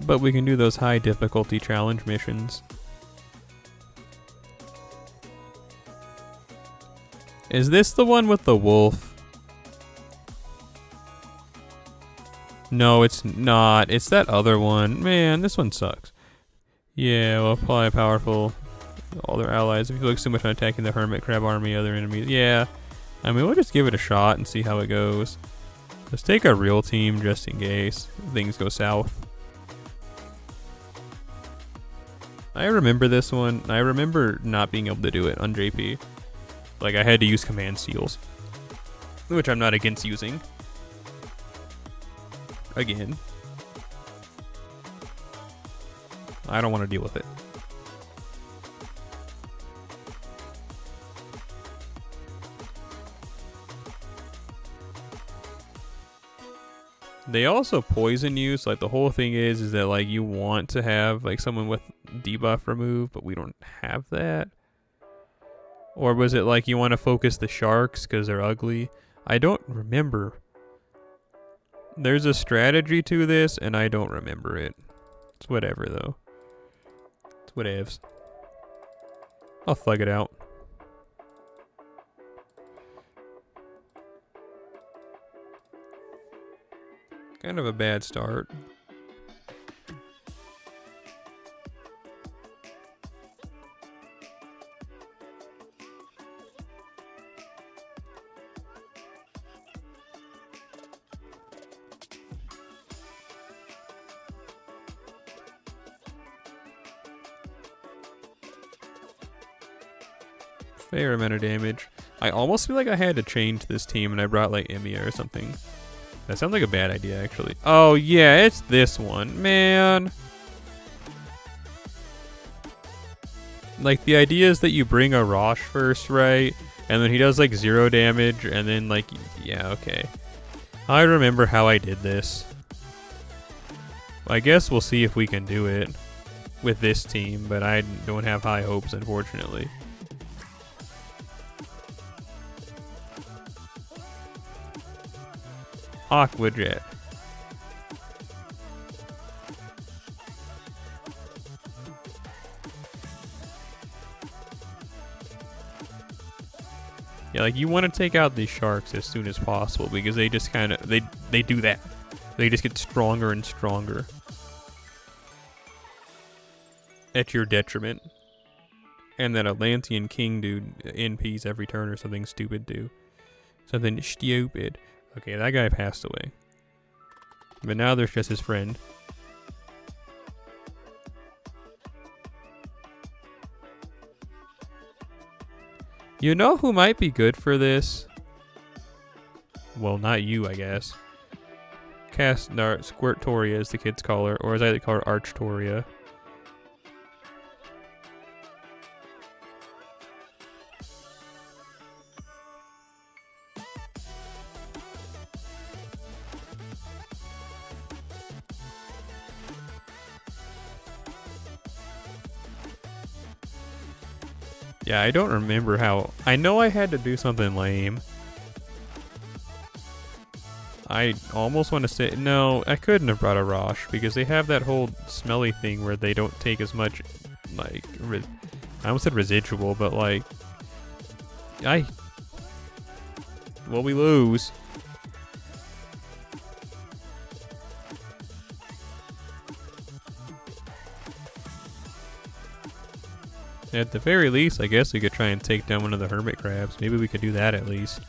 But we can do those high difficulty challenge missions. Is this the one with the wolf? No, it's not. It's that other one. Man, this one sucks. Yeah, well, apply powerful. All their allies. If you focus too much on attacking the hermit crab army, other enemies. Yeah. I mean, we'll just give it a shot and see how it goes. Let's take a real team just in case things go south. I remember this one. I remember not being able to do it on JP. Like, I had to use command seals. Which I'm not against using. Again. I don't want to deal with it. They also poison you, so like the whole thing is that like you want to have like someone with debuff remove, but we don't have that. Or was it like you want to focus the sharks because they're ugly? I don't remember. There's a strategy to this, and I don't remember it. It's whatever, though. It's whatevs. I'll thug it out. Kind of a bad start. Fair amount of damage. I almost feel like I had to change this team and I brought like Emiya or something. That sounds like a bad idea, actually. Oh, yeah, it's this one. Man. Like, the idea is that you bring a Rosh first, right? And then he does like 0 damage and then like, yeah, okay. I remember how I did this. I guess we'll see if we can do it with this team, but I don't have high hopes, unfortunately. Aqua Jet. Yeah, like you want to take out these sharks as soon as possible because they just kind of they do that. They just get stronger and stronger at your detriment. And that Atlantean King dude NPs every turn or something stupid too. Something stupid. Okay, that guy passed away. But now there's just his friend. You know who might be good for this? Well, not you, I guess. Squirtoria as the kids call her, or as I like to call her, Archtoria. Yeah, I don't remember how. I know I had to do something lame. I almost want to say, no, I couldn't have brought a Rosh because they have that whole smelly thing where they don't take as much, like, I almost said residual, but like, well, we lose. At the very least, I guess we could try and take down one of the hermit crabs. Maybe we could do that at least.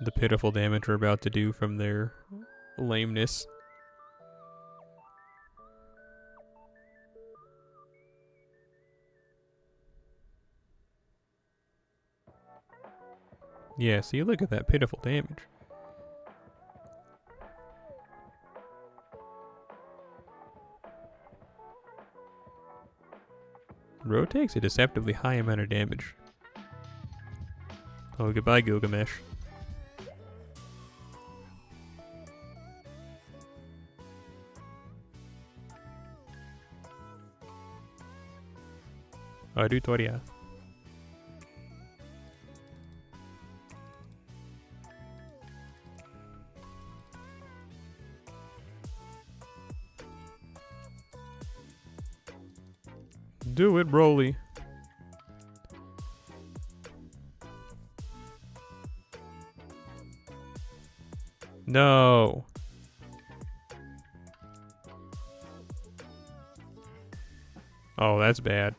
The pitiful damage we're about to do from their lameness. Yeah, see, look at that pitiful damage. Road takes a deceptively high amount of damage. Oh, goodbye, Gilgamesh. Auditoria. Do it, Broly. No. Oh, that's bad.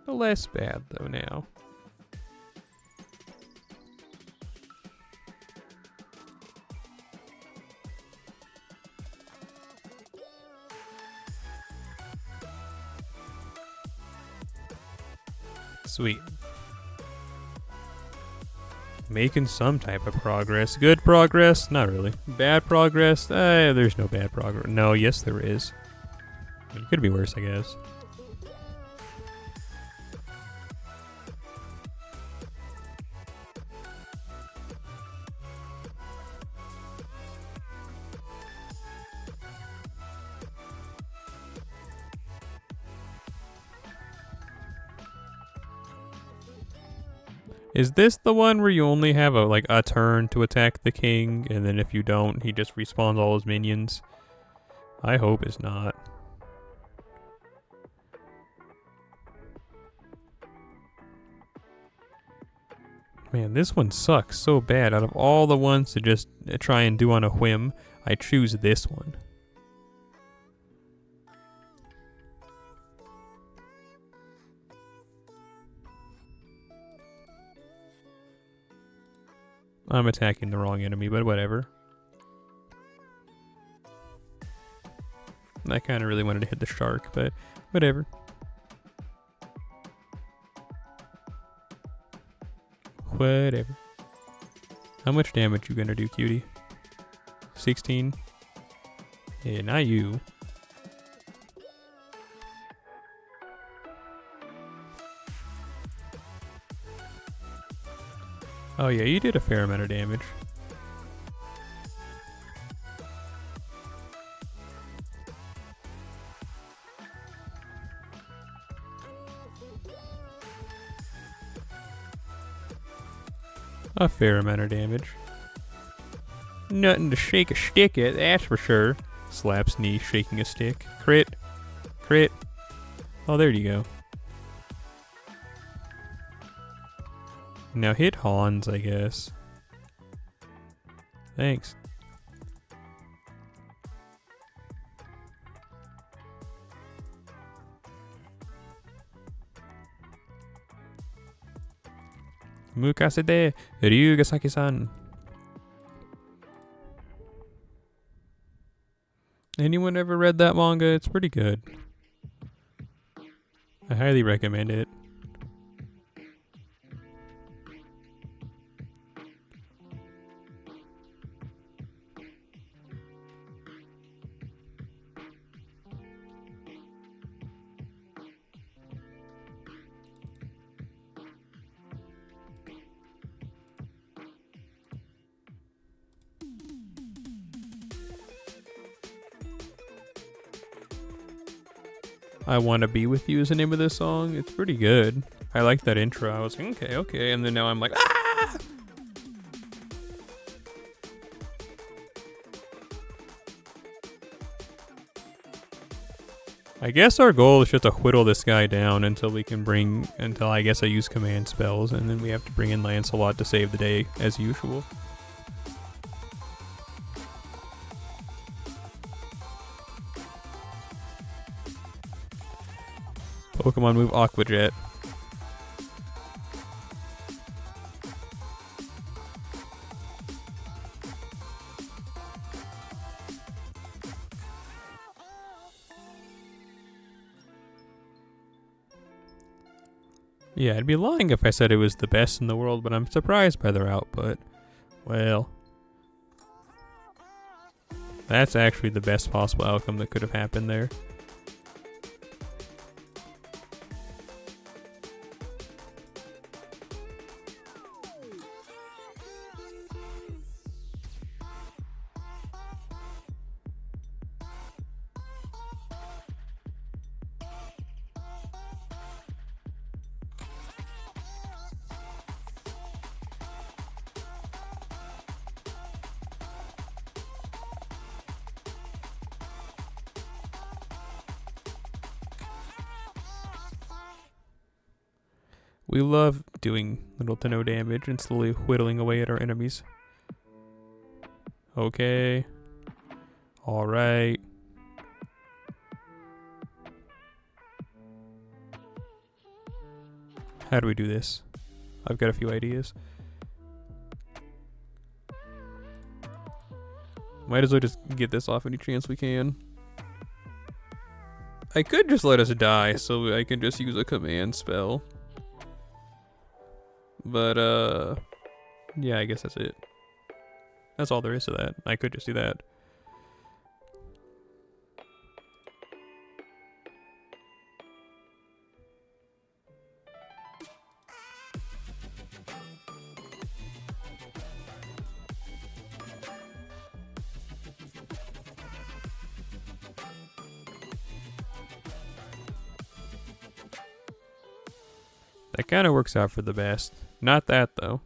Less bad, though, now. Sweet. Making some type of progress. Good progress? Not really. Bad progress? There's no bad progress. No, yes there is. It could be worse, I guess. Is this the one where you only have a turn to attack the king, and then if you don't, he just respawns all his minions? I hope it's not. Man, this one sucks so bad. Out of all the ones to just try and do on a whim, I choose this one. I'm attacking the wrong enemy, but whatever. I kind of really wanted to hit the shark, but whatever. Whatever. How much damage you gonna do, cutie? 16? Yeah, not you. Oh yeah, you did a fair amount of damage. A fair amount of damage. Nothing to shake a stick at, that's for sure. Slaps knee, shaking a stick. Crit. Crit. Oh, there you go. Now hit Hans, I guess. Thanks. Mukasede Ryugasaki-san. Anyone ever read that manga? It's pretty good. I highly recommend it. I Wanna Be With You is the name of this song. It's pretty good. I like that intro. I was like, okay. And then now I'm like, ah! I guess our goal is just to whittle this guy down until I guess I use command spells, and then we have to bring in Lancelot to save the day, as usual. Pokemon move Aqua Jet. Yeah, I'd be lying if I said it was the best in the world, but I'm surprised by their output. Well, that's actually the best possible outcome that could have happened there. We love doing little to no damage and slowly whittling away at our enemies. Okay. Alright. How do we do this? I've got a few ideas. Might as well just get this off any chance we can. I could just let us die so I can just use a command spell. But, yeah, I guess that's it. That's all there is to that. I could just do that. That kind of works out for the best. Not that, though.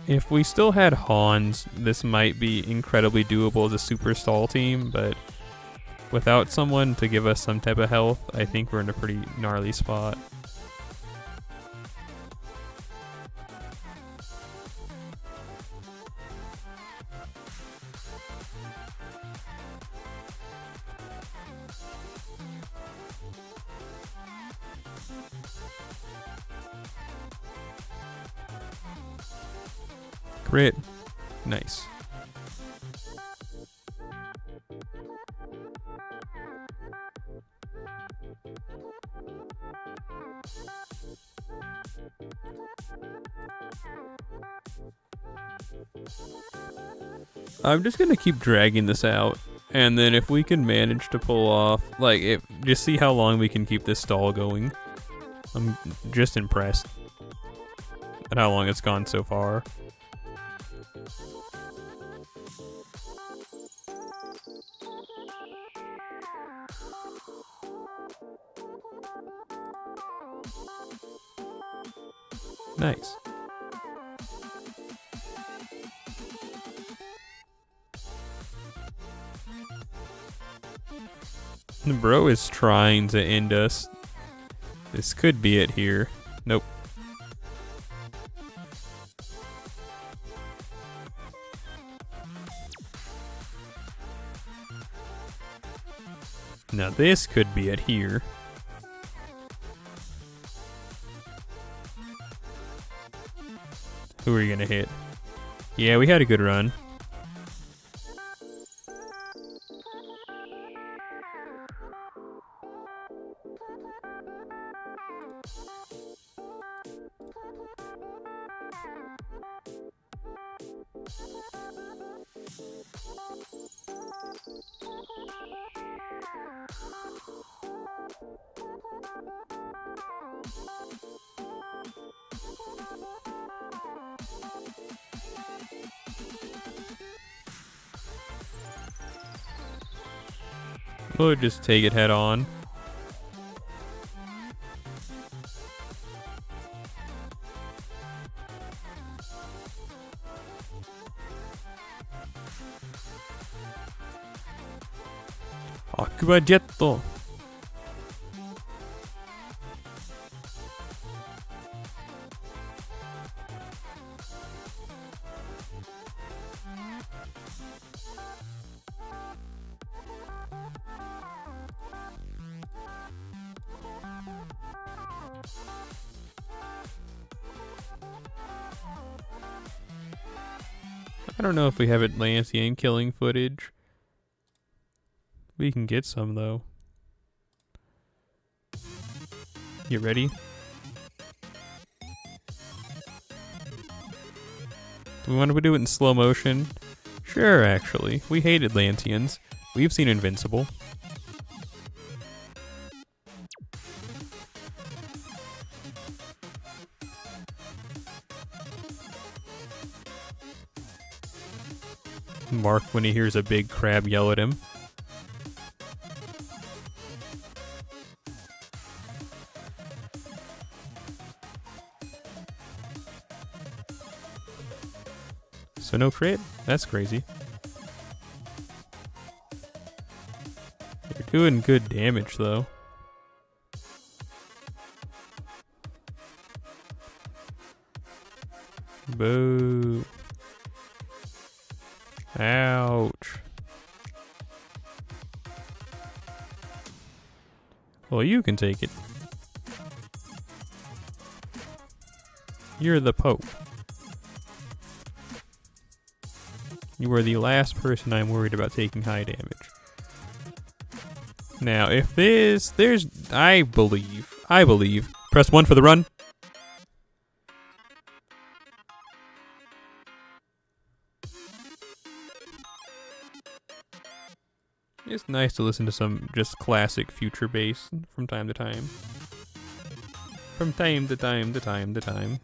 If we still had Hans, this might be incredibly doable as a super stall team, but without someone to give us some type of health, I think we're in a pretty gnarly spot. Crit. Nice. I'm just gonna keep dragging this out, and then if we can manage to pull off, just see how long we can keep this stall going. I'm just impressed at how long it's gone so far. Nice. The bro is trying to end us. This could be it here. Nope. Now this could be it here. Who are you gonna hit? Yeah, we had a good run. We'll just take it head on. Aquajetto. I don't know if we have Atlantean killing footage. We can get some though. You ready? Do we want to do it in slow motion? Sure, actually. We hate Atlanteans. We've seen Invincible. Mark when he hears a big crab yell at him. So no crit? That's crazy. You're doing good damage though. Boo. Ouch. Well, you can take it. You're the Pope. You are the last person I'm worried about taking high damage. Now, if I believe. Press 1 for the run. It's nice to listen to some just classic future bass from time to time. From time to time to time to time.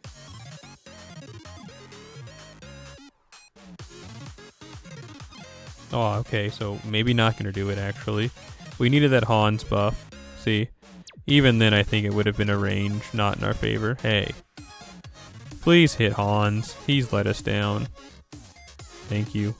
Oh, okay, so maybe not gonna do it actually. We needed that Hans buff. See? Even then I think it would have been a range, not in our favor. Hey. Please hit Hans. He's let us down. Thank you.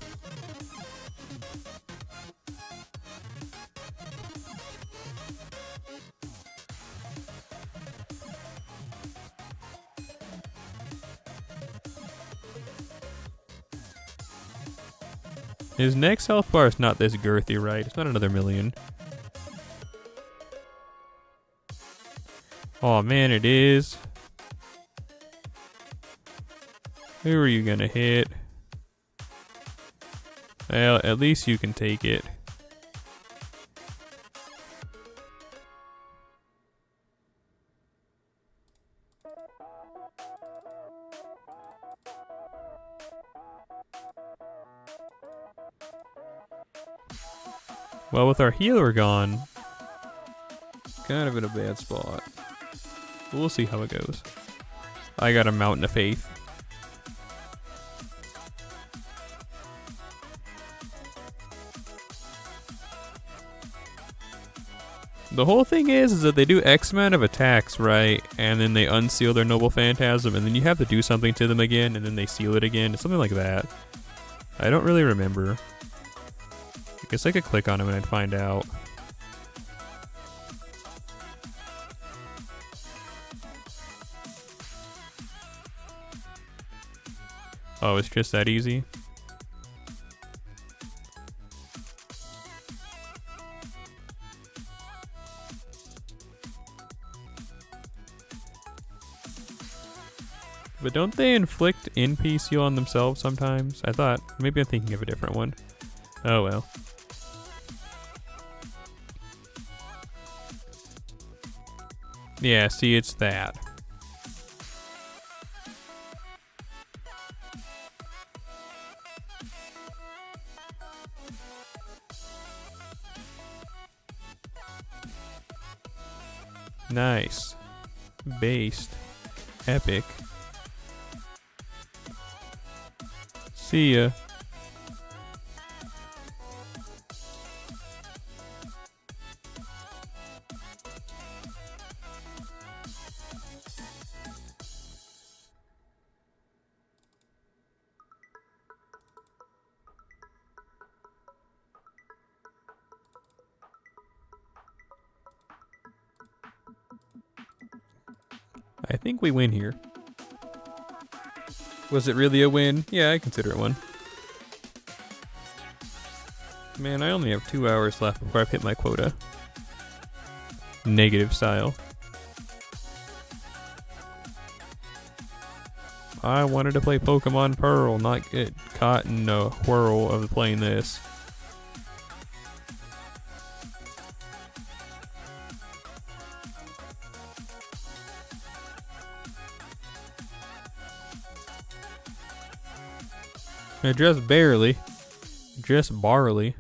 His next health bar is not this girthy, right? It's not another million. Oh man, it is. Who are you gonna hit? Well, at least you can take it. Well, with our healer gone, kind of in a bad spot. We'll see how it goes. I got a Mountain of Faith. The whole thing is that they do X amount of attacks, right? And then they unseal their Noble Phantasm, and then you have to do something to them again, and then they seal it again. It's something like that. I don't really remember. I guess I could click on him and I'd find out. Oh, it's just that easy? But don't they inflict NP seal on themselves sometimes? I thought, maybe I'm thinking of a different one. Oh well. Yeah, see, it's that. Nice. Based. Epic. See ya. I think we win here. Was it really a win? Yeah, I consider it one. Man, I only have 2 hours left before I've hit my quota. Negative style. I wanted to play Pokemon Pearl, not get caught in a whirl of playing this. Just barely. Just barley.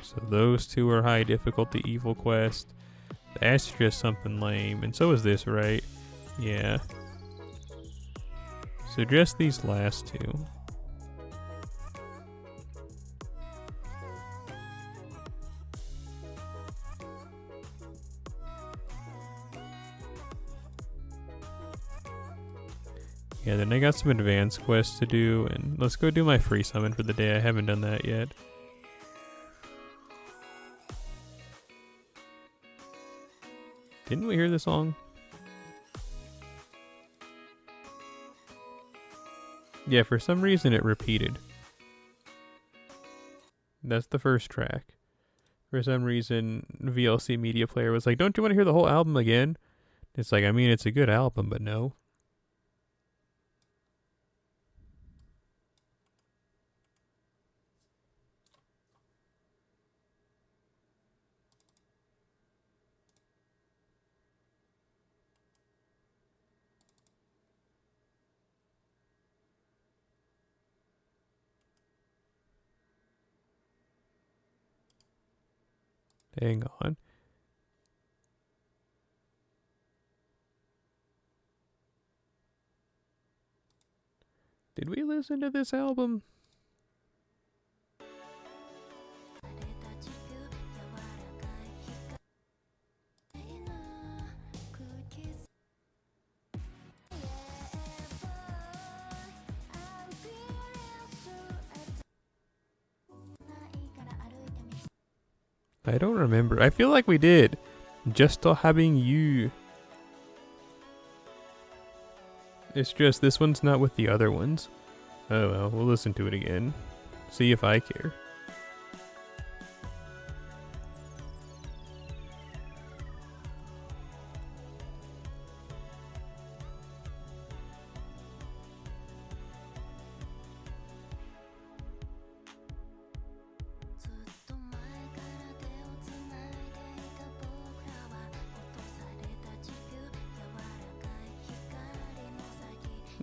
So those two are high difficulty evil quest. That's just something lame. And so is this, right? Yeah. So just these last two. Yeah, then I got some advanced quests to do, and let's go do my free summon for the day. I haven't done that yet. Didn't we hear the song? Yeah, for some reason it repeated. That's the first track. For some reason, VLC Media Player was like, don't you want to hear the whole album again? It's like, I mean, it's a good album, but no. Hang on. Did we listen to this album? I don't remember. I feel like we did. Just having you. It's just this one's not with the other ones. Oh well, we'll listen to it again. See if I care.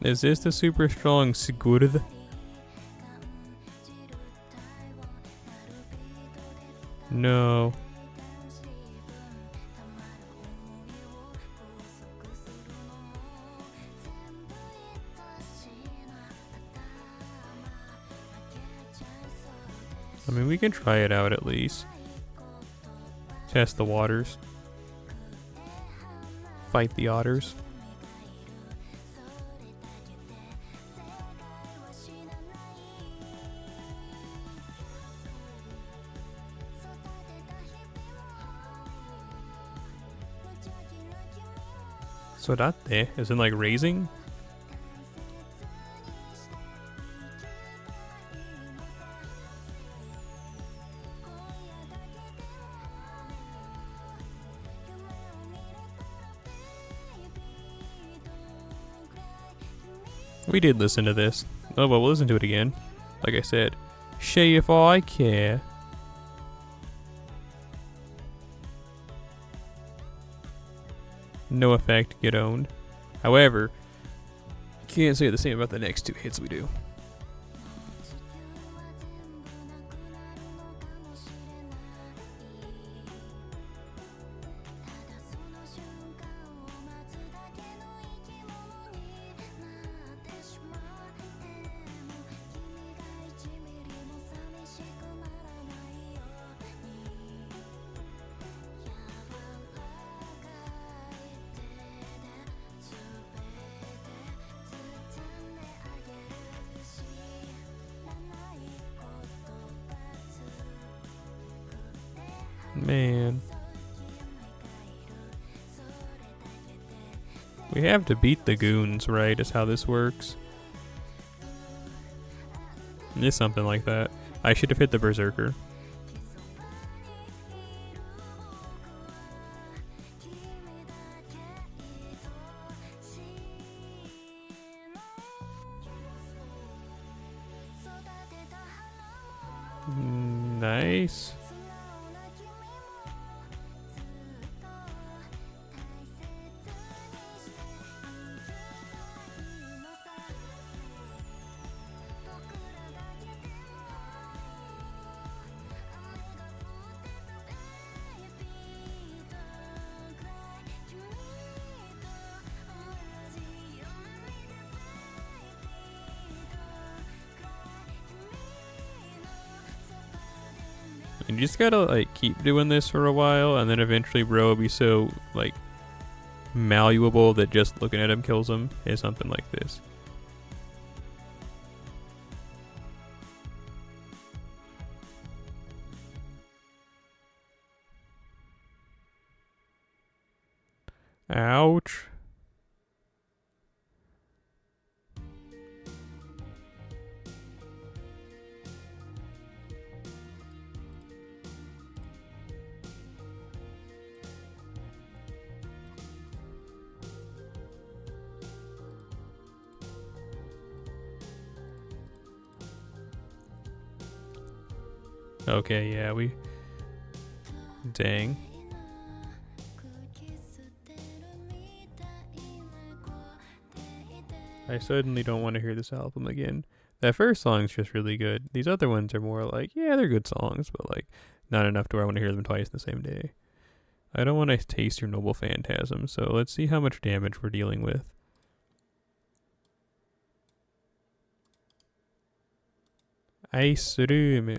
Is this the super strong Sigurd? No. I mean, we can try it out at least. Test the waters. Fight the otters. Sodate, as in like raising? We did listen to this. Oh, but we'll listen to it again. Like I said, say if I care. No effect, get owned. However, can't say the same about the next two hits we do. Man. We have to beat the goons, right? Is how this works. It's something like that. I should have hit the berserker. Nice. And you just gotta like keep doing this for a while, and then eventually bro will be so like malleable that just looking at him kills him. Is something like this. Ouch. Okay, yeah, we... Dang. I suddenly don't want to hear this album again. That first song's just really good. These other ones are more like, yeah, they're good songs, but like, Not enough to where I want to hear them twice in the same day. I don't want to taste your noble phantasm, so let's see how much damage we're dealing with. Ice room.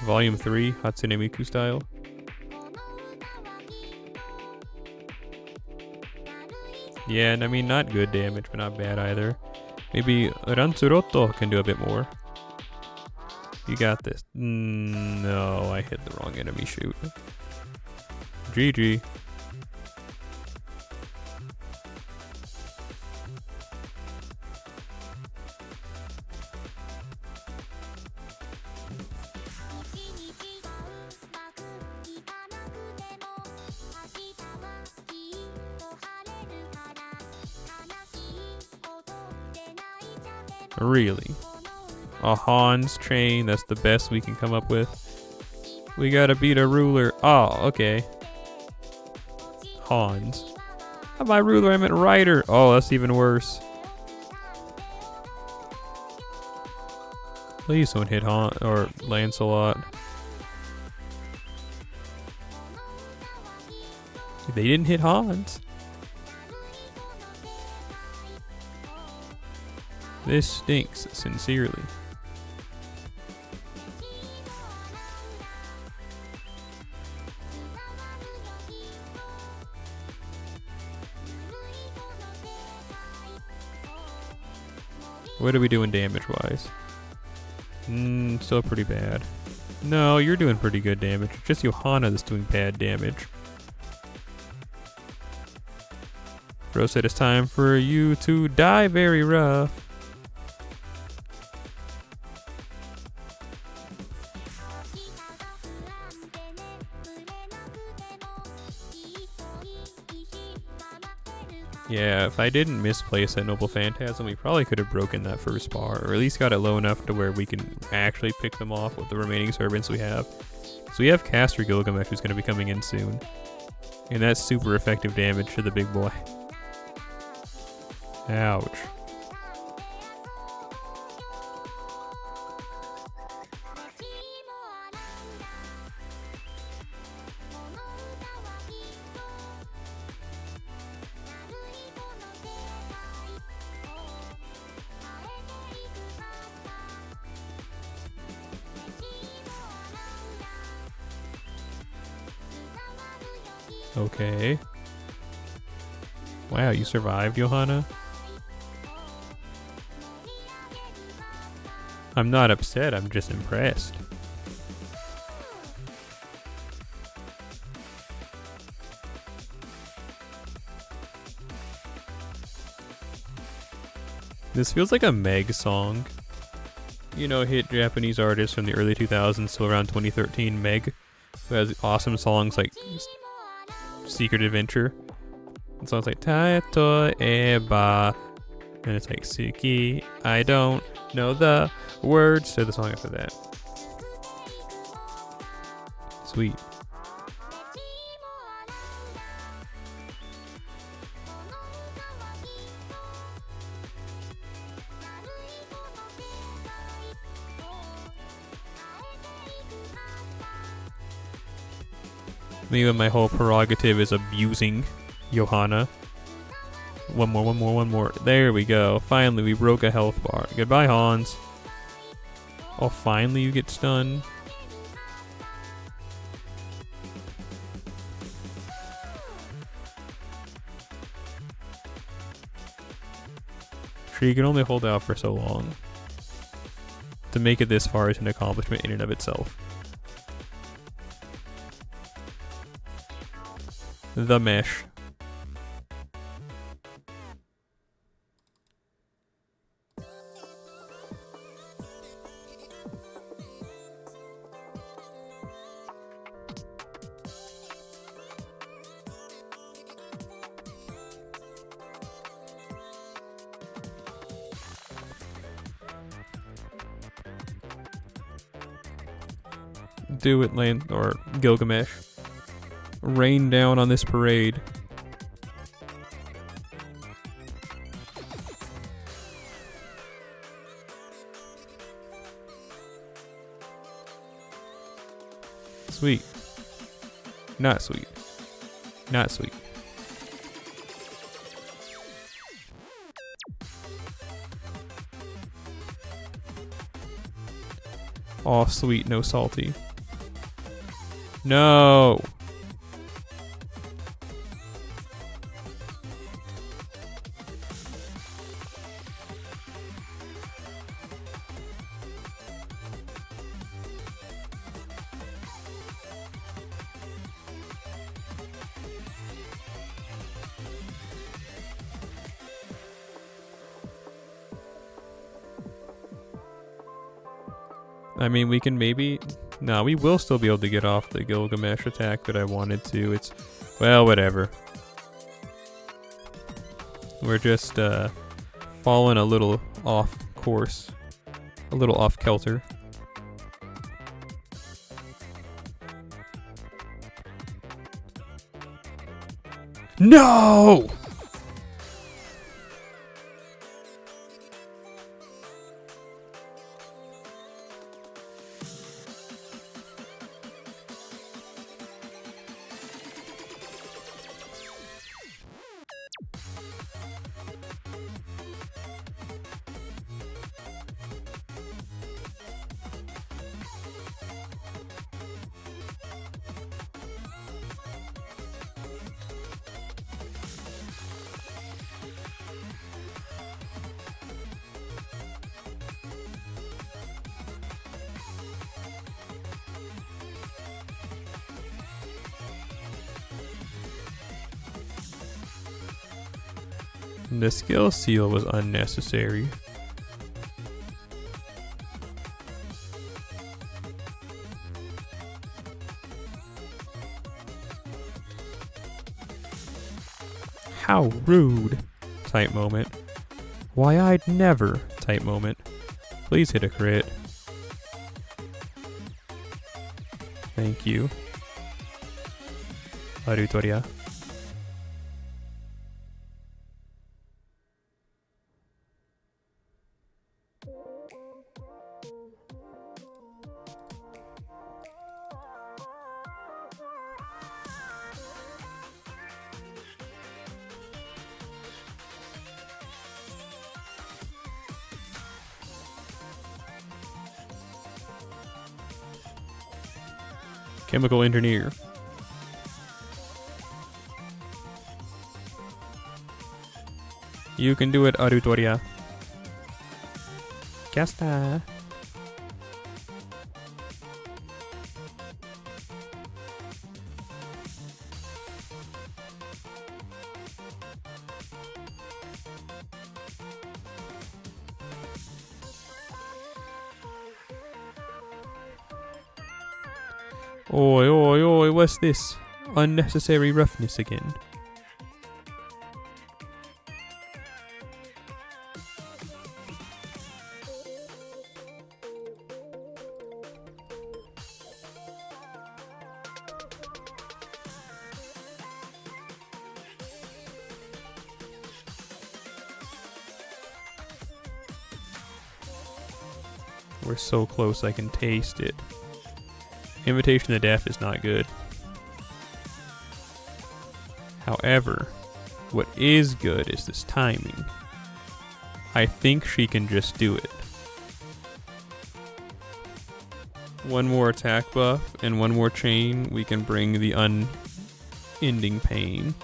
Volume 3, Hatsune Miku style. Yeah, and I mean, not good damage, but not bad either. Maybe Ranzuroto can do a bit more. You got this. No, I hit the wrong enemy. Shoot. GG. Really? A Hans train, that's the best we can come up with. We gotta beat a ruler. Oh, okay. Hans. Oh, by ruler I meant rider. Oh, that's even worse. Please don't hit Hans or Lancelot. They didn't hit Hans. This stinks, sincerely. What are we doing damage-wise? Still pretty bad. No, you're doing pretty good damage. It's just Johanna that's doing bad damage. Bro said it's time for you to die very rough. Yeah, if I didn't misplace that Noble Phantasm, we probably could have broken that first bar, or at least got it low enough to where we can actually pick them off with the remaining servants we have. So we have Caster Gilgamesh who's going to be coming in soon. And that's super effective damage to the big boy. Ouch. Okay. Wow, you survived, Johanna? I'm not upset, I'm just impressed. This feels like a Meg song. You know, hit Japanese artist from the early 2000s to around 2013, Meg, who has awesome songs like Secret Adventure. And songs like Taito Eba. And it's like Suki, I don't know the words to the song after that. Sweet. Me and my whole prerogative is abusing Johanna. One more. There we go. Finally, we broke a health bar. Goodbye, Hans. Oh, finally you get stunned. Sure, you can only hold out for so long. To make it this far is an accomplishment in and of itself. The mesh. Do it, or Gilgamesh. Rain down on this parade. Sweet. Not sweet. Not sweet. All sweet, no salty. No! I mean, we can maybe... No, we will still be able to get off the Gilgamesh attack that I wanted to. It's... Well, whatever. We're just, falling a little off course. A little off kilter. No! The skill seal was unnecessary. How rude! Type moment. Why I'd never! Type moment. Please hit a crit. Thank you. Arutoria. Chemical engineer. You can do it, Arutoria. Casta. Oi, oi, oi, what's this? Unnecessary roughness again. We're so close I can taste it. Invitation to Death is not good. However, what is good is this timing. I think she can just do it. One more attack buff and one more chain, we can bring the unending pain.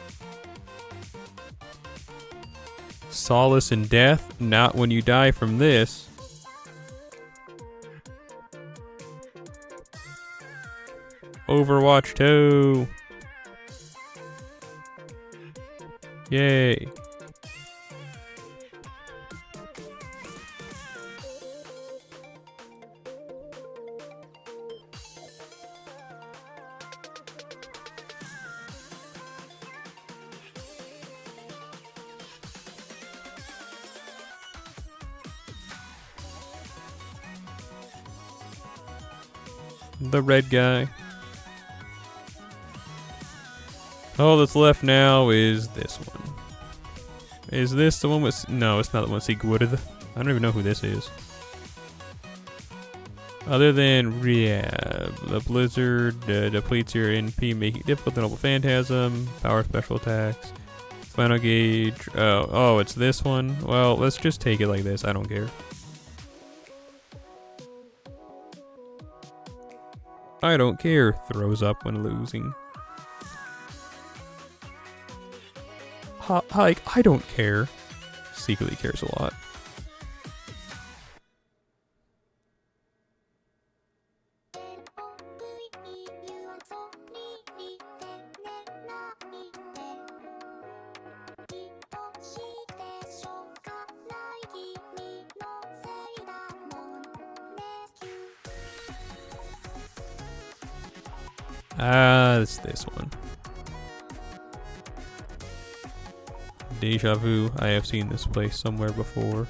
Solace in death, not when you die from this. Overwatch 2. Yay. The red guy. All that's left now is this one. Is this the one with... No, it's not the one with Sigurd. I don't even know who this is. Other than, yeah, the Blizzard depletes your NP, making it difficult to enable Phantasm, power special attacks, final gauge. Oh, it's this one? Well, let's just take it like this. I don't care. I don't care. Throws up when losing. Like, I don't care. Secretly cares a lot. It's this one. Deja vu. I have seen this place somewhere before.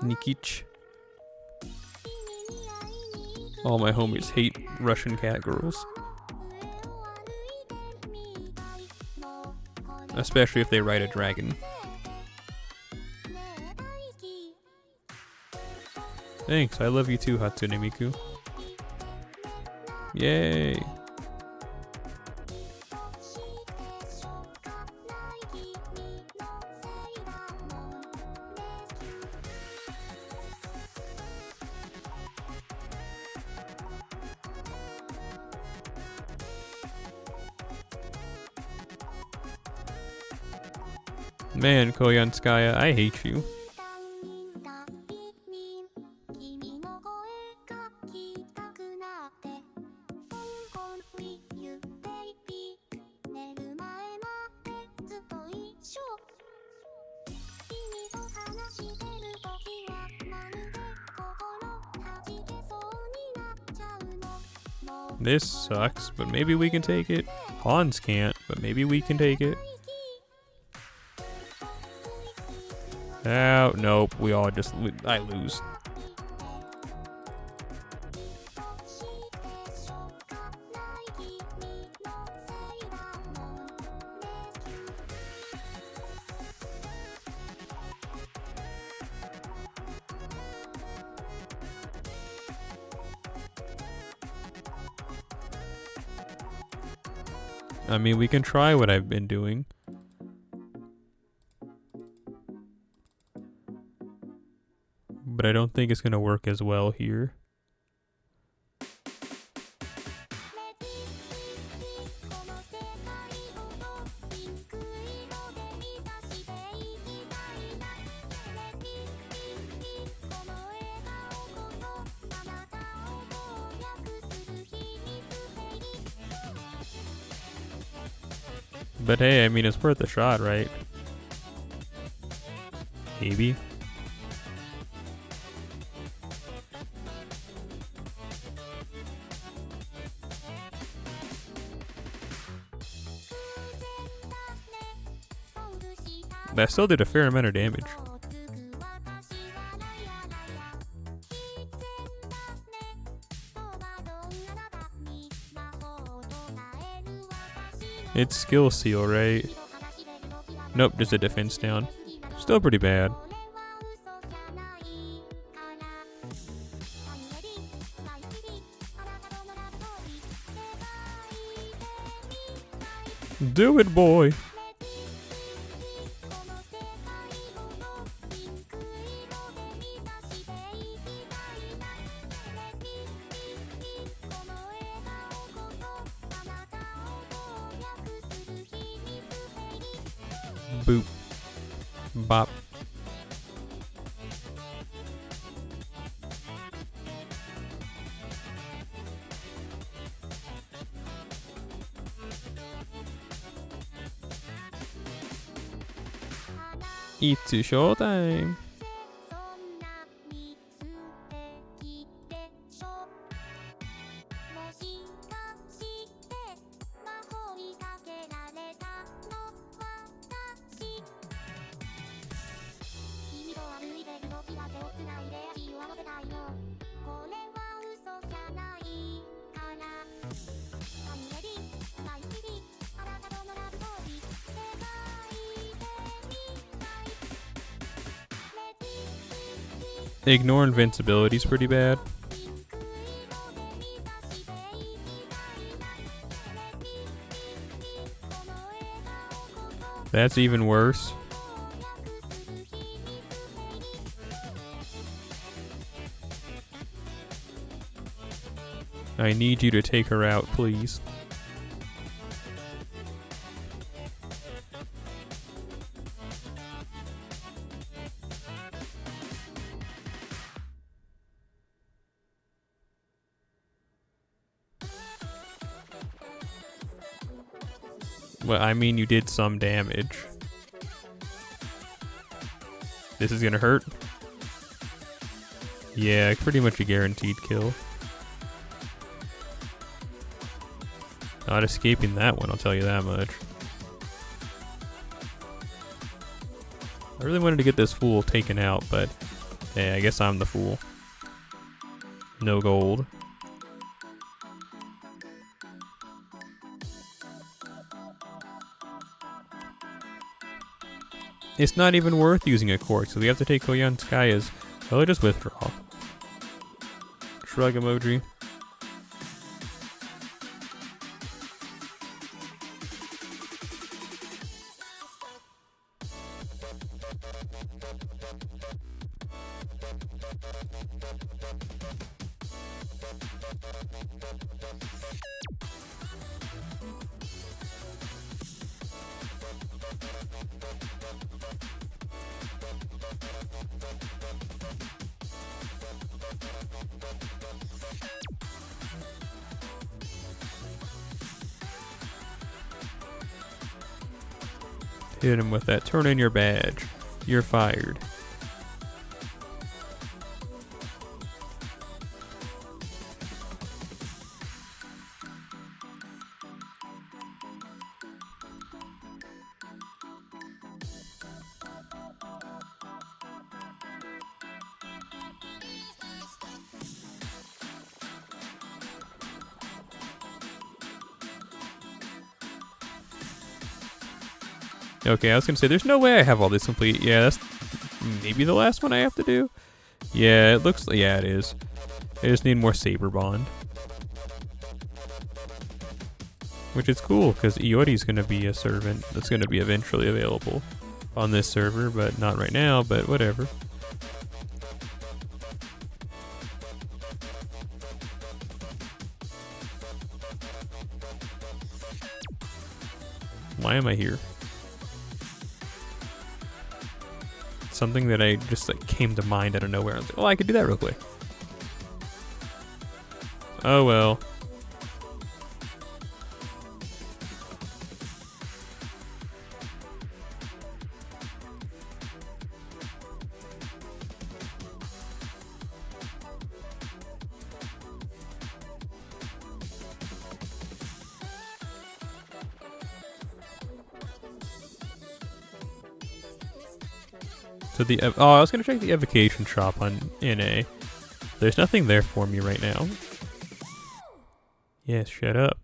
Nikich. All my homies hate Russian cat girls. Especially if they ride a dragon. Thanks, I love you too, Hatsune Miku. Yay! Man, Koyanskaya, I hate you. This sucks, but maybe we can take it. Hans can't, but maybe we can take it. Oh, nope, we all just, I lose. I mean, we can try what I've been doing. But I don't think it's gonna work as well here. But hey, I mean, it's worth a shot, right? Maybe. That still did a fair amount of damage. It's skill seal, right? Nope, just a defense down. Still pretty bad. Do it, boy. Boop. Bop. It's showtime. Ignore invincibility's pretty bad. That's even worse. I need you to take her out, please. Well, I mean, you did some damage. This is gonna hurt. Yeah, pretty much a guaranteed kill. Not escaping that one, I'll tell you that much. I really wanted to get this fool taken out, but hey, I guess I'm the fool. No gold. It's not even worth using a cork, so we have to take Koyanskaya's. I'll just withdraw. Shrug emoji. Hit him with that. Turn in your badge. You're fired. Okay, I was gonna say, there's no way I have all this complete. Yeah, that's maybe the last one I have to do. Yeah, it looks, yeah, it is. I just need more Saber Bond. Which is cool, because Iori's gonna be a servant that's gonna be eventually available on this server, but not right now, but whatever. Why am I here? Something that I just like came to mind out of nowhere. I was like, oh, I could do that real quick. Oh well. So I was gonna check the evocation shop on NA. There's nothing there for me right now. Yes, shut up.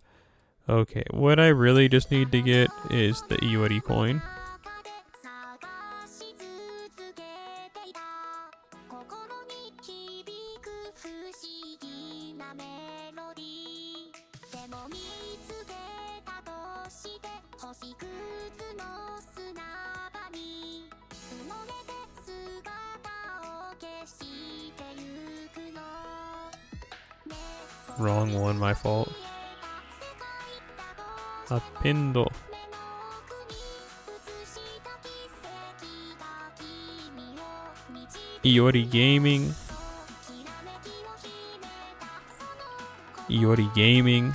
Okay, what I really just need to get is the Iori coin. Wrong one, my fault. Apindo. Iori Gaming. Iori Gaming.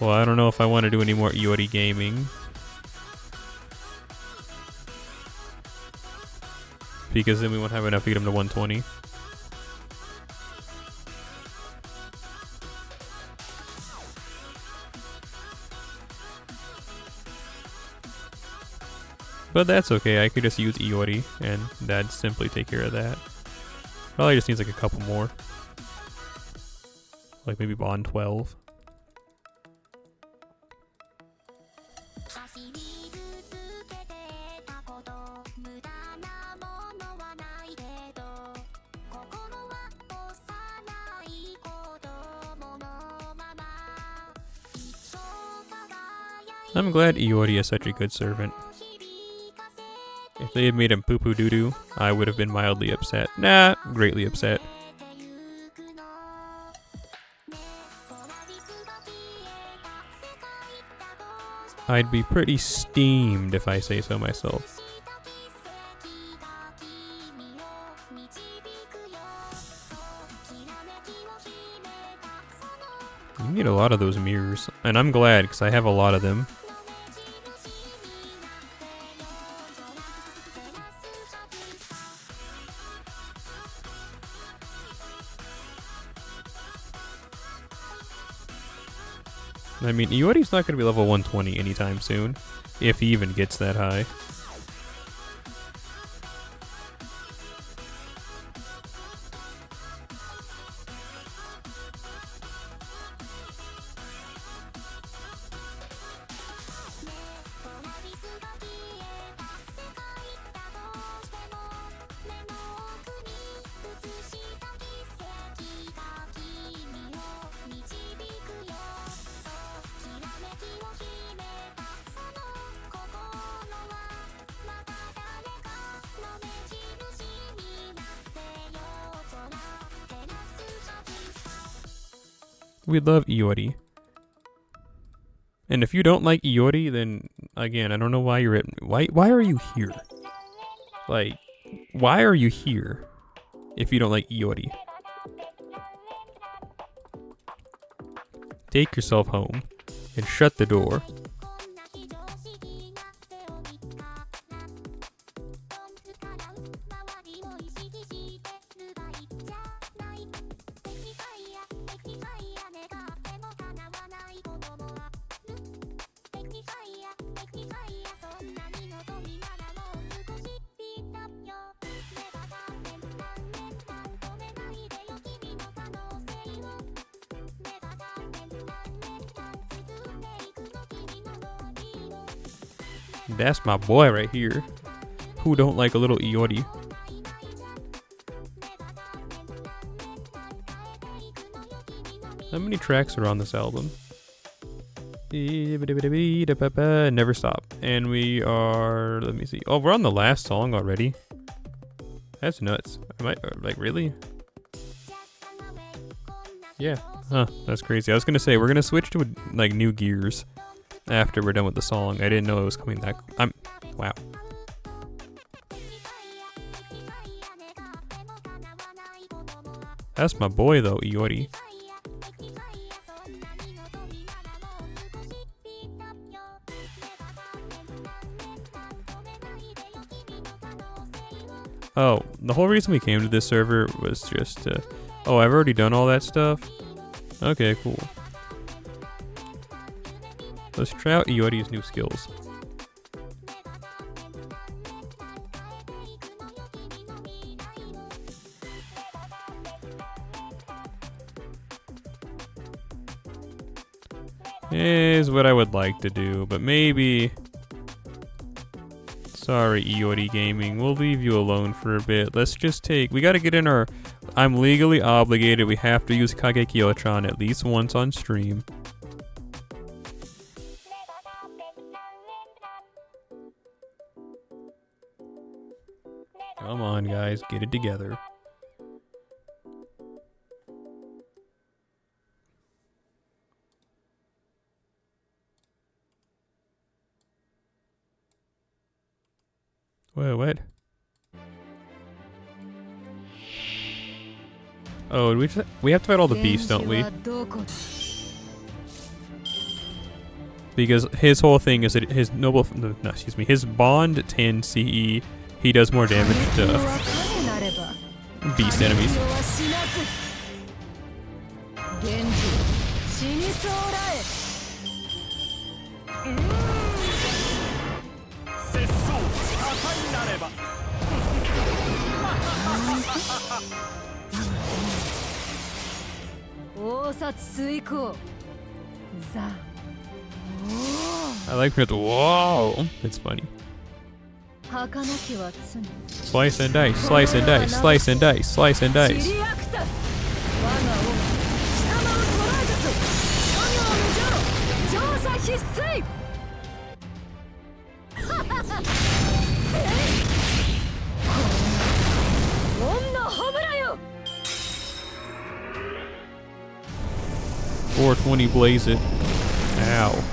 Well, I don't know if I want to do any more Iori Gaming. Because then we won't have enough to get him to 120. But that's okay, I could just use Iori and that'd simply take care of that. Probably just needs like a couple more. Like maybe Bond 12. I'm glad Iori is such a good servant. If they had made him poo-poo doo-doo, I would have been mildly upset. Nah, greatly upset. I'd be pretty steamed if I say so myself. You need a lot of those mirrors, and I'm glad because I have a lot of them. I mean, Iori's not going to be level 120 anytime soon, if he even gets that high. We love Iori. And if you don't like Iori, then again, I don't know why you're at why are you here? Like, why are you here if you don't like Iori? Take yourself home and shut the door. That's my boy right here. Who don't like a little Iori? How many tracks are on this album? Never Stop. And we are, let me see. Oh, we're on the last song already. That's nuts. Am I, like, really? Yeah. Huh, that's crazy. I was gonna say, we're gonna switch to, like, new gears after we're done with the song. I didn't know it was coming that. Wow. That's my boy though, Iori. Oh, the whole reason we came to this server was just to... Oh, I've already done all that stuff? Okay, cool. Let's try out Iori's new skills. Is what I would like to do, but maybe... Sorry, Iori Gaming. We'll leave you alone for a bit. Let's just take... We gotta get in our... I'm legally obligated. We have to use Kageki Electron at least once on stream. Come on, guys. Get it together. Wait, what? Oh, we have to fight all the beasts, don't we? Because his whole thing is that his his bond 10 CE, he does more damage to beast enemies. I like when it's whoa. It's funny. Slice and dice, slice and dice, slice and dice, slice and dice. 420 blaze it. Ow.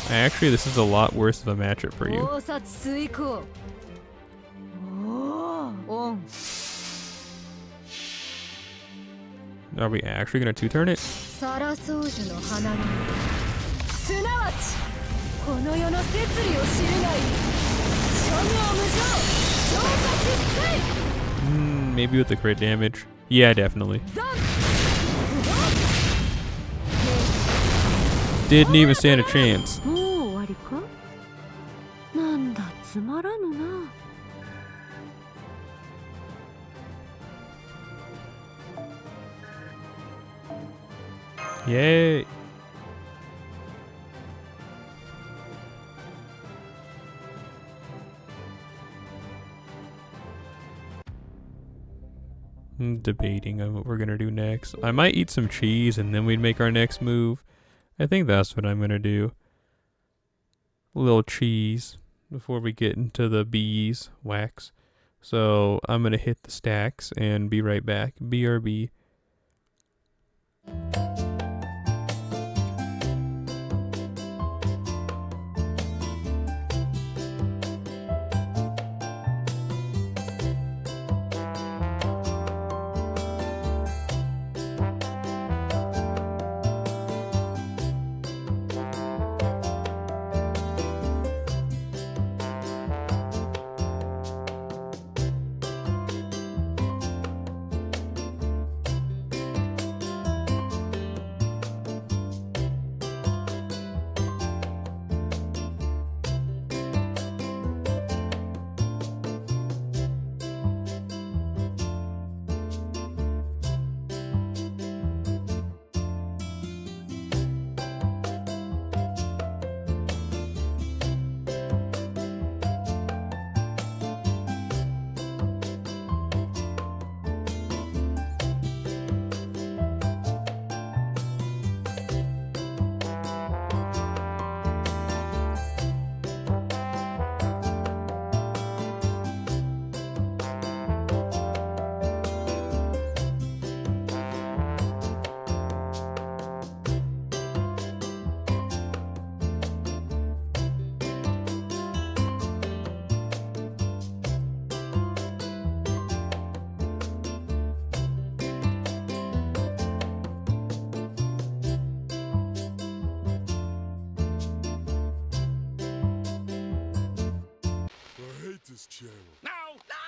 Actually, this is a lot worse of a matchup for you. Are we actually gonna two-turn it? Maybe with the crit damage. Yeah, definitely. Didn't even stand a chance. Yay! I'm debating on what we're gonna do next. I might eat some cheese and then we'd make our next move. I think that's what I'm gonna do. A little cheese before we get into the bees wax. So I'm gonna hit the stacks and be right back. BRB. This channel. No! No!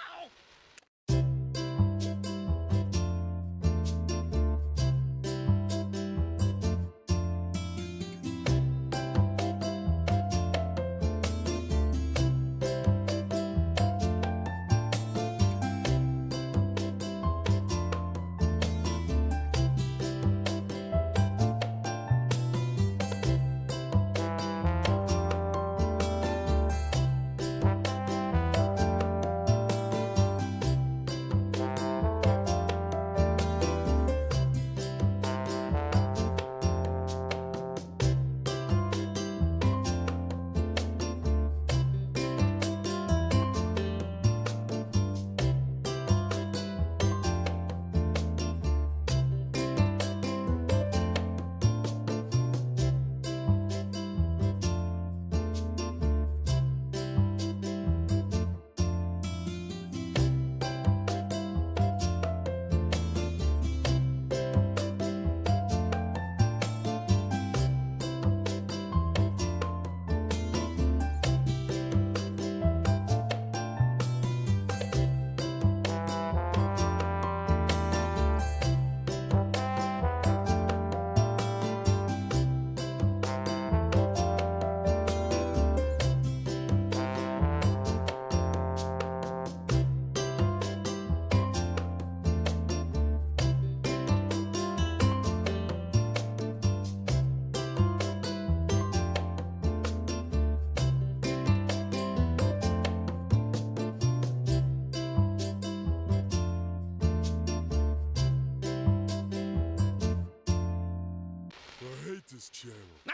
This channel. No!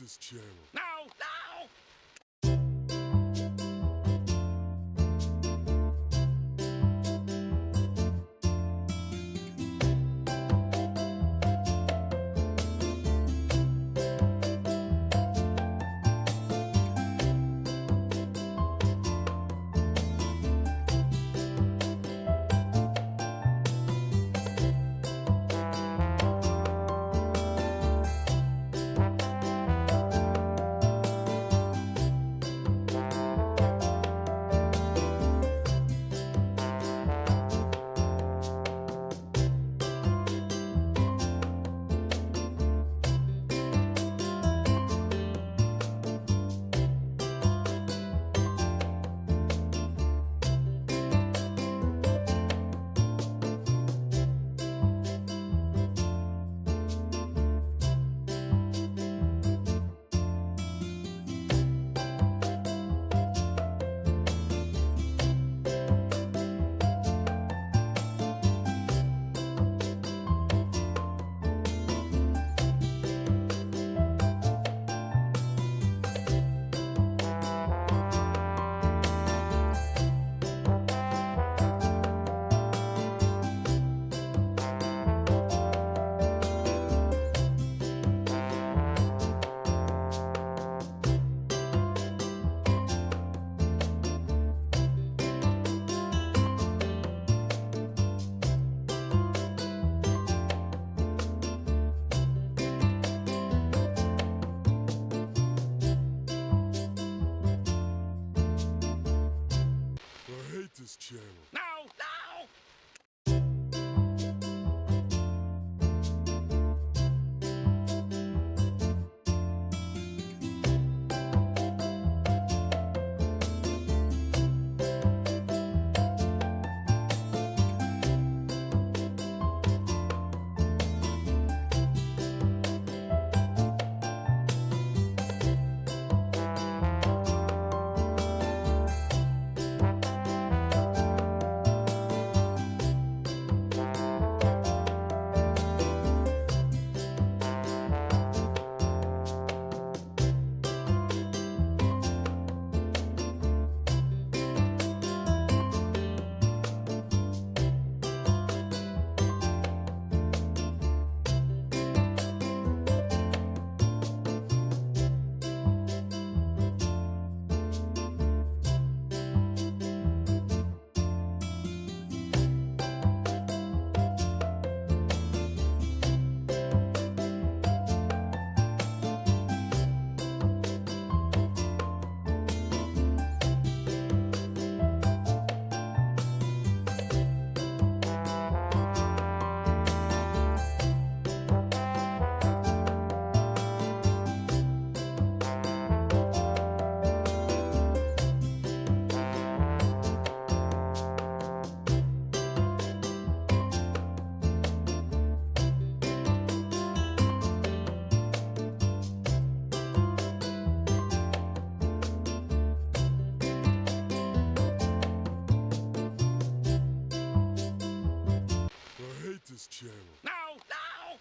this channel. No! No! I hate this channel. No! No! I hate this channel. No! No!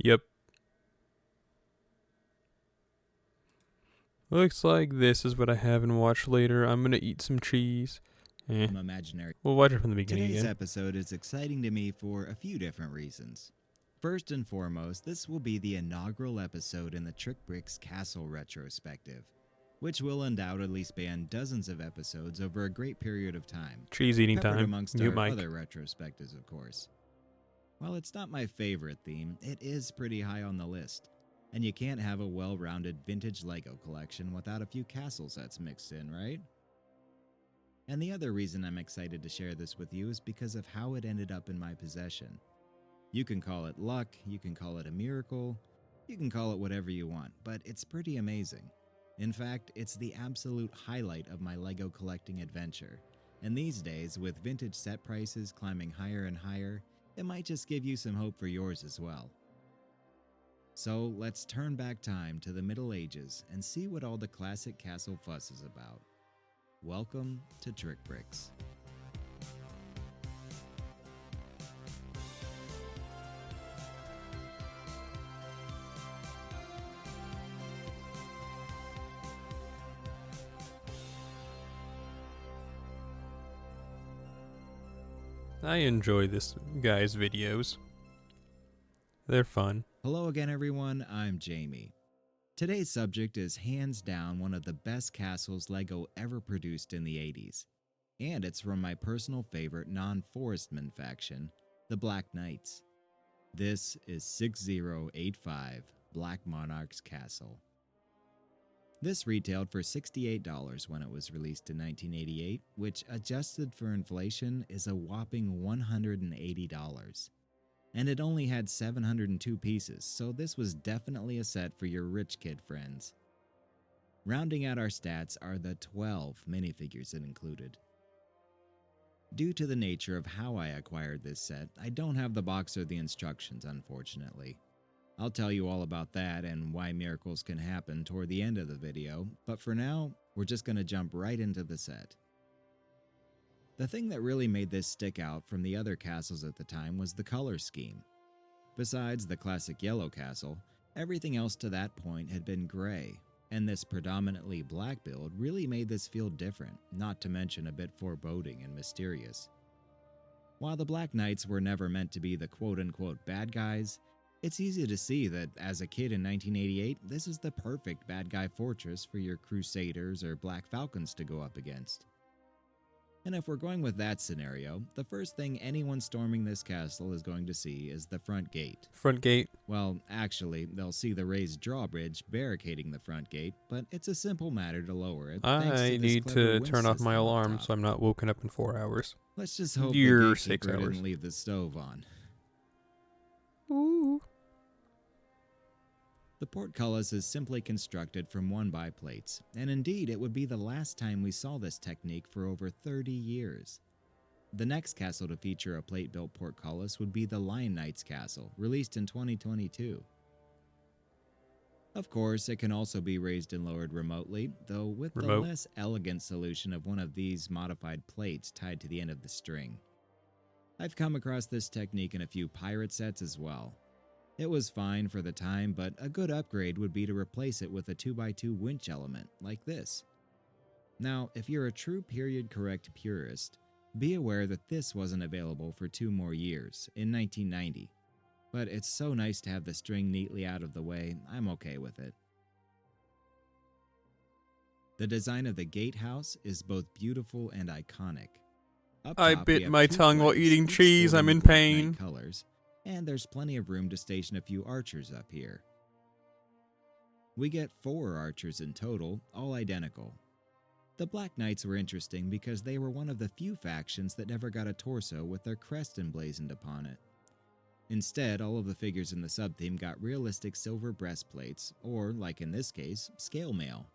Yep. Looks like this is what I have and watch later. I'm gonna eat some cheese. Imaginary. We'll watch it from the beginning Today's again. episode is exciting to me for a few different reasons. First and foremost, this will be the inaugural episode in the Trick Bricks Castle retrospective, which will undoubtedly span dozens of episodes over a great period of time. Cheese eating Peppered time. amongst New our mic. other retrospectives, of course. While it's not my favorite theme, it is pretty high on the list, and you can't have a well-rounded vintage LEGO collection without a few castle sets mixed in, right? And the other reason I'm excited to share this with you is because of how it ended up in my possession. You can call it luck, you can call it a miracle, you can call it whatever you want, but it's pretty amazing. In fact, it's the absolute highlight of my LEGO collecting adventure, and these days, with vintage set prices climbing higher and higher, it might just give you some hope for yours as well. So let's turn back time to the Middle Ages and see what all the classic castle fuss is about. Welcome to Trick Bricks. I enjoy this guy's videos. They're fun. Hello again, everyone. I'm Jamie. Today's subject is hands down one of the best castles LEGO ever produced in the 80s. And it's from my personal favorite non-Forestman faction, the Black Knights. This is 6085 Black Monarch's Castle. This retailed for $68 when it was released in 1988, which adjusted for inflation is a whopping $180. And it only had 702 pieces, so this was definitely a set for your rich kid friends. Rounding out our stats are the 12 minifigures it included. Due to the nature of how I acquired this set, I don't have the box or the instructions, unfortunately. I'll tell you all about that and why miracles can happen toward the end of the video, but for now, we're just going to jump right into the set. The thing that really made this stick out from the other castles at the time was the color scheme. Besides the classic yellow castle, everything else to that point had been gray, and this predominantly black build really made this feel different, not to mention a bit foreboding and mysterious. While the Black Knights were never meant to be the quote-unquote bad guys, it's easy to see that as a kid in 1988, this is the perfect bad guy fortress for your Crusaders or Black Falcons to go up against. And if we're going with that scenario, the first thing anyone storming this castle is going to see is the front gate. Front gate. Well, actually, they'll see the raised drawbridge barricading the front gate, but it's a simple matter to lower it. I need to turn off my alarm so I'm not woken up in 4 hours. Let's just hope You're the 6 gatekeeper hours. didn't leave the stove on. Ooh. The portcullis is simply constructed from 1x plates, and indeed it would be the last time we saw this technique for over 30 years. The next castle to feature a plate-built portcullis would be the Lion Knights Castle, released in 2022. Of course, it can also be raised and lowered remotely, though with the less elegant solution of one of these modified plates tied to the end of the string. I've come across this technique in a few pirate sets as well. It was fine for the time, but a good upgrade would be to replace it with a 2x2 winch element, like this. Now, if you're a true period-correct purist, be aware that this wasn't available for 2 more years, in 1990. But it's so nice to have the string neatly out of the way, I'm okay with it. The design of the gatehouse is both beautiful and iconic. Up I top, we bit have my 2 tongue while flags, eating each cheese. I'm sporting in Black Knight pain. colors, and there's plenty of room to station a few archers up here. We get 4 archers in total, all identical. The Black Knights were interesting because they were one of the few factions that never got a torso with their crest emblazoned upon it. Instead, all of the figures in the sub-theme got realistic silver breastplates, or, like in this case, scale mail.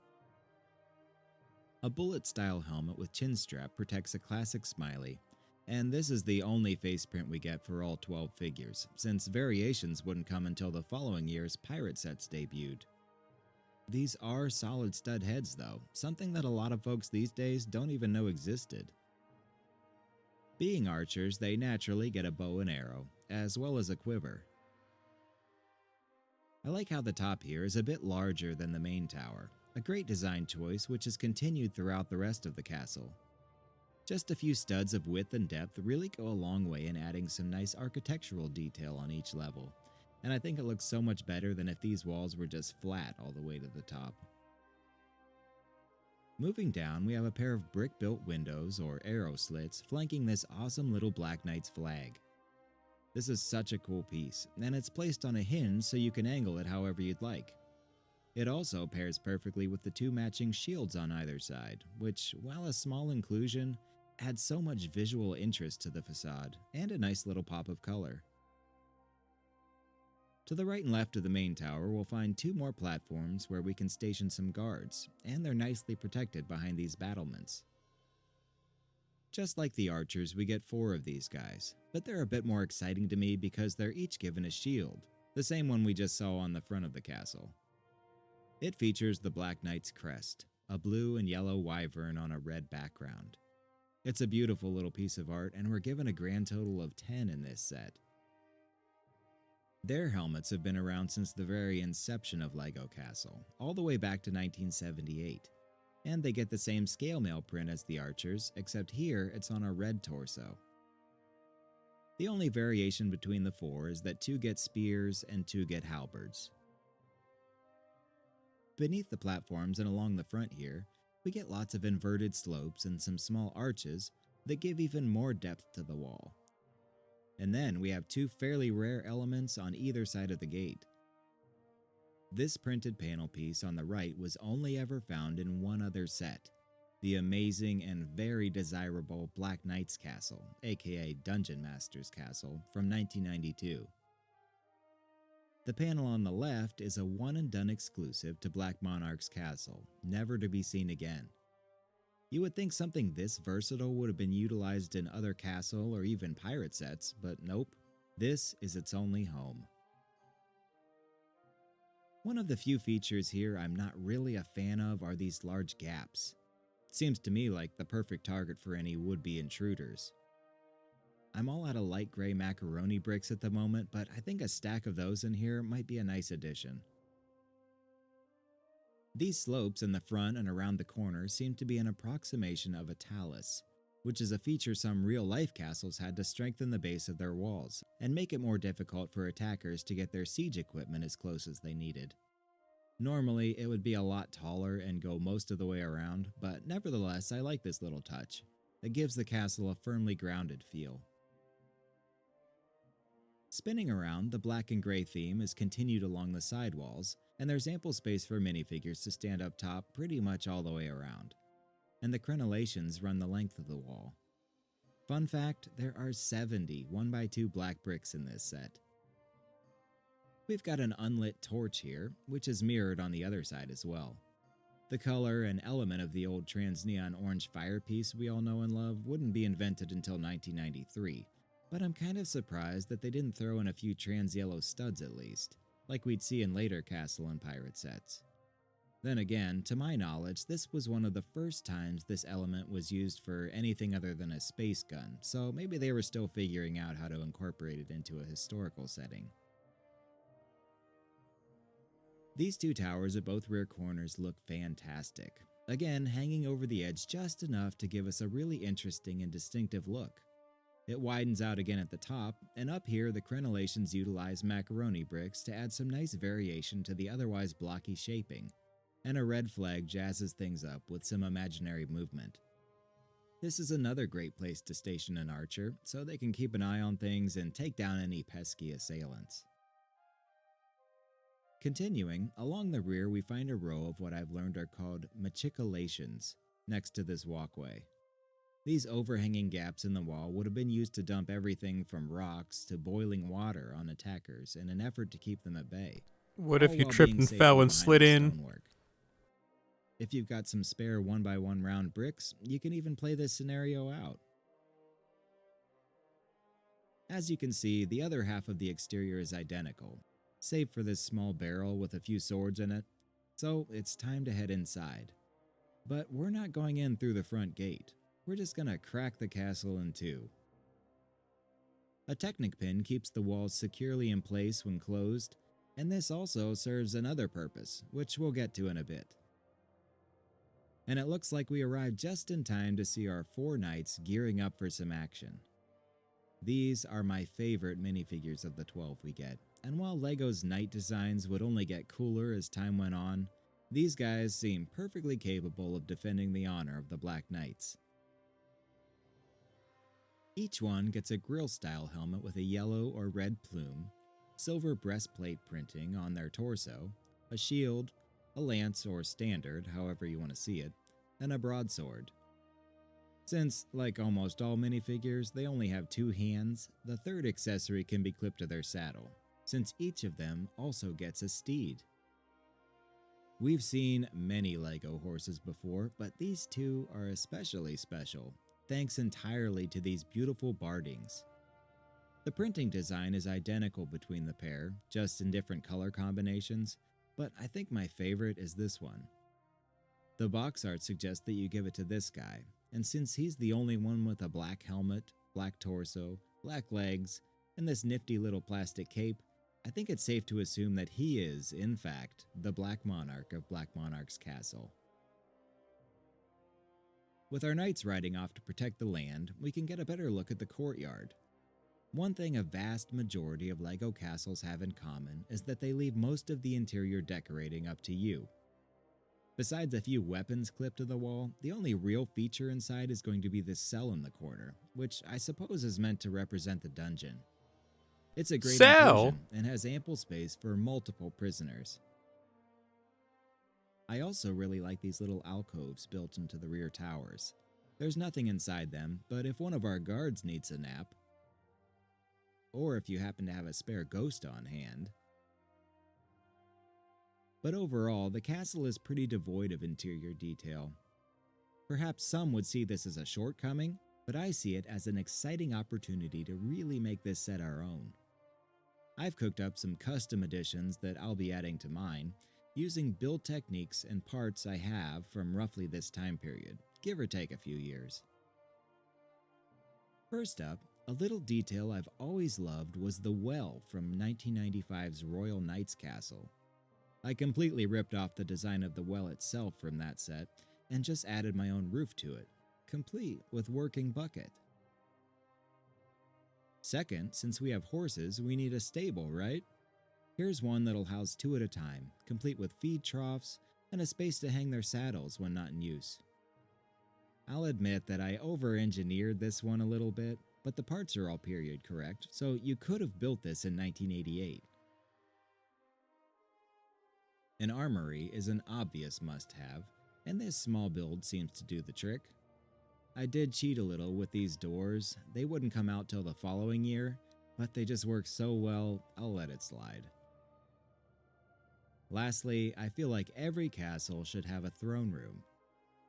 A bullet-style helmet with chin strap protects a classic smiley, and this is the only face print we get for all 12 figures, since variations wouldn't come until the following year's pirate sets debuted. These are solid stud heads though, something that a lot of folks these days don't even know existed. Being archers, they naturally get a bow and arrow, as well as a quiver. I like how the top here is a bit larger than the main tower, a great design choice which is continued throughout the rest of the castle. Just a few studs of width and depth really go a long way in adding some nice architectural detail on each level, and I think it looks so much better than if these walls were just flat all the way to the top. Moving down, we have a pair of brick-built windows, or arrow slits, flanking this awesome little Black Knight's flag. This is such a cool piece, and it's placed on a hinge so you can angle it however you'd like. It also pairs perfectly with the two matching shields on either side, which, while a small inclusion, adds so much visual interest to the facade, and a nice little pop of color. To the right and left of the main tower, we'll find two more platforms where we can station some guards, and they're nicely protected behind these battlements. Just like the archers, we get 4 of these guys, but they're a bit more exciting to me because they're each given a shield, the same one we just saw on the front of the castle. It features the Black Knight's crest, a blue and yellow wyvern on a red background. It's a beautiful little piece of art, and we're given a grand total of 10 in this set. Their helmets have been around since the very inception of LEGO Castle, all the way back to 1978. And they get the same scale mail print as the archers, except here it's on a red torso. The only variation between the 4 is that 2 get spears and 2 get halberds. Beneath the platforms and along the front here, we get lots of inverted slopes and some small arches that give even more depth to the wall. And then we have 2 fairly rare elements on either side of the gate. This printed panel piece on the right was only ever found in one other set, the amazing and very desirable Black Knight's Castle, aka Dungeon Master's Castle, from 1992. The panel on the left is a one-and-done exclusive to Black Monarch's Castle, never to be seen again. You would think something this versatile would have been utilized in other castle or even pirate sets, but nope, this is its only home. One of the few features here I'm not really a fan of are these large gaps. It seems to me like the perfect target for any would-be intruders. I'm all out of light gray macaroni bricks at the moment, but I think a stack of those in here might be a nice addition. These slopes in the front and around the corner seem to be an approximation of a talus, which is a feature some real-life castles had to strengthen the base of their walls and make it more difficult for attackers to get their siege equipment as close as they needed. Normally, it would be a lot taller and go most of the way around, but nevertheless, I like this little touch. It gives the castle a firmly grounded feel. Spinning around, the black and gray theme is continued along the side walls, and there's ample space for minifigures to stand up top pretty much all the way around. And the crenellations run the length of the wall. Fun fact, there are 70 1x2 black bricks in this set. We've got an unlit torch here, which is mirrored on the other side as well. The color and element of the old trans-neon orange fire piece we all know and love wouldn't be invented until 1993, but I'm kind of surprised that they didn't throw in a few trans-yellow studs at least, like we'd see in later castle and pirate sets. Then again, to my knowledge, this was one of the first times this element was used for anything other than a space gun, so maybe they were still figuring out how to incorporate it into a historical setting. These 2 towers at both rear corners look fantastic, again hanging over the edge just enough to give us a really interesting and distinctive look. It widens out again at the top, and up here the crenellations utilize macaroni bricks to add some nice variation to the otherwise blocky shaping, and a red flag jazzes things up with some imaginary movement. This is another great place to station an archer, so they can keep an eye on things and take down any pesky assailants. Continuing, along the rear we find a row of what I've learned are called machicolations next to this walkway. These overhanging gaps in the wall would have been used to dump everything from rocks to boiling water on attackers in an effort to keep them at bay. What if all you while tripped being and safe fell from and behind slid the in? stonework. If you've got some spare 1x1 round bricks, you can even play this scenario out. As you can see, the other half of the exterior is identical, save for this small barrel with a few swords in it, so it's time to head inside. But we're not going in through the front gate. We're just gonna crack the castle in 2. A Technic pin keeps the walls securely in place when closed, and this also serves another purpose, which we'll get to in a bit. And it looks like we arrived just in time to see our 4 knights gearing up for some action. These are my favorite minifigures of the 12 we get, and while LEGO's knight designs would only get cooler as time went on, these guys seem perfectly capable of defending the honor of the Black Knights. Each one gets a grill-style helmet with a yellow or red plume, silver breastplate printing on their torso, a shield, a lance or standard, however you want to see it, and a broadsword. Since, like almost all minifigures, they only have two hands, the third accessory can be clipped to their saddle, since each of them also gets a steed. We've seen many LEGO horses before, but these two are especially special, thanks entirely to these beautiful bardings. The printing design is identical between the pair, just in different color combinations, but I think my favorite is this one. The box art suggests that you give it to this guy, and since he's the only one with a black helmet, black torso, black legs, and this nifty little plastic cape, I think it's safe to assume that he is, in fact, the Black Monarch of Black Monarch's castle. With our knights riding off to protect the land, we can get a better look at the courtyard. One thing a vast majority of LEGO castles have in common is that they leave most of the interior decorating up to you. Besides a few weapons clipped to the wall, the only real feature inside is going to be this cell in the corner, which I suppose is meant to represent the dungeon. It's a great Cell? inclusion and has ample space for multiple prisoners. I also really like these little alcoves built into the rear towers. There's nothing inside them, but if one of our guards needs a nap, or if you happen to have a spare ghost on hand. But overall, the castle is pretty devoid of interior detail. Perhaps some would see this as a shortcoming, but I see it as an exciting opportunity to really make this set our own. I've cooked up some custom additions that I'll be adding to mine, using build techniques and parts I have from roughly this time period, give or take a few years. First up, a little detail I've always loved was the well from 1995's Royal Knights Castle. I completely ripped off the design of the well itself from that set and just added my own roof to it, complete with working bucket. Second, since we have horses, we need a stable, right? Here's one that'll house two at a time, complete with feed troughs and a space to hang their saddles when not in use. I'll admit that I over-engineered this one a little bit, but the parts are all period correct, so you could have built this in 1988. An armory is an obvious must-have, and this small build seems to do the trick. I did cheat a little with these doors. They wouldn't come out till the following year, but they just work so well, I'll let it slide. Lastly, I feel like every castle should have a throne room.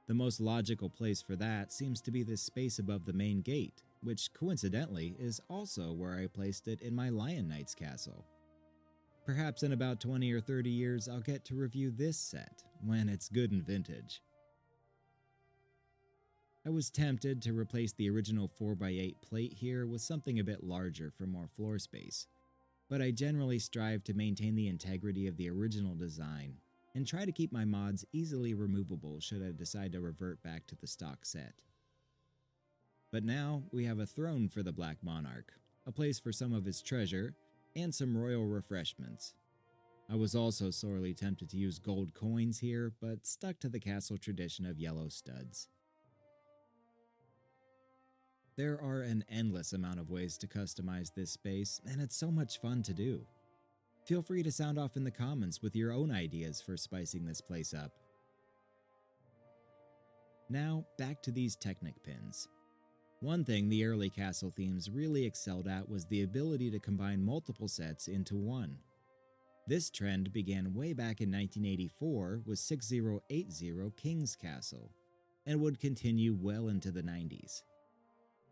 The most logical place for that seems to be this space above the main gate, which coincidentally is also where I placed it in my Lion Knights castle. Perhaps in about 20 or 30 years I'll get to review this set, when it's good and vintage. I was tempted to replace the original 4x8 plate here with something a bit larger for more floor space, but I generally strive to maintain the integrity of the original design and try to keep my mods easily removable should I decide to revert back to the stock set. But now we have a throne for the Black Monarch, a place for some of his treasure, and some royal refreshments. I was also sorely tempted to use gold coins here, but stuck to the castle tradition of yellow studs. There are an endless amount of ways to customize this space, and it's so much fun to do. Feel free to sound off in the comments with your own ideas for spicing this place up. Now, back to these Technic pins. One thing the early castle themes really excelled at was the ability to combine multiple sets into one. This trend began way back in 1984 with 6080 King's Castle, and would continue well into the 90s.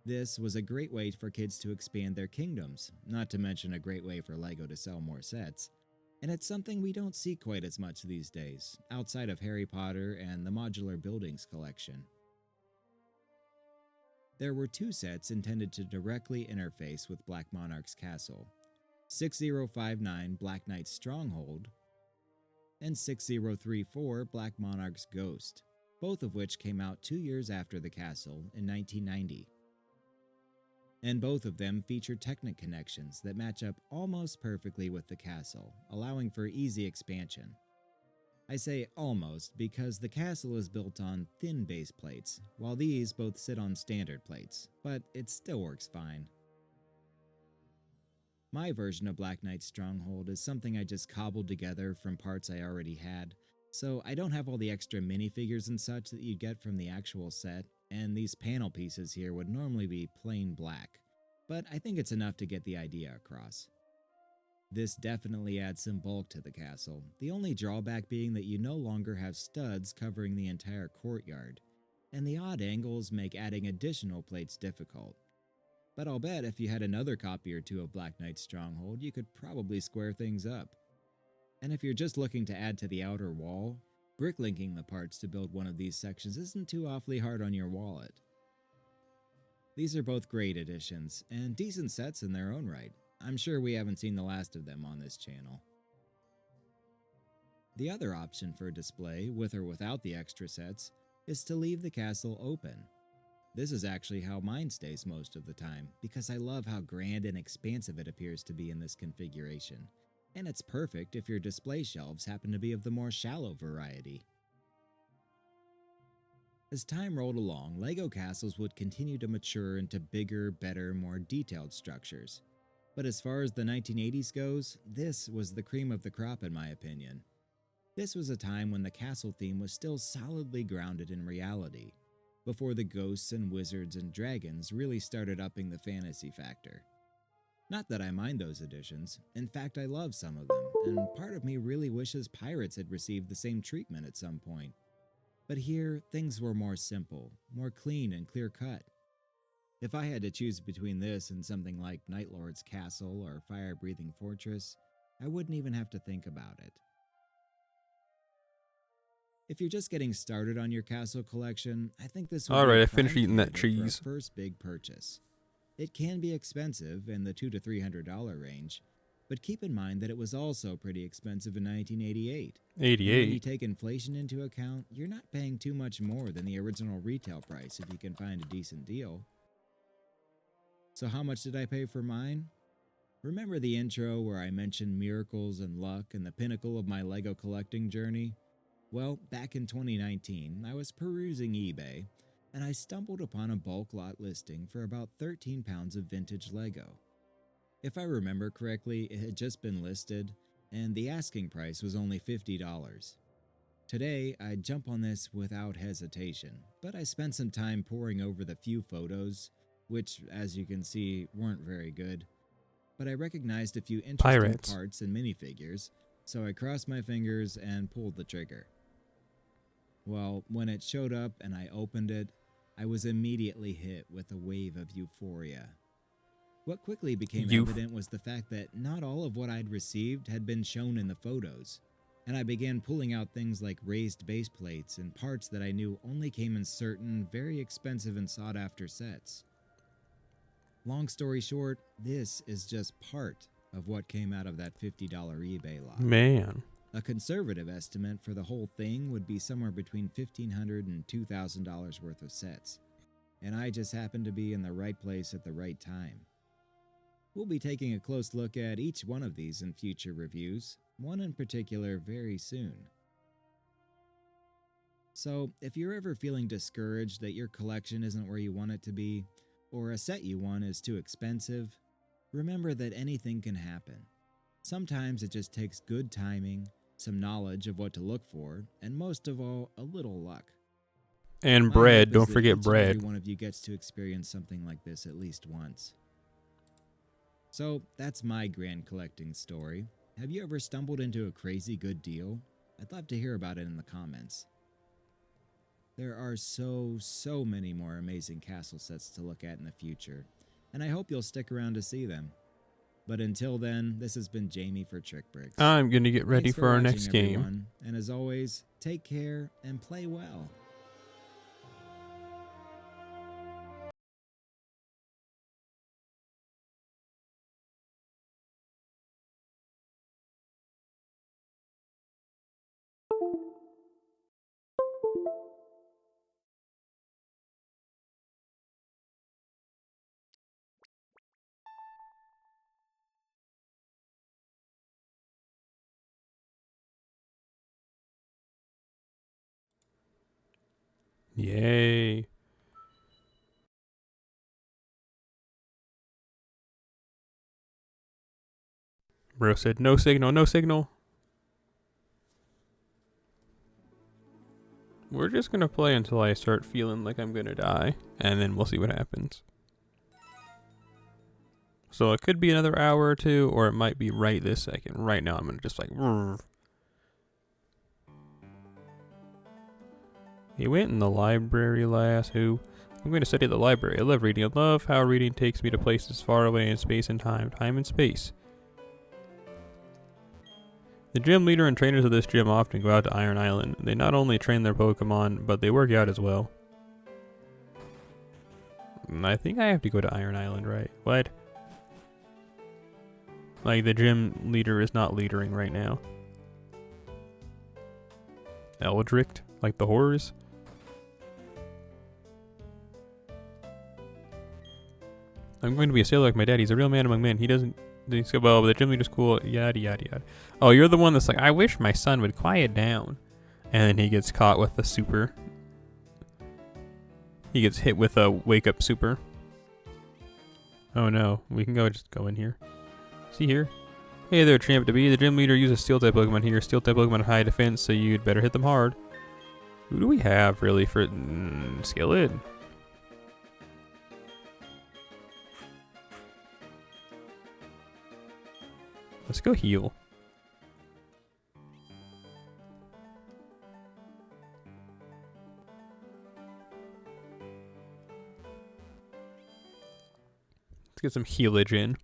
This was a great way for kids to expand their kingdoms, not to mention a great way for LEGO to sell more sets, and it's something we don't see quite as much these days, outside of Harry Potter and the Modular Buildings collection. There were two sets intended to directly interface with Black Monarch's castle, 6059 Black Knight's Stronghold and 6034 Black Monarch's Ghost, both of which came out 2 years after the castle in 1990. and both of them feature Technic connections that match up almost perfectly with the castle, allowing for easy expansion. I say almost because the castle is built on thin base plates, while these both sit on standard plates, but it still works fine. My version of Black Knight's Stronghold is something I just cobbled together from parts I already had, so I don't have all the extra minifigures and such that you'd get from the actual set, and these panel pieces here would normally be plain black, but I think it's enough to get the idea across. This definitely adds some bulk to the castle, the only drawback being that you no longer have studs covering the entire courtyard, and the odd angles make adding additional plates difficult. But I'll bet if you had another copy or two of Black Knight's Stronghold, you could probably square things up. And if you're just looking to add to the outer wall, bricklinking the parts to build one of these sections isn't too awfully hard on your wallet. These are both great additions, and decent sets in their own right. I'm sure we haven't seen the last of them on this channel. The other option for display, with or without the extra sets, is to leave the castle open. This is actually how mine stays most of the time, because I love how grand and expansive it appears to be in this configuration, and it's perfect if your display shelves happen to be of the more shallow variety. As time rolled along, LEGO castles would continue to mature into bigger, better, more detailed structures. But as far as the 1980s goes, this was the cream of the crop in my opinion. This was a time when the castle theme was still solidly grounded in reality, before the ghosts and wizards and dragons really started upping the fantasy factor. Not that I mind those additions, in fact I love some of them, and part of me really wishes pirates had received the same treatment at some point. But here, things were more simple, more clean and clear-cut. If I had to choose between this and something like Nightlord's Castle or Fire-Breathing Fortress, I wouldn't even have to think about it. If you're just getting started on your castle collection, I think this would be Alright, a I finished prime eating that candidate for a cheese. first big purchase. It can be expensive in the $200 to $300 range, but keep in mind that it was also pretty expensive in 1988. And when you 88. take inflation into account, you're not paying too much more than the original retail price if you can find a decent deal. So how much did I pay for mine? Remember the intro where I mentioned miracles and luck and the pinnacle of my LEGO collecting journey? Well, back in 2019, I was perusing eBay, and I stumbled upon a bulk lot listing for about 13 pounds of vintage LEGO. If I remember correctly, it had just been listed, and the asking price was only $50. Today, I'd jump on this without hesitation, but I spent some time poring over the few photos, which, as you can see, weren't very good. But I recognized a few interesting Pirates. parts and minifigures, so I crossed my fingers and pulled the trigger. Well, when it showed up and I opened it, I was immediately hit with a wave of euphoria. What quickly became evident was the fact that not all of what I'd received had been shown in the photos, and I began pulling out things like raised base plates and parts that I knew only came in certain, very expensive and sought-after sets. Long story short, this is just part of what came out of that $50 eBay lot. Man. A conservative estimate for the whole thing would be somewhere between $1,500 and $2,000 worth of sets, and I just happened to be in the right place at the right time. We'll be taking a close look at each one of these in future reviews, one in particular very soon. So, if you're ever feeling discouraged that your collection isn't where you want it to be, or a set you want is too expensive, remember that anything can happen. Sometimes it just takes good timing, some knowledge of what to look for, and most of all, a little luck. And My bread. hope is Don't that forget each and every bread. one of you gets to experience something like this at least once. So, that's my grand collecting story. Have you ever stumbled into a crazy good deal? I'd love to hear about it in the comments. There are so many more amazing castle sets to look at in the future, and I hope you'll stick around to see them. But until then, this has been Jamie for Trick Bricks. I'm gonna get ready Thanks for our watching, next game. everyone, and as always, take care and play well. Yay. Bro said no signal, no signal. We're just gonna play until I start feeling like I'm gonna die, and then we'll see what happens. So it could be another hour or two, or it might be right this second. Right now I'm gonna just like... He went in the library last. Who? I'm going to study at the library. I love reading. I love how reading takes me to places far away in space and time. Time and space. The gym leader and trainers of this gym often go out to Iron Island. They not only train their Pokemon, but they work out as well. I think I have to go to Iron Island, right? What? Like, the gym leader is not leadering right now. Eldritch? Like the horrors? I'm going to be a sailor like my dad. He's a real man among men. He doesn't... He's go, well, the gym leader's cool. Yada, yada, yada. Oh, you're the one that's like, I wish my son would quiet down. And then he gets caught with the super. He gets hit with a wake-up super. Oh, no. We can just go in here. See here? Hey there, champ to be. The gym leader uses steel-type Pokemon here. Steel-type Pokemon have high defense, so you'd better hit them hard. Who do we have, really, for... Skillet? Let's go heal. Let's get some healage in.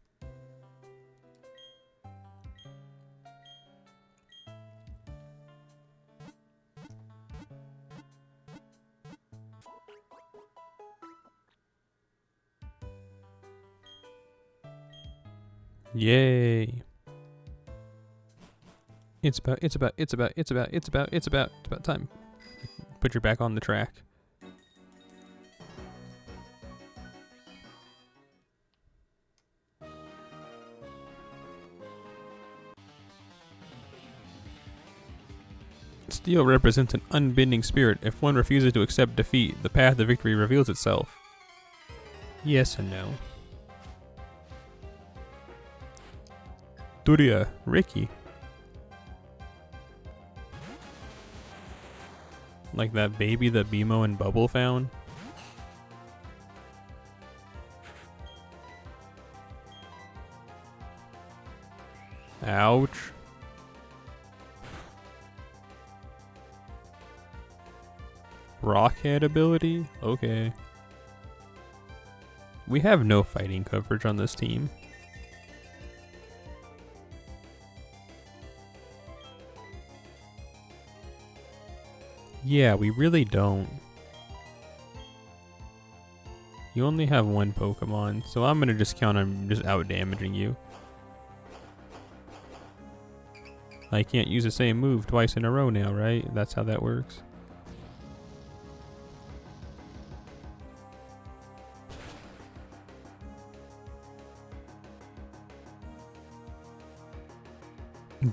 Yay. It's about time. Put your back on the track. Steel represents an unbending spirit. If one refuses to accept defeat, the path to victory reveals itself. Yes and no. Duria, Ricky. Like that baby that Bimo and Bubble found. Ouch. Rockhead ability? Okay. We have no fighting coverage on this team. Yeah, we really don't. You only have one Pokemon, so I'm gonna just count on just out-damaging you. I can't use the same move twice in a row now, right? That's how that works.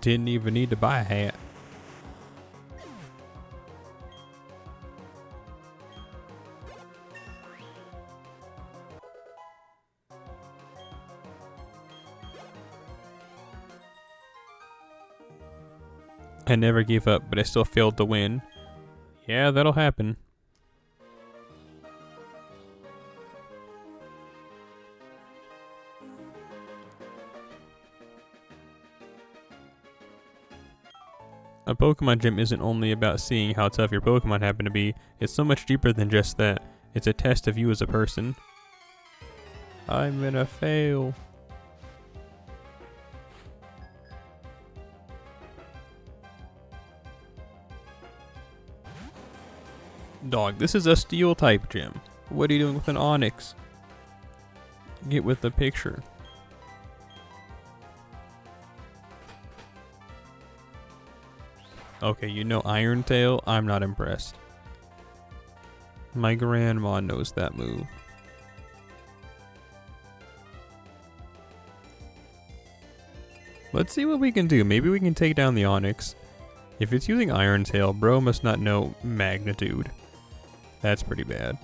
Didn't even need to buy a hat. I never gave up, but I still failed to win. Yeah, that'll happen. A Pokemon gym isn't only about seeing how tough your Pokemon happen to be, it's so much deeper than just that. It's a test of you as a person. I'm gonna fail. Dog, this is a steel type gym. What are you doing with an Onix? Get with the picture. Okay, you know Iron Tail? I'm not impressed. My grandma knows that move. Let's see what we can do. Maybe we can take down the Onix. If it's using Iron Tail, bro must not know magnitude. That's pretty bad.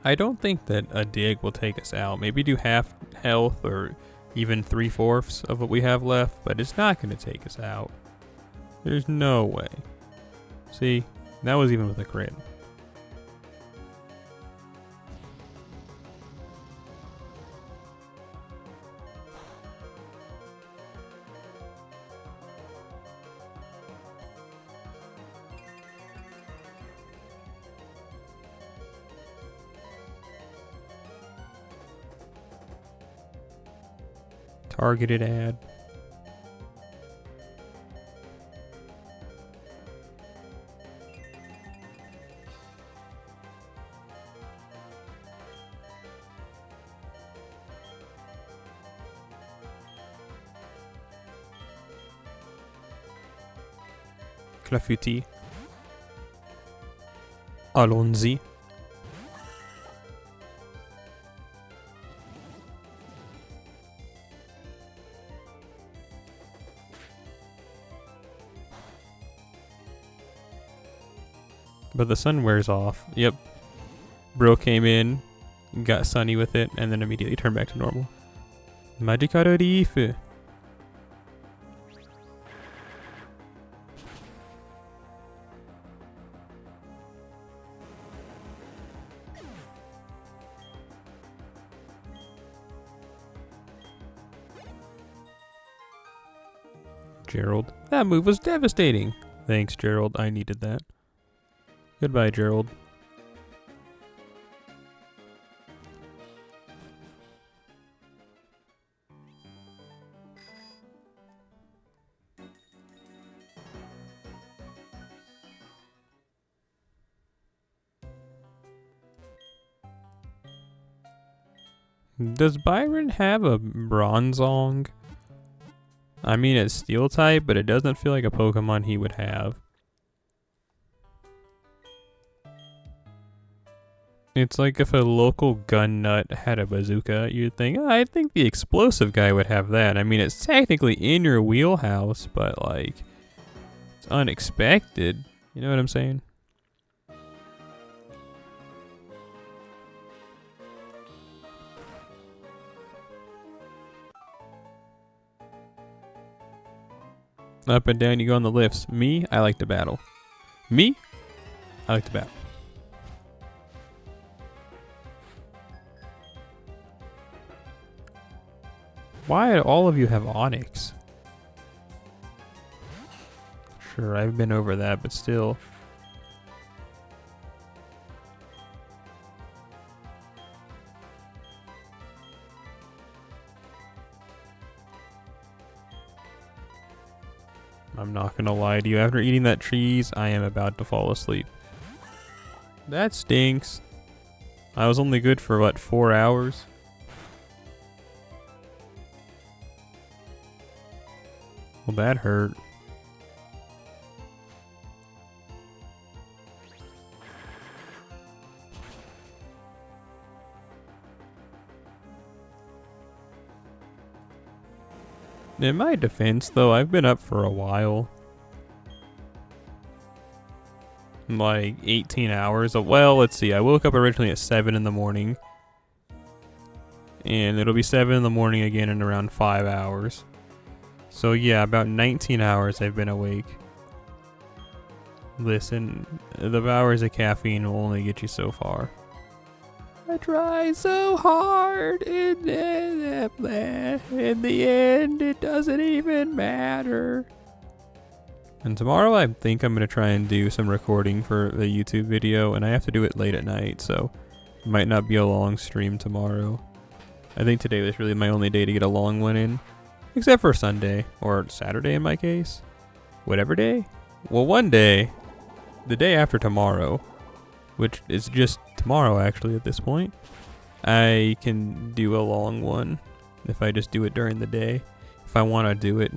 I don't think that a dig will take us out. Maybe do half health or even 3/4 of what we have left, but it's not going to take us out. There's no way. See, that was even with a crit. Targeted ad. Clafouti. Allons-y. But the sun wears off. Yep. Bro came in, got sunny with it, and then immediately turned back to normal. Magicaro Reef. Gerald. That move was devastating. Thanks, Gerald. I needed that. Goodbye, Gerald. Does Byron have a Bronzong? I mean, it's Steel type, but it doesn't feel like a Pokemon he would have. It's like if a local gun nut had a bazooka, you'd think, oh, I think the explosive guy would have that. I mean, it's technically in your wheelhouse, but like, it's unexpected. You know what I'm saying? Up and down you go on the lifts. Me, I like to battle. Me, I like to battle. Why do all of you have Onyx? Sure, I've been over that, but still. I'm not gonna lie to you, after eating that cheese, I am about to fall asleep. That stinks. I was only good for, what, 4 hours? Well, that hurt. In my defense, though, I've been up for a while. Like 18 hours. Well, let's see. I woke up originally at 7 in the morning. And it'll be 7 in the morning again in around 5 hours. So yeah, about 19 hours I've been awake. Listen, the hours of caffeine will only get you so far. I try so hard, in the end, it doesn't even matter. And tomorrow I think I'm going to try and do some recording for the YouTube video, and I have to do it late at night, so it might not be a long stream tomorrow. I think today was really my only day to get a long one in. Except for Sunday, or Saturday in my case. Whatever day? Well, one day, the day after tomorrow, which is just tomorrow actually at this point, I can do a long one if I just do it during the day. If I want to do it.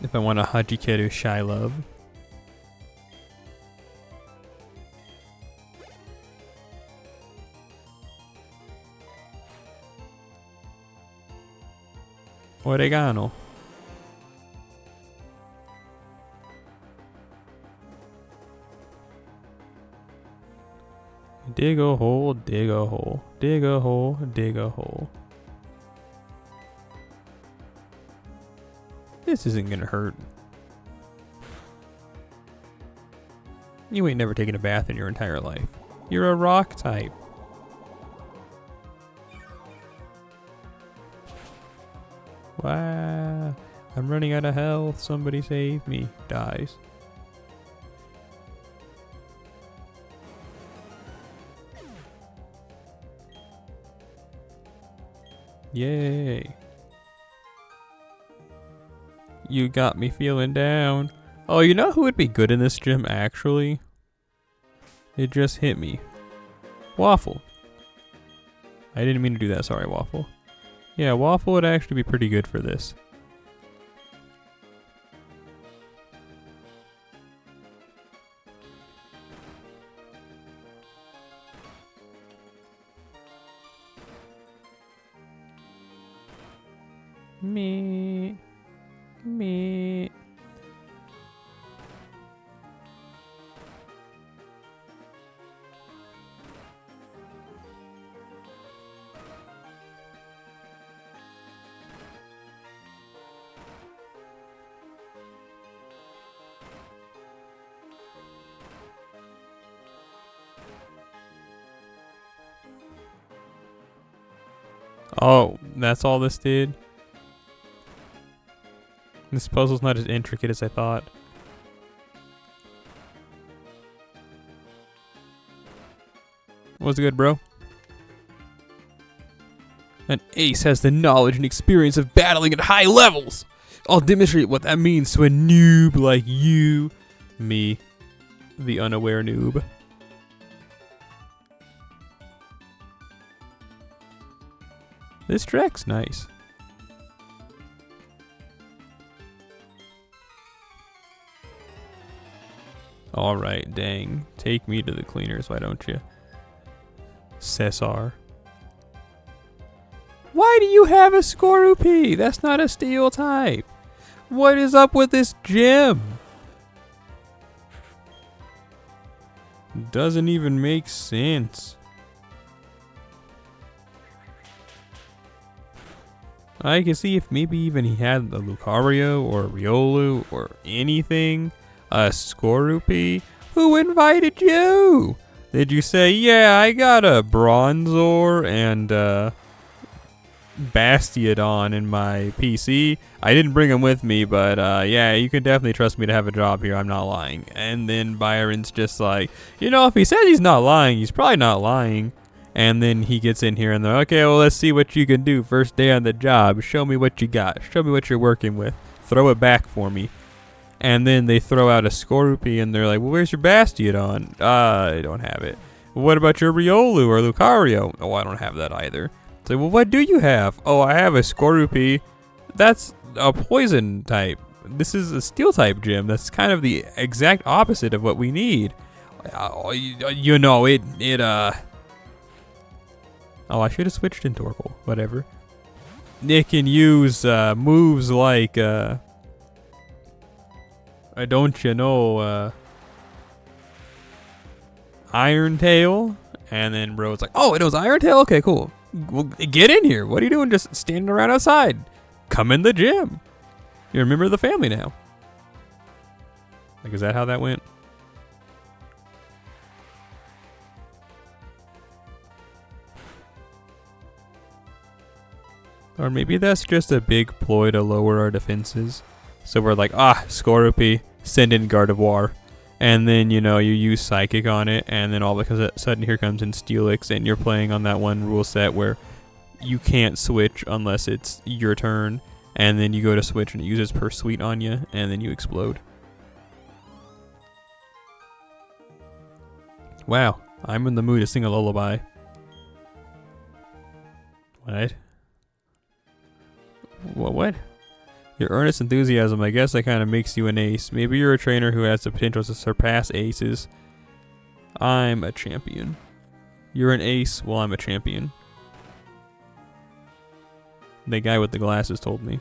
If I want to Hajikeru Shy Love. Oregano. Dig a hole, dig a hole, dig a hole, dig a hole. This isn't gonna hurt. You ain't never taken a bath in your entire life. You're a rock type. Wow. I'm running out of health. Somebody save me. Dies. Yay. You got me feeling down. Oh, you know who would be good in this gym, actually? It just hit me. Waffle. I didn't mean to do that. Sorry, Waffle. Yeah, Waffle would actually be pretty good for this. Me. Oh, that's all this did? This puzzle's not as intricate as I thought. What's good, bro? An ace has the knowledge and experience of battling at high levels. I'll demonstrate what that means to a noob like you. Me, the unaware noob. This track's nice. Alright, dang. Take me to the cleaners, why don't you? Cesar. Why do you have a Scorupy? That's not a steel type. What is up with this gym? Doesn't even make sense. I can see if maybe even he had a Lucario or a Riolu or anything. A Scorupy. Who invited you? Did you say, yeah, I got a Bronzor and Bastiodon in my PC? I didn't bring them with me, but yeah, you can definitely trust me to have a job here. I'm not lying. And then Byron's just like, you know, if he says he's not lying, he's probably not lying. And then he gets in here and they're, okay, well, let's see what you can do first day on the job. Show me what you got. Show me what you're working with. Throw it back for me. And then they throw out a Scorupy and they're like, well, where's your Bastiodon? I don't have it. What about your Riolu or Lucario? Oh, I don't have that either. It's like, well, what do you have? Oh, I have a Scorupy. That's a poison type. This is a steel type gym. That's kind of the exact opposite of what we need. You know, Oh, I should have switched into Torkoal. Whatever. It can use moves like, don't you know, Iron Tail? And then bro's like, oh, it was Iron Tail? Okay, cool. Well, get in here. What are you doing just standing around outside? Come in the gym. You're a member of the family now. Like, is that how that went? Or maybe that's just a big ploy to lower our defenses. So we're like, Scorupy, send in Gardevoir. And then, you know, you use Psychic on it, and then all of a sudden here comes in Steelix, and you're playing on that one rule set where you can't switch unless it's your turn, and then you go to switch and it uses Pursuit on you, and then you explode. Wow, I'm in the mood to sing a lullaby. What? What? Your earnest enthusiasm, I guess that kind of makes you an ace. Maybe you're a trainer who has the potential to surpass aces. I'm a champion. You're an ace, well, I'm a champion. The guy with the glasses told me.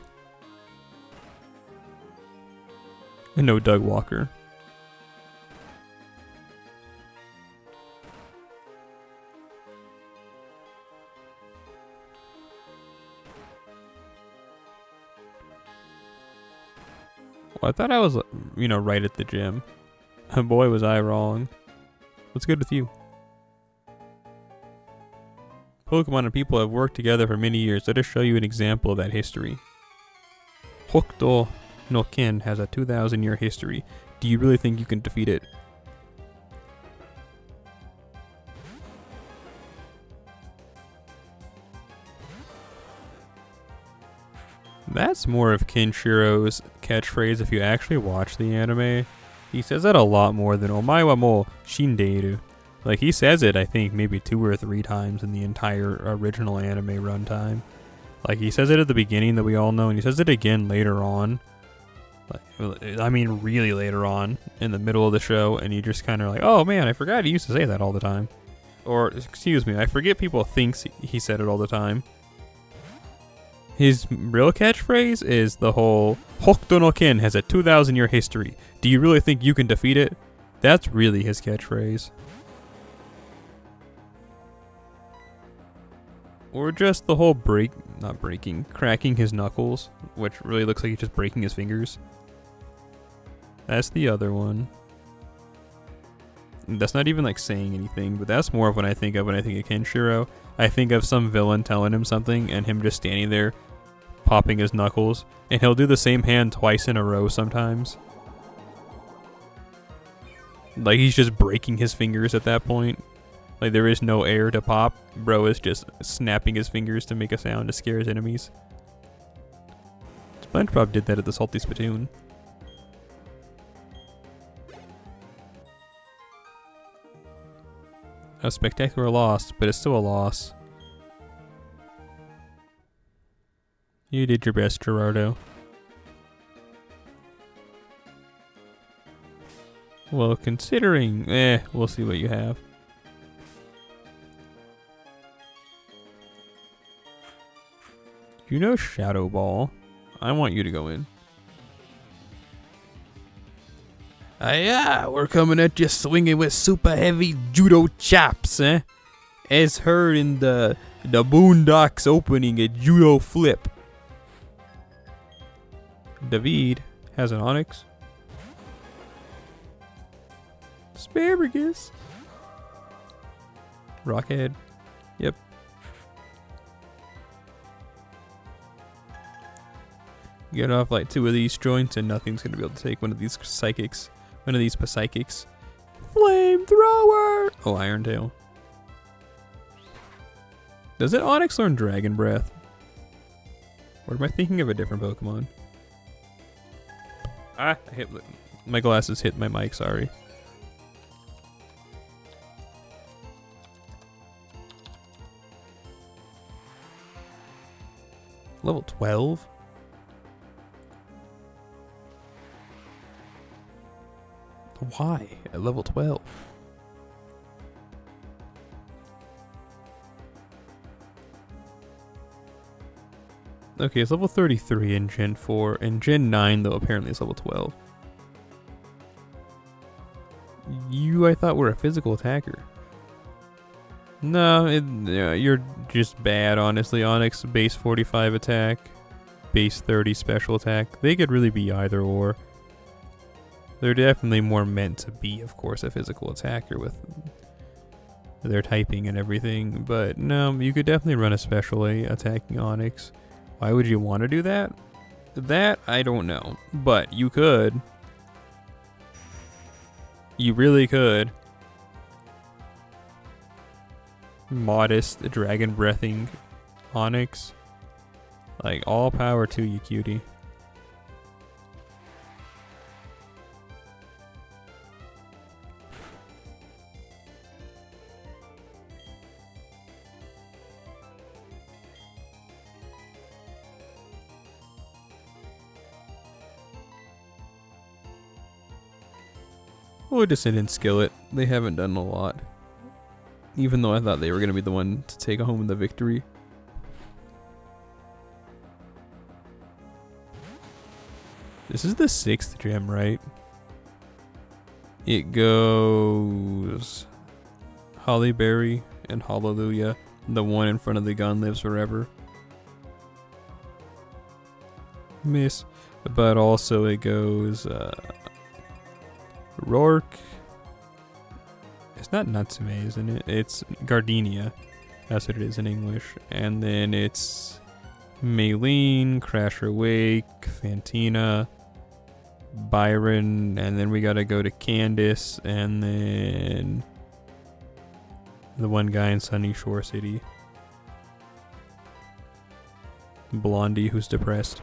And no Doug Walker. Well, I thought I was, right at the gym. Boy, was I wrong. What's good with you? Pokemon and people have worked together for many years. Let us show you an example of that history. Hokuto no Ken has a 2,000-year history. Do you really think you can defeat it? That's more of Kenshiro's catchphrase if you actually watch the anime. He says that a lot more than "Omae wa mo shindeiru." Like, he says it, I think, maybe 2 or 3 times in the entire original anime runtime. Like, he says it at the beginning that we all know, and he says it again later on. Like, I mean, really later on, in the middle of the show, and you just kind of like, oh man, I forgot he used to say that all the time. Or, excuse me, I forget people thinks he said it all the time. His real catchphrase is the whole, Hokuto no Ken has a 2,000-year history. Do you really think you can defeat it? That's really his catchphrase. Or just the whole cracking his knuckles, which really looks like he's just breaking his fingers. That's the other one. That's not even like saying anything, but that's more of what I think of when I think of Kenshiro. I think of some villain telling him something and him just standing there popping his knuckles, and he'll do the same hand twice in a row sometimes. Like, he's just breaking his fingers at that point. Like, there is no air to pop. Bro is just snapping his fingers to make a sound to scare his enemies. SpongeBob did that at the Salty Spittoon. A spectacular loss, but it's still a loss. You did your best, Gerardo. Well, considering, we'll see what you have. You know Shadow Ball. I want you to go in. Yeah, we're coming at you swinging with super heavy judo chops, eh? As heard in the Boondocks opening a judo flip. David has an Onyx. Asparagus. Rockhead. Yep. Get off like 2 of these joints and nothing's gonna be able to take one of these psychics. One of these psychics. Flamethrower! Oh, Iron Tail. Does it Onyx learn Dragon Breath? Or am I thinking of a different Pokemon? I hit my glasses hit my mic, sorry. Level 12? Why at level 12? Okay, it's level 33 in Gen 4. In Gen 9, though, apparently it's level 12. You, I thought, were a physical attacker. No, you're just bad, honestly. Onyx, base 45 attack, base 30 special attack. They could really be either or. They're definitely more meant to be, of course, a physical attacker with their typing and everything. But no, you could definitely run a specially attacking Onyx. Why would you want to do that? That, I don't know. But you could. You really could. Modest dragon breathing Onyx. Like, all power to you, cutie. Or Descendant Skillet. They haven't done a lot. Even though I thought they were going to be the one to take home the victory. This is the 6th gem, right? It goes Hollyberry and Hallelujah. The one in front of the gun lives forever. Miss. But also it goes Rourke. It's not Natsume, isn't it? It's Gardenia. That's what it is in English. And then it's Maylene, Crasher Wake, Fantina, Byron, and then we gotta go to Candace, and then the one guy in Sunny Shore City. Blondie, who's depressed.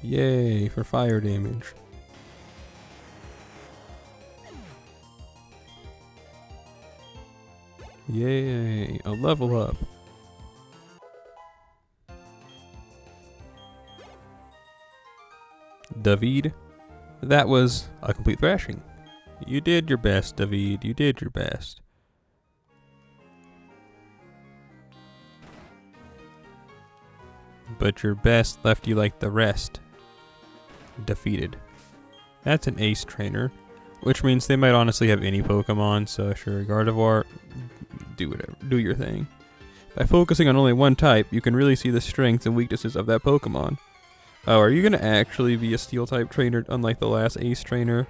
Yay, for fire damage. Yay, a level up. David, that was a complete thrashing. You did your best, David. You did your best. But your best left you like the rest. Defeated. That's an ace trainer, which means they might honestly have any Pokemon, so sure, Gardevoir, do whatever, do your thing. By focusing on only one type, you can really see the strengths and weaknesses of that Pokemon. Oh, are you gonna actually be a Steel type trainer, unlike the last ace trainer?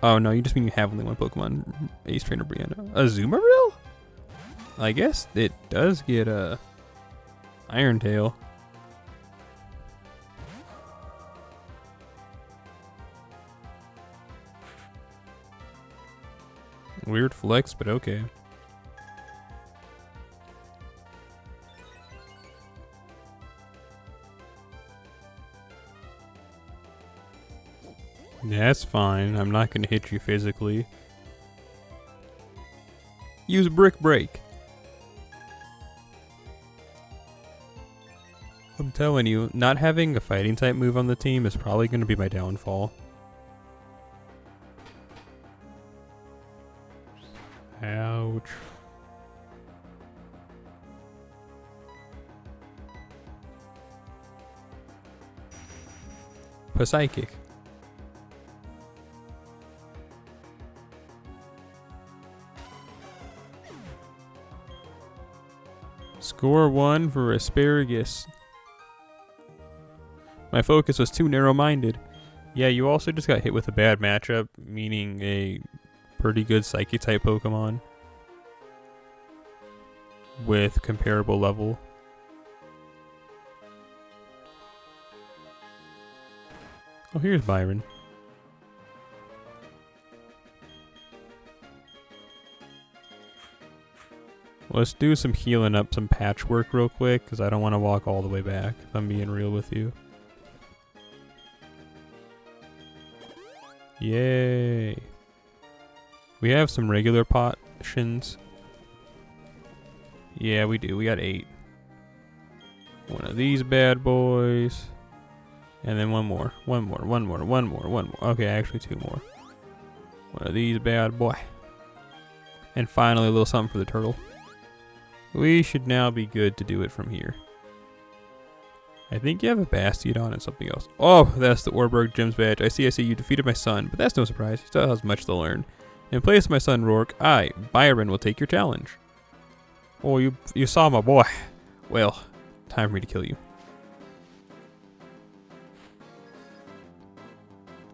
Oh no, you just mean you have only one Pokemon, ace trainer Brianna. A Azumarill? I guess it does get a Iron Tail. Weird flex, but okay. That's fine. I'm not gonna hit you physically. Use Brick Break. I'm telling you, not having a fighting type move on the team is probably gonna be my downfall. Ouch. Psychic. Score 1 for Asparagus. My focus was too narrow-minded. Yeah, you also just got hit with a bad matchup, meaning a pretty good Psychic type Pokemon with comparable level. Oh, here's Byron. Let's do some healing up, some patchwork real quick, because I don't want to walk all the way back, if I'm being real with you. Yay. We have some regular potions. Yeah, we do. We got 8. One of these bad boys. And then one more. One more. Okay, actually 2 more. One of these bad boy. And finally a little something for the turtle. We should now be good to do it from here. I think you have a Bastiodon and something else. Oh, that's the Orberg Gems badge. I see, you defeated my son, but that's no surprise. He still has much to learn. In place of my son Rourke, I, Byron, will take your challenge. Oh, you saw my boy. Well, time for me to kill you.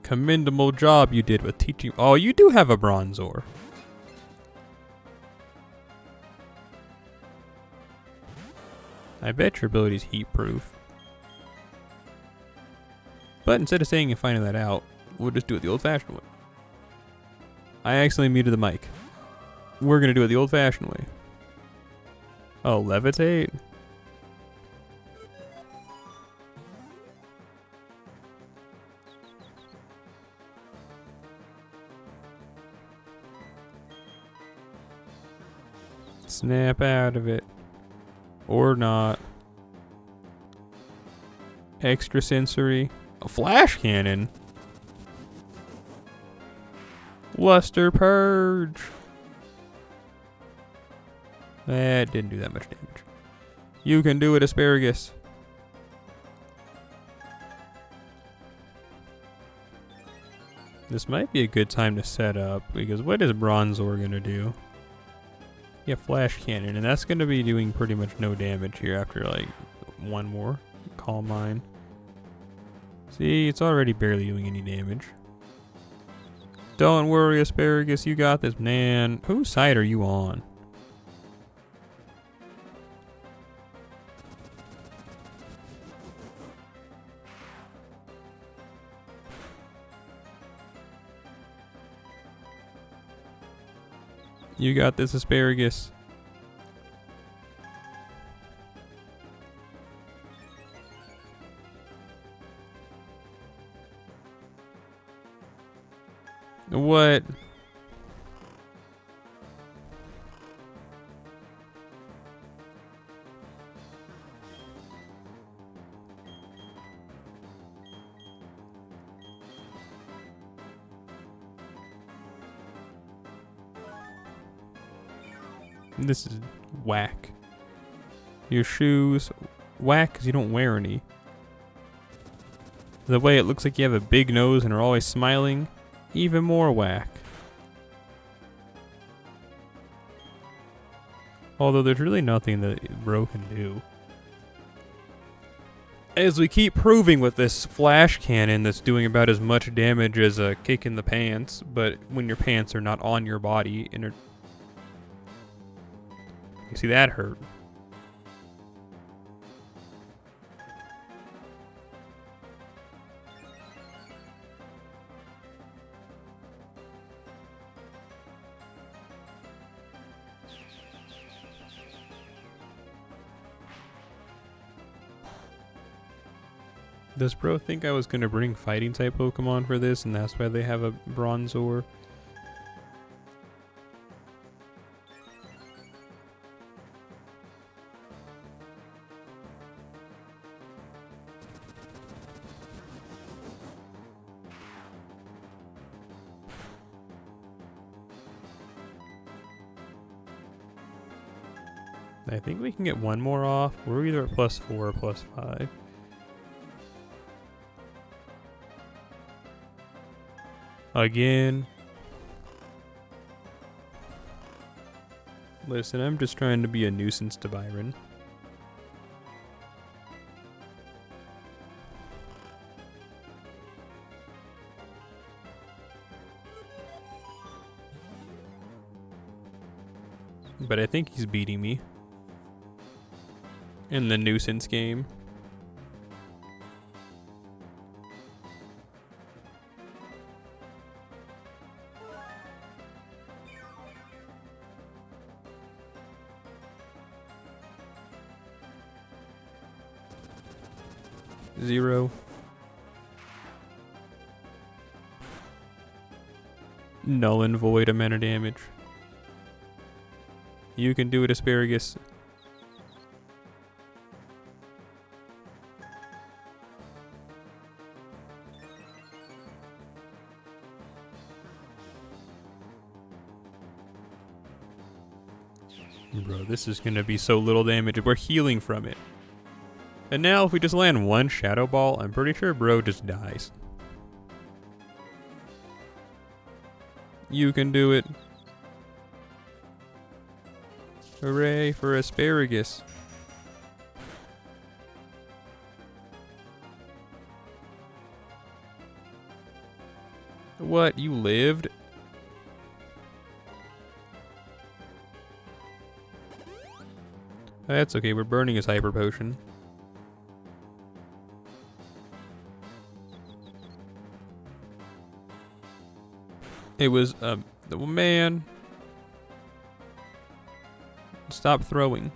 Commendable job you did with teaching. Oh, you do have a Bronzor. I bet your ability's heat proof. But instead of saying and finding that out, we'll just do it the old-fashioned way. I accidentally muted the mic. We're gonna do it the old-fashioned way. Oh, levitate? Snap out of it. Or not. Extrasensory. A flash cannon. Luster Purge. That didn't do that much damage. You can do it, asparagus. This might be a good time to set up, because what is Bronzor gonna do? Yeah, flash cannon, and that's gonna be doing pretty much no damage here after like one more Calm Mind. See, it's already barely doing any damage. Don't worry, asparagus, you got this, man. Whose side are you on? You got this, asparagus. What? This is whack. Your shoes, whack because you don't wear any. The way it looks like you have a big nose and are always smiling, even more whack. Although there's really nothing that Bro can do. As we keep proving with this flash cannon that's doing about as much damage as a kick in the pants, but when your pants are not on your body and are... You see, that hurt. Does Bro think I was going to bring fighting type Pokemon for this and that's why they have a Bronzor? I think we can get one more off. We're either at +4 or +5. Again. Listen, I'm just trying to be a nuisance to Byron. But I think he's beating me in the nuisance game. Zero. Null and void amount of damage. You can do it, asparagus. Bro, this is gonna be so little damage. We're healing from it. And now if we just land one Shadow Ball, I'm pretty sure Bro just dies. You can do it. Hooray for asparagus. What, you lived? That's okay, we're burning his hyper potion. It was, man. Stop throwing.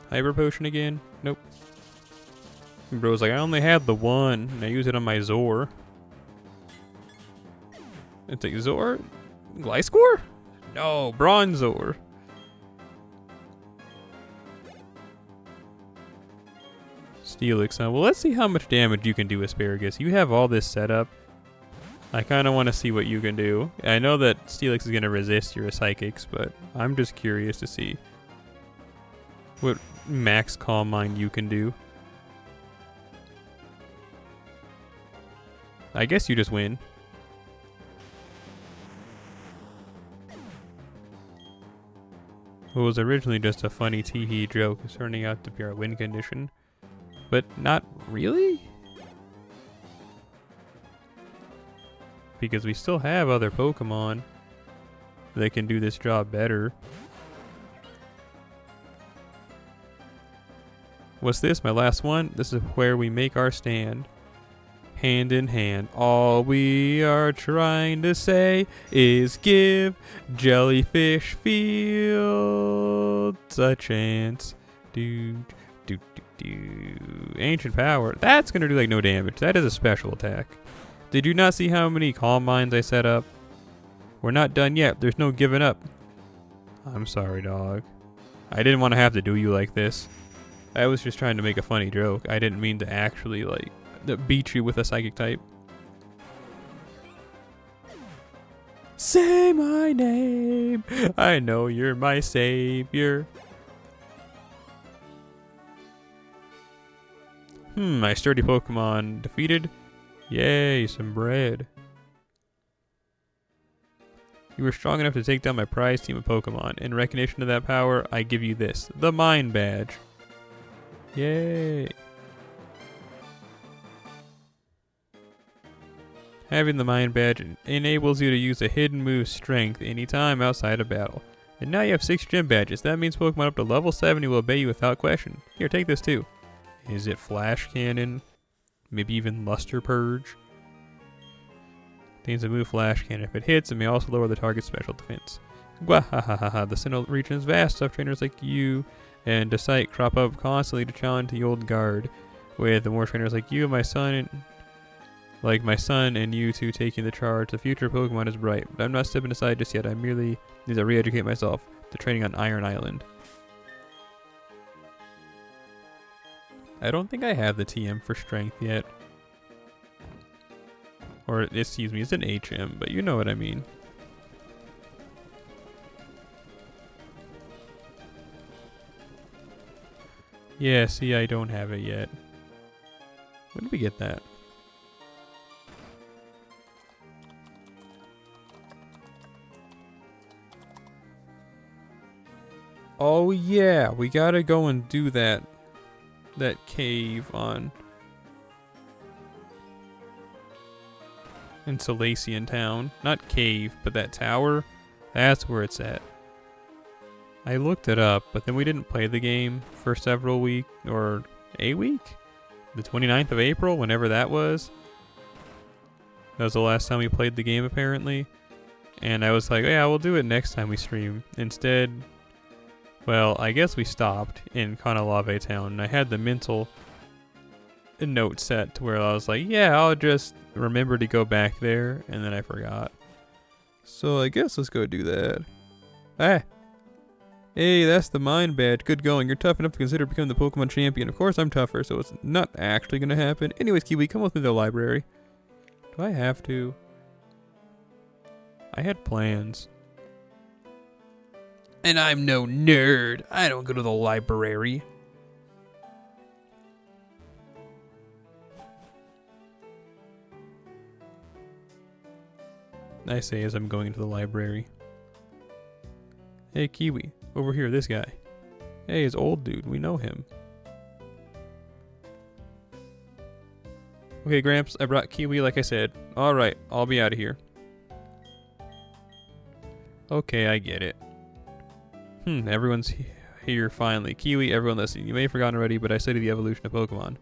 Hyper Potion again? Nope. Bro's like, I only had the one, and I use it on my Zor. It's like, Zor? Gliscor? No, Bronzor. Steelix, huh? Well, let's see how much damage you can do, Asparagus. You have all this set up. I kind of want to see what you can do. I know that Steelix is going to resist your Psychics, but I'm just curious to see what max Calm Mind you can do. I guess you just win. What was originally just a funny tee-hee joke is turning out to be our win condition. But not really? Because we still have other Pokemon that can do this job better. What's this? My last one? This is where we make our stand. Hand in hand. All we are trying to say is give Jellyfish Fields a chance. Do. Ancient Power. That's gonna do like no damage. That is a special attack. Did you not see how many Calm Minds I set up? We're not done yet. There's no giving up. I'm sorry, dog. I didn't want to have to do you like this. I was just trying to make a funny joke. I didn't mean to actually like beat you with a Psychic type. Say my name. I know you're my savior. My sturdy Pokemon defeated. Yay, some bread. You were strong enough to take down my prize team of Pokemon. In recognition of that power, I give you this, the Mind Badge. Yay. Having the Mind Badge enables you to use a hidden move Strength anytime outside of battle. And now you have 6 gym badges. That means Pokemon up to level 70 will obey you without question. Here, take this too. Is it Flash Cannon? Maybe even Luster Purge? Contains a move Flash Cannon. If it hits, it may also lower the target's special defense. Gwahahaha, the Sinnoh region is vast. Tough trainers like you and Decite crop up constantly to challenge the old guard. With more trainers like you and my son and you two taking the charge, the future of Pokemon is bright. But I'm not stepping aside just yet. I merely need to re-educate myself to training on Iron Island. I don't think I have the TM for Strength yet. Or, excuse me, it's an HM, but you know what I mean. Yeah, see, I don't have it yet. When did we get that? Oh yeah, we gotta go and do that cave on in Salacian Town. Not cave, but that tower. That's where it's at. I looked it up, but then we didn't play the game for several weeks, or a week? The 29th of April, whenever that was. That was the last time we played the game, apparently. And I was like, yeah, we'll do it next time we stream. Instead, well, I guess we stopped in Kanalave Town, and I had the mental note set to where I was like, yeah, I'll just remember to go back there, and then I forgot. So I guess let's go do that. Ah! Hey, that's the Mind Badge. Good going. You're tough enough to consider becoming the Pokemon champion. Of course I'm tougher, so it's not actually going to happen. Anyways, Kiwi, come with me to the library. Do I have to? I had plans. And I'm no nerd. I don't go to the library. I say as I'm going into the library. Hey, Kiwi. Over here, this guy. Hey, it's old dude. We know him. Okay, Gramps. I brought Kiwi like I said. Alright, I'll be out of here. Okay, I get it. Everyone's here finally. Kiwi, everyone listen. You may have forgotten already, but I study the evolution of Pokemon.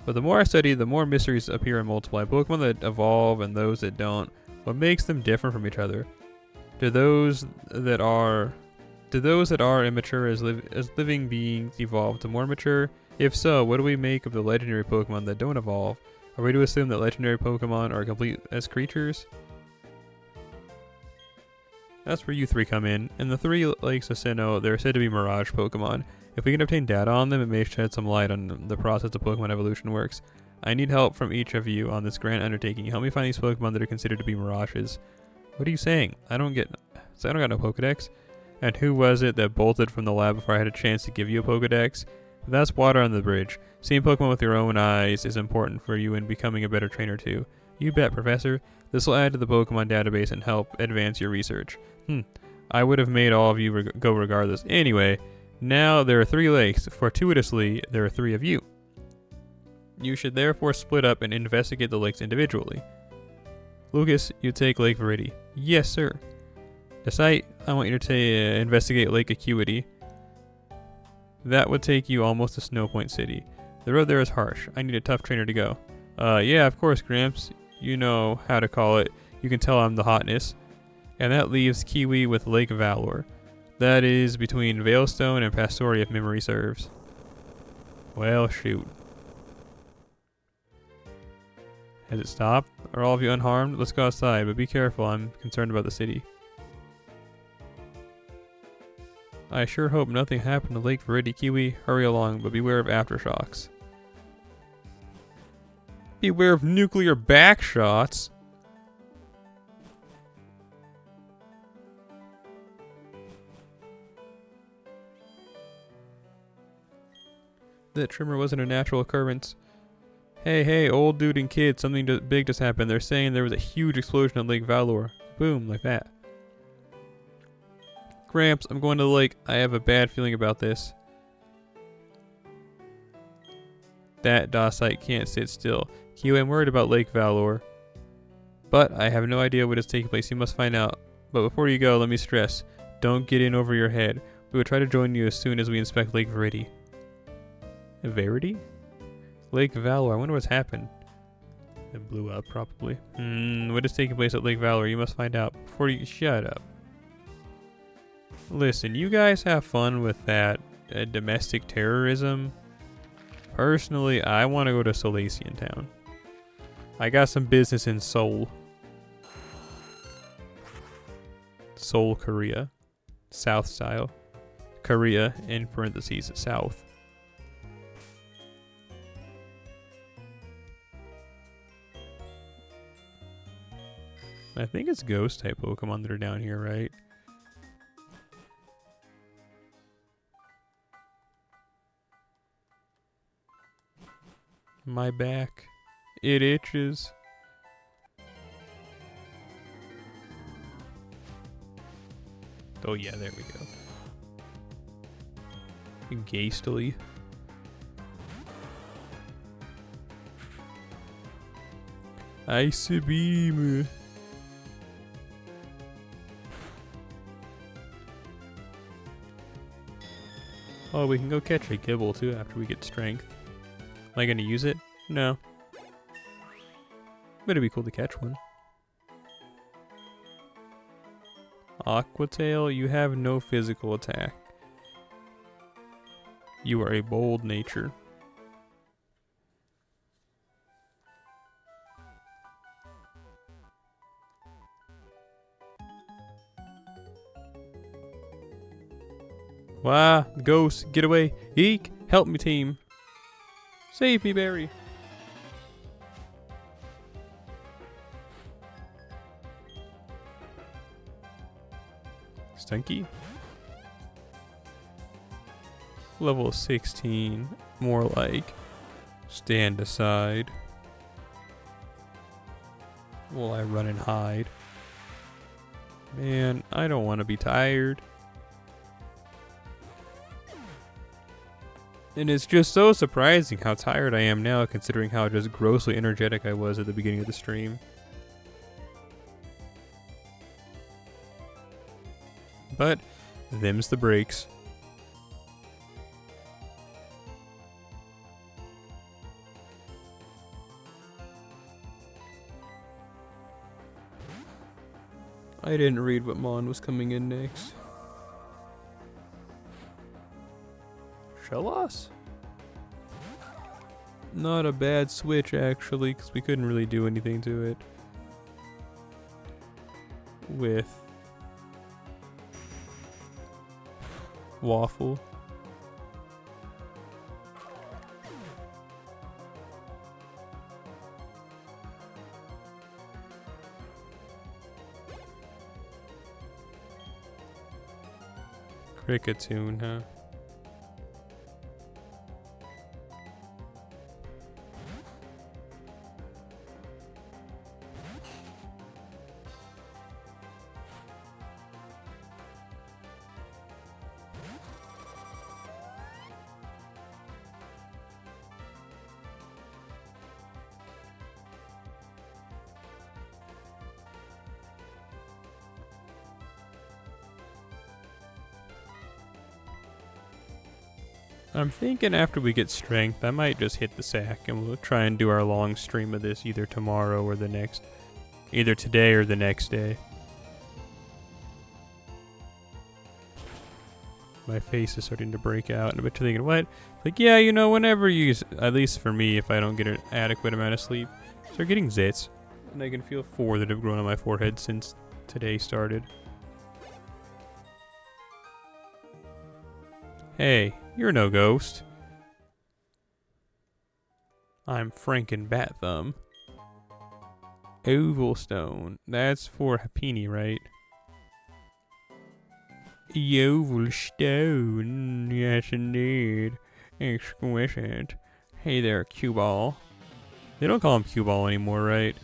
But the more I study, the more mysteries appear and multiply. Pokemon that evolve and those that don't. What makes them different from each other? To those that are Do those that are immature as living beings evolve to more mature? If so, what do we make of the legendary Pokemon that don't evolve? Are we to assume that legendary Pokemon are complete as creatures? That's where you three come in. In the 3 Lakes of Sinnoh, they're said to be Mirage Pokemon. If we can obtain data on them, it may shed some light on the process of Pokemon evolution works. I need help from each of you on this grand undertaking. Help me find these Pokemon that are considered to be Mirages. What are you saying? I don't got no Pokedex. And who was it that bolted from the lab before I had a chance to give you a Pokedex? That's water on the bridge. Seeing Pokemon with your own eyes is important for you in becoming a better trainer too. You bet, Professor. This will add to the Pokemon database and help advance your research. I would have made all of you go regardless. Anyway, now there are 3 lakes. Fortuitously, there are 3 of you. You should therefore split up and investigate the lakes individually. Lucas, you take Lake Viridi. Yes, sir. Decide, I want you to investigate Lake Acuity. That would take you almost to Snow Point City. The road there is harsh. I need a tough trainer to go. Yeah, of course, Gramps. You know how to call it. You can tell I'm the hotness. And that leaves Kiwi with Lake Valor. That is between Veilstone and Pastoria if memory serves. Well, shoot. Has it stopped? Are all of you unharmed? Let's go outside, but be careful. I'm concerned about the city. I sure hope nothing happened to Lake Viridi. Kiwi. Hurry along, but beware of aftershocks. Beware of nuclear backshots. That tremor wasn't a natural occurrence. Hey, old dude and kid, something big just happened. They're saying there was a huge explosion at Lake Valor. Boom, like that. Gramps, I'm going to the lake. I have a bad feeling about this. That Dacite can't sit still. Kiwi, I'm worried about Lake Valor. But I have no idea what is taking place. You must find out. But before you go, let me stress. Don't get in over your head. We will try to join you as soon as we inspect Lake Viridi. Verity? Lake Valor. I wonder what's happened. It blew up, probably. What is taking place at Lake Valor? You must find out. Before you... Shut up. Listen, you guys have fun with that domestic terrorism. Personally, I want to go to Solacean Town. I got some business in Seoul. Seoul, Korea. South style. Korea, in parentheses, South. I think it's ghost type Pokemon that are down here, right? My back. It itches. Oh yeah, there we go. Gastily. Ice beam. Oh, we can go catch a Gibble too after we get strength. Am I gonna use it? No. But it'd be cool to catch one. Aquatail, you have no physical attack. You are a bold nature. Wah, ghost, get away. Eek, help me, team. Save me, Barry. Stunky? Level 16. More like stand aside. While I run and hide. Man, I don't want to be tired. And it's just so surprising how tired I am now, considering how just grossly energetic I was at the beginning of the stream. But them's the breaks. I didn't read what Mon was coming in next. Shellos? Not a bad switch, actually, because we couldn't really do anything to it with Waffle. Cricketune, huh? I'm thinking after we get strength, I might just hit the sack and we'll try and do our long stream of this either tomorrow or the next, either today or the next day. My face is starting to break out and I'm thinking, what? Like, yeah, you know, whenever you, at least for me, if I don't get an adequate amount of sleep, start getting zits. And I can feel 4 that have grown on my forehead since today started. Hey, you're no ghost. I'm Franken Bat Thumb. Oval Stone. That's for Happini, right? Oval Stone. Yes, indeed. Exquisite. Hey there, cue ball. They don't call him cue ball anymore, right?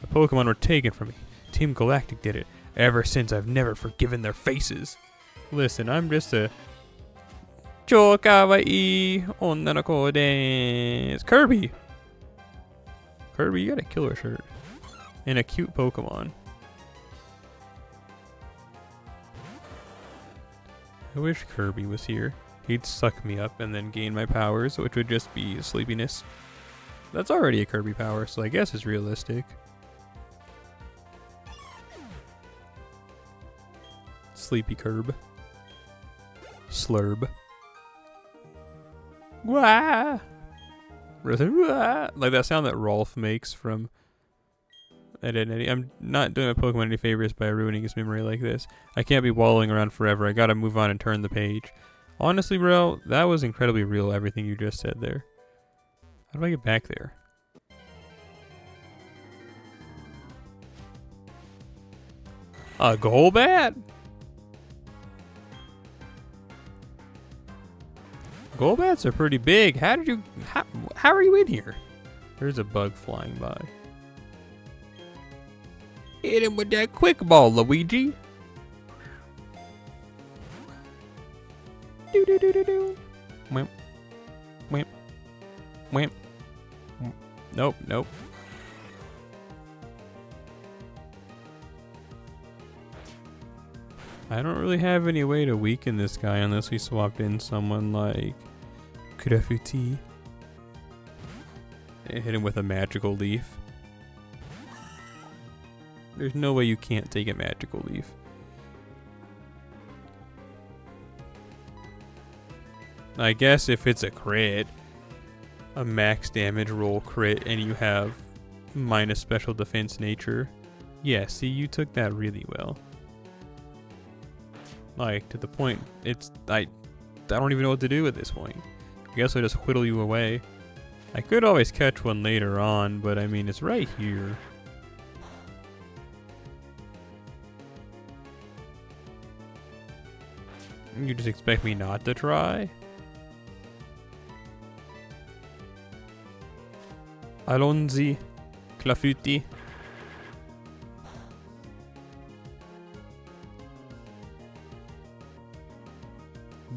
The Pokemon were taken from me. Team Galactic did it. Ever since, I've never forgiven their faces. Listen, I'm just a... Cho kawaii onnanoko desu. Kirby! Kirby, you got a killer shirt. And a cute Pokemon. I wish Kirby was here. He'd suck me up and then gain my powers, which would just be sleepiness. That's already a Kirby power, so I guess it's realistic. Sleepy Curb. Slurb. Wah! Like that sound that Rolf makes from Ed, Edd n Eddy. I'm not doing my Pokemon any favors by ruining his memory like this. I can't be wallowing around forever. I gotta move on and turn the page. Honestly, bro, that was incredibly real, everything you just said there. How do I get back there? A Golbat? Golbats are pretty big. How did you... How are you in here? There's a bug flying by. Hit him with that quick ball, Luigi. Do do do do do. Wimp. Wimp. Wimp. Nope, nope. I don't really have any way to weaken this guy unless we swapped in someone like Graffiti and hit him with a magical leaf. There's no way you can't take a magical leaf. I guess if it's a crit, a max damage roll crit, and you have minus special defense nature. Yeah, see, you took that really well. Like, to the point, I don't even know what to do at this point. I guess I just whittle you away. I could always catch one later on, but I mean, it's right here. You just expect me not to try? Alonzi, Clafuti.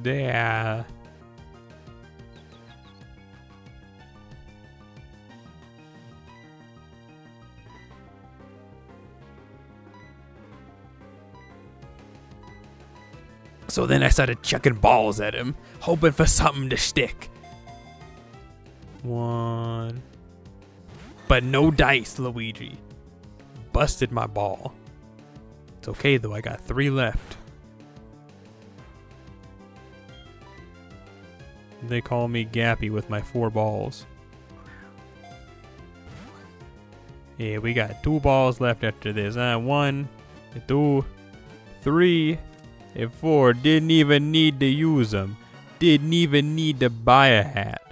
There. So then I started chucking balls at him, hoping for something to stick. One. But no dice, Luigi. Busted my ball. It's okay though, I got 3 left. They call me Gappy with my 4 balls. Yeah, we got 2 balls left after this. 1, 2, 3, and 4. Didn't even need to use them. Didn't even need to buy a hat.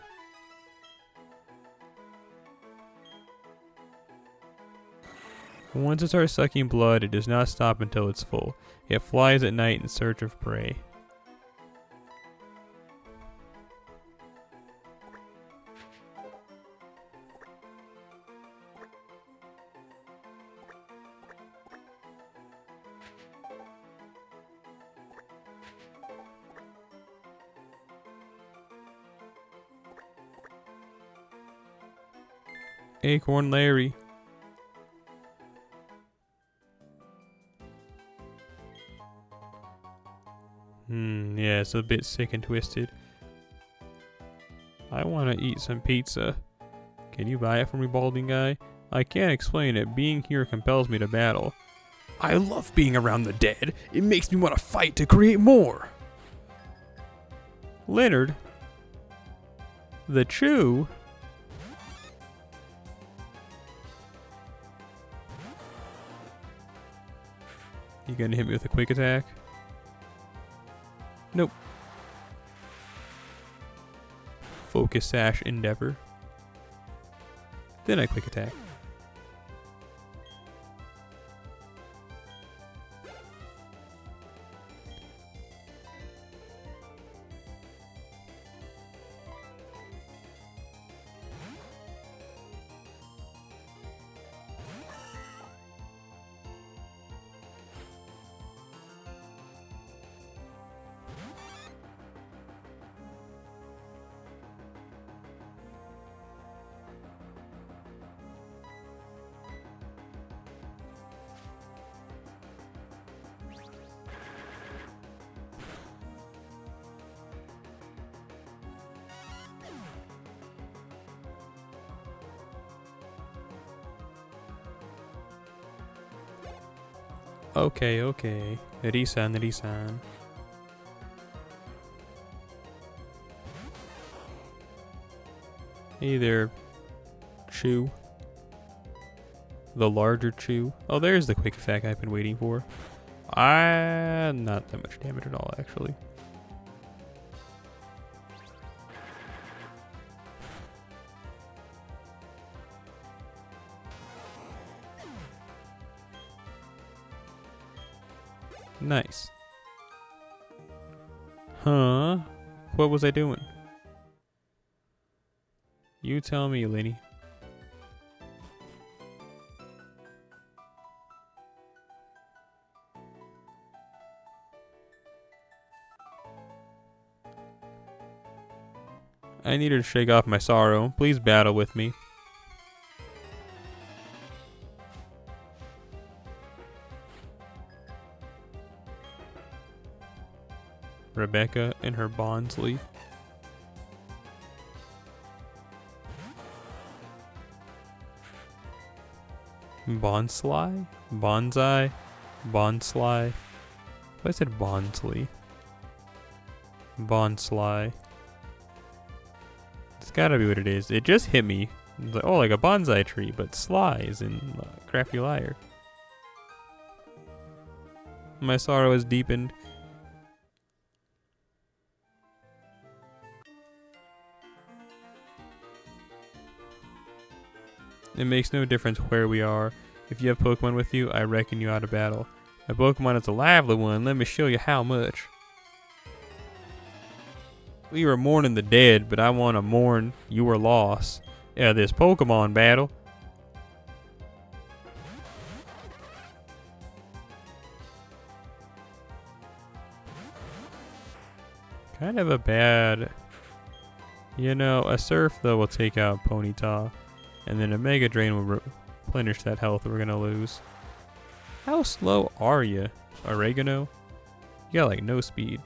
Once it starts sucking blood, it does not stop until it's full. It flies at night in search of prey. Acorn Larry. Yeah, it's a bit sick and twisted. I want to eat some pizza. Can you buy it for me, balding guy? I can't explain it. Being here compels me to battle. I love being around the dead. It makes me want to fight to create more. Leonard? The Chew? You gonna hit me with a quick attack? Nope. Focus Sash Endeavor. Then I quick attack. Okay, okay. Risan, Risan. Hey there, Chew. The larger Chew. Oh, there's the quick attack I've been waiting for. Not that much damage at all, actually. Nice. Huh? What was I doing? You tell me, Lenny. I needed to shake off my sorrow. Please battle with me. Rebecca and her Bonsly. Bonsly? Bonsai? Bonsly? I said Bonsly. Bonsly. It's gotta be what it is. It just hit me. It's like, oh, like a bonsai tree, but Sly is in Crafty Liar. My sorrow is deepened. It makes no difference where we are. If you have Pokemon with you, I reckon you out of battle. My Pokemon is a lively one. Let me show you how much. We were mourning the dead, but I want to mourn your loss. Yeah, this Pokemon battle. Kind of a bad... You know, a Surf, though, will take out Ponyta. And then a Mega Drain will replenish that health we're gonna lose. How slow are you, Oregano? You got like no speed.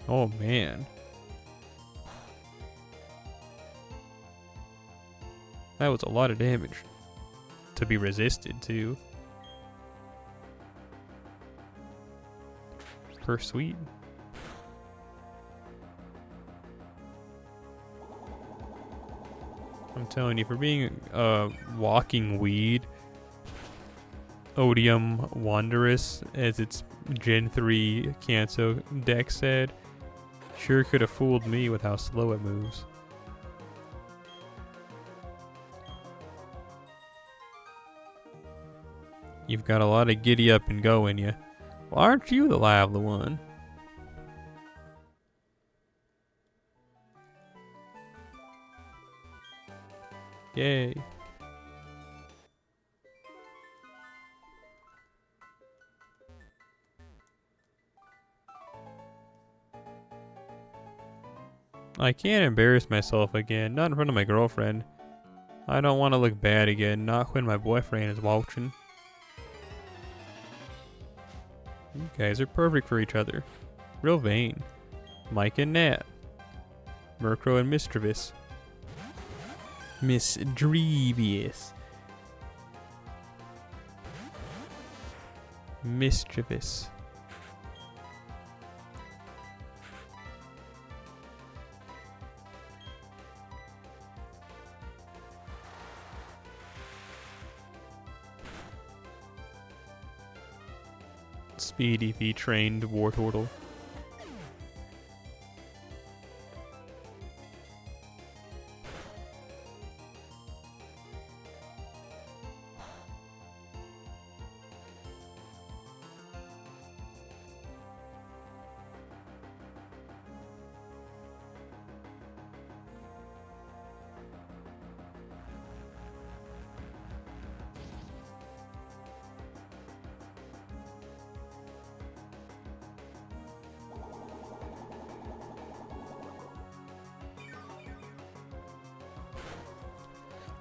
Oh man. That was a lot of damage. to be resisted too. Sweet. I'm telling you, for being a walking weed, Odium Wanderous, as its Gen 3 Canso deck said, sure could have fooled me with how slow it moves. You've got a lot of giddy up and go in you. Well, aren't you the lively one? Yay. I can't embarrass myself again, not in front of my girlfriend. I don't want to look bad again, not when my boyfriend is watching. You guys are perfect for each other. Real vain. Mike and Nat. Murkrow and Mischievous. Misdrevious. Mischievous. Speedy V trained Wartortle.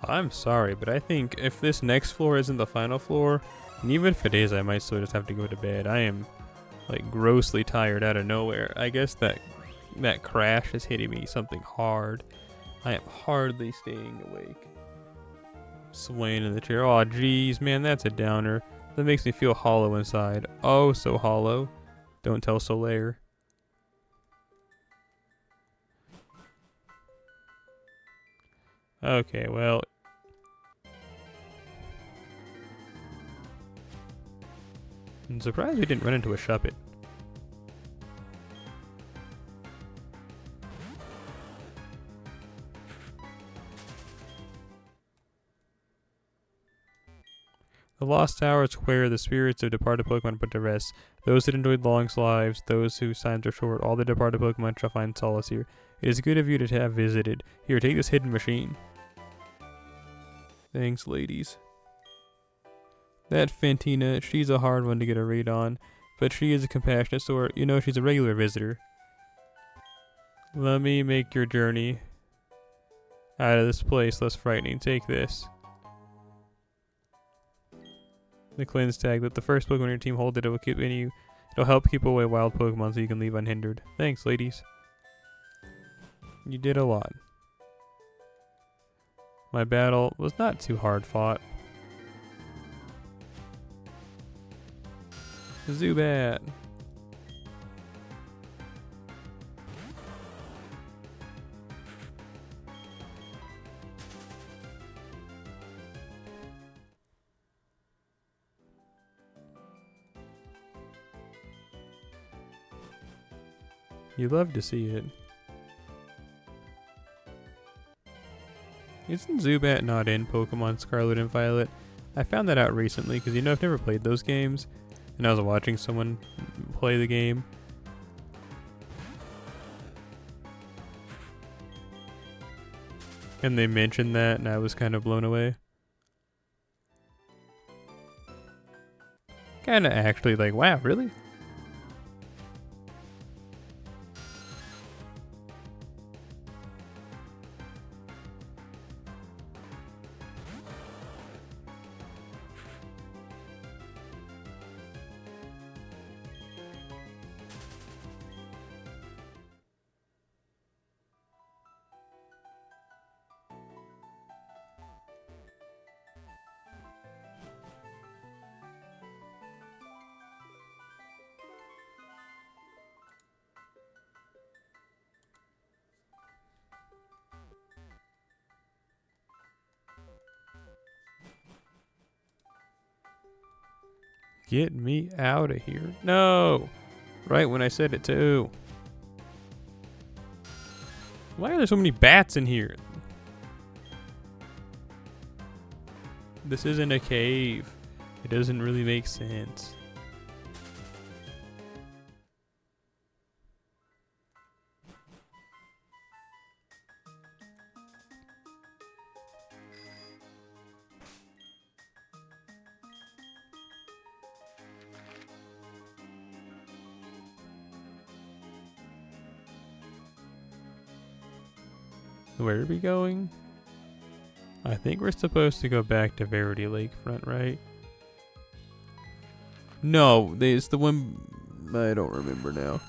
I'm sorry, but I think if this next floor isn't the final floor, and even if it is, I might still just have to go to bed. I am, like, grossly tired out of nowhere. I guess that crash is hitting me something hard. I am hardly staying awake. Swaying in the chair. Aw, jeez, man, that's a downer. That makes me feel hollow inside. Oh, so hollow. Don't tell TheSelleri. Okay, well... I'm surprised we didn't run into a Shuppet. The Lost Tower is where the spirits of departed Pokemon put to rest. Those that enjoyed long lives, those whose times are short, all the departed Pokemon shall find solace here. It is good of you to have visited. Here, take this hidden machine. Thanks, ladies. That Fantina, she's a hard one to get a read on, but she is a compassionate sort. You know, she's a regular visitor. Let me make your journey out of this place less frightening. Take this. The cleanse tag. Let the first Pokemon on your team hold it. It will keep you. It'll help keep away wild Pokemon so you can leave unhindered. Thanks, ladies. You did a lot. My battle was not too hard fought. Zubat. You love to see it. Isn't Zubat not in Pokemon Scarlet and Violet? I found that out recently because, you know, I've never played those games. And I was watching someone play the game. And they mentioned that, and I was kind of blown away. Kind of actually like, wow, really? Get me out of here. No! Right when I said it too. Why are there so many bats in here? This isn't a cave. It doesn't really make sense. Where are we going? I think we're supposed to go back to Verity Lakefront, right? No, it's the one... I don't remember now.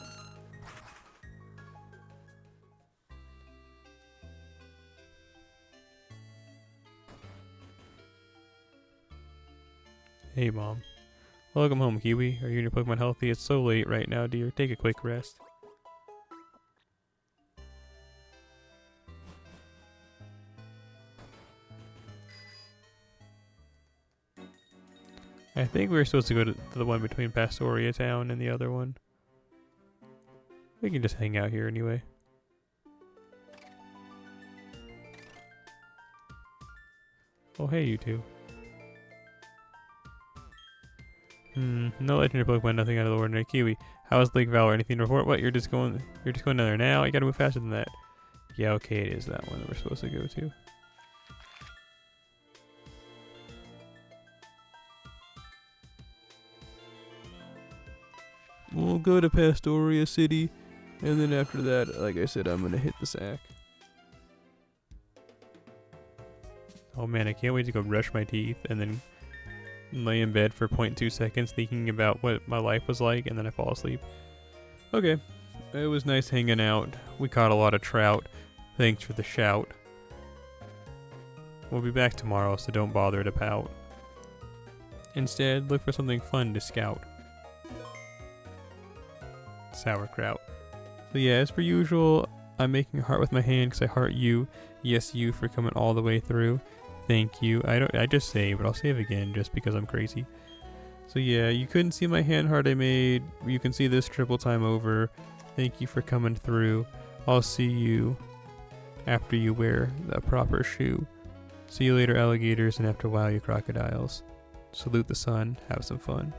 Hey, Mom. Welcome home, Kiwi. Are you and your Pokemon healthy? It's so late right now, dear. Take a quick rest. I think we were supposed to go to the one between Pastoria Town and the other one. We can just hang out here anyway. Oh, hey, you two. No legendary Pokemon, nothing out of the ordinary. Kiwi, how is Lake Valor? Anything to report? What, you're just going down there now? You gotta move faster than that. Yeah, okay, it is that one that we're supposed to go to. We'll go to Pastoria City, and then after that, like I said, I'm gonna hit the sack. Oh man, I can't wait to go brush my teeth and then lay in bed for 0.2 seconds thinking about what my life was like, and then I fall asleep. Okay, it was nice hanging out. We caught a lot of trout. Thanks for the shout. We'll be back tomorrow, so don't bother to pout. Instead, look for something fun to scout. Sauerkraut. So yeah, as per usual, I'm making a heart with my hand because I heart you. Yes, you, for coming all the way through. Thank you. I just saved, but I'll save again just because I'm crazy. So yeah, you couldn't see my hand heart I made. You can see this triple time over. Thank you for coming through. I'll see you after you wear the proper shoe. See you later, alligators, and after a while, you crocodiles. Salute the sun. Have some fun.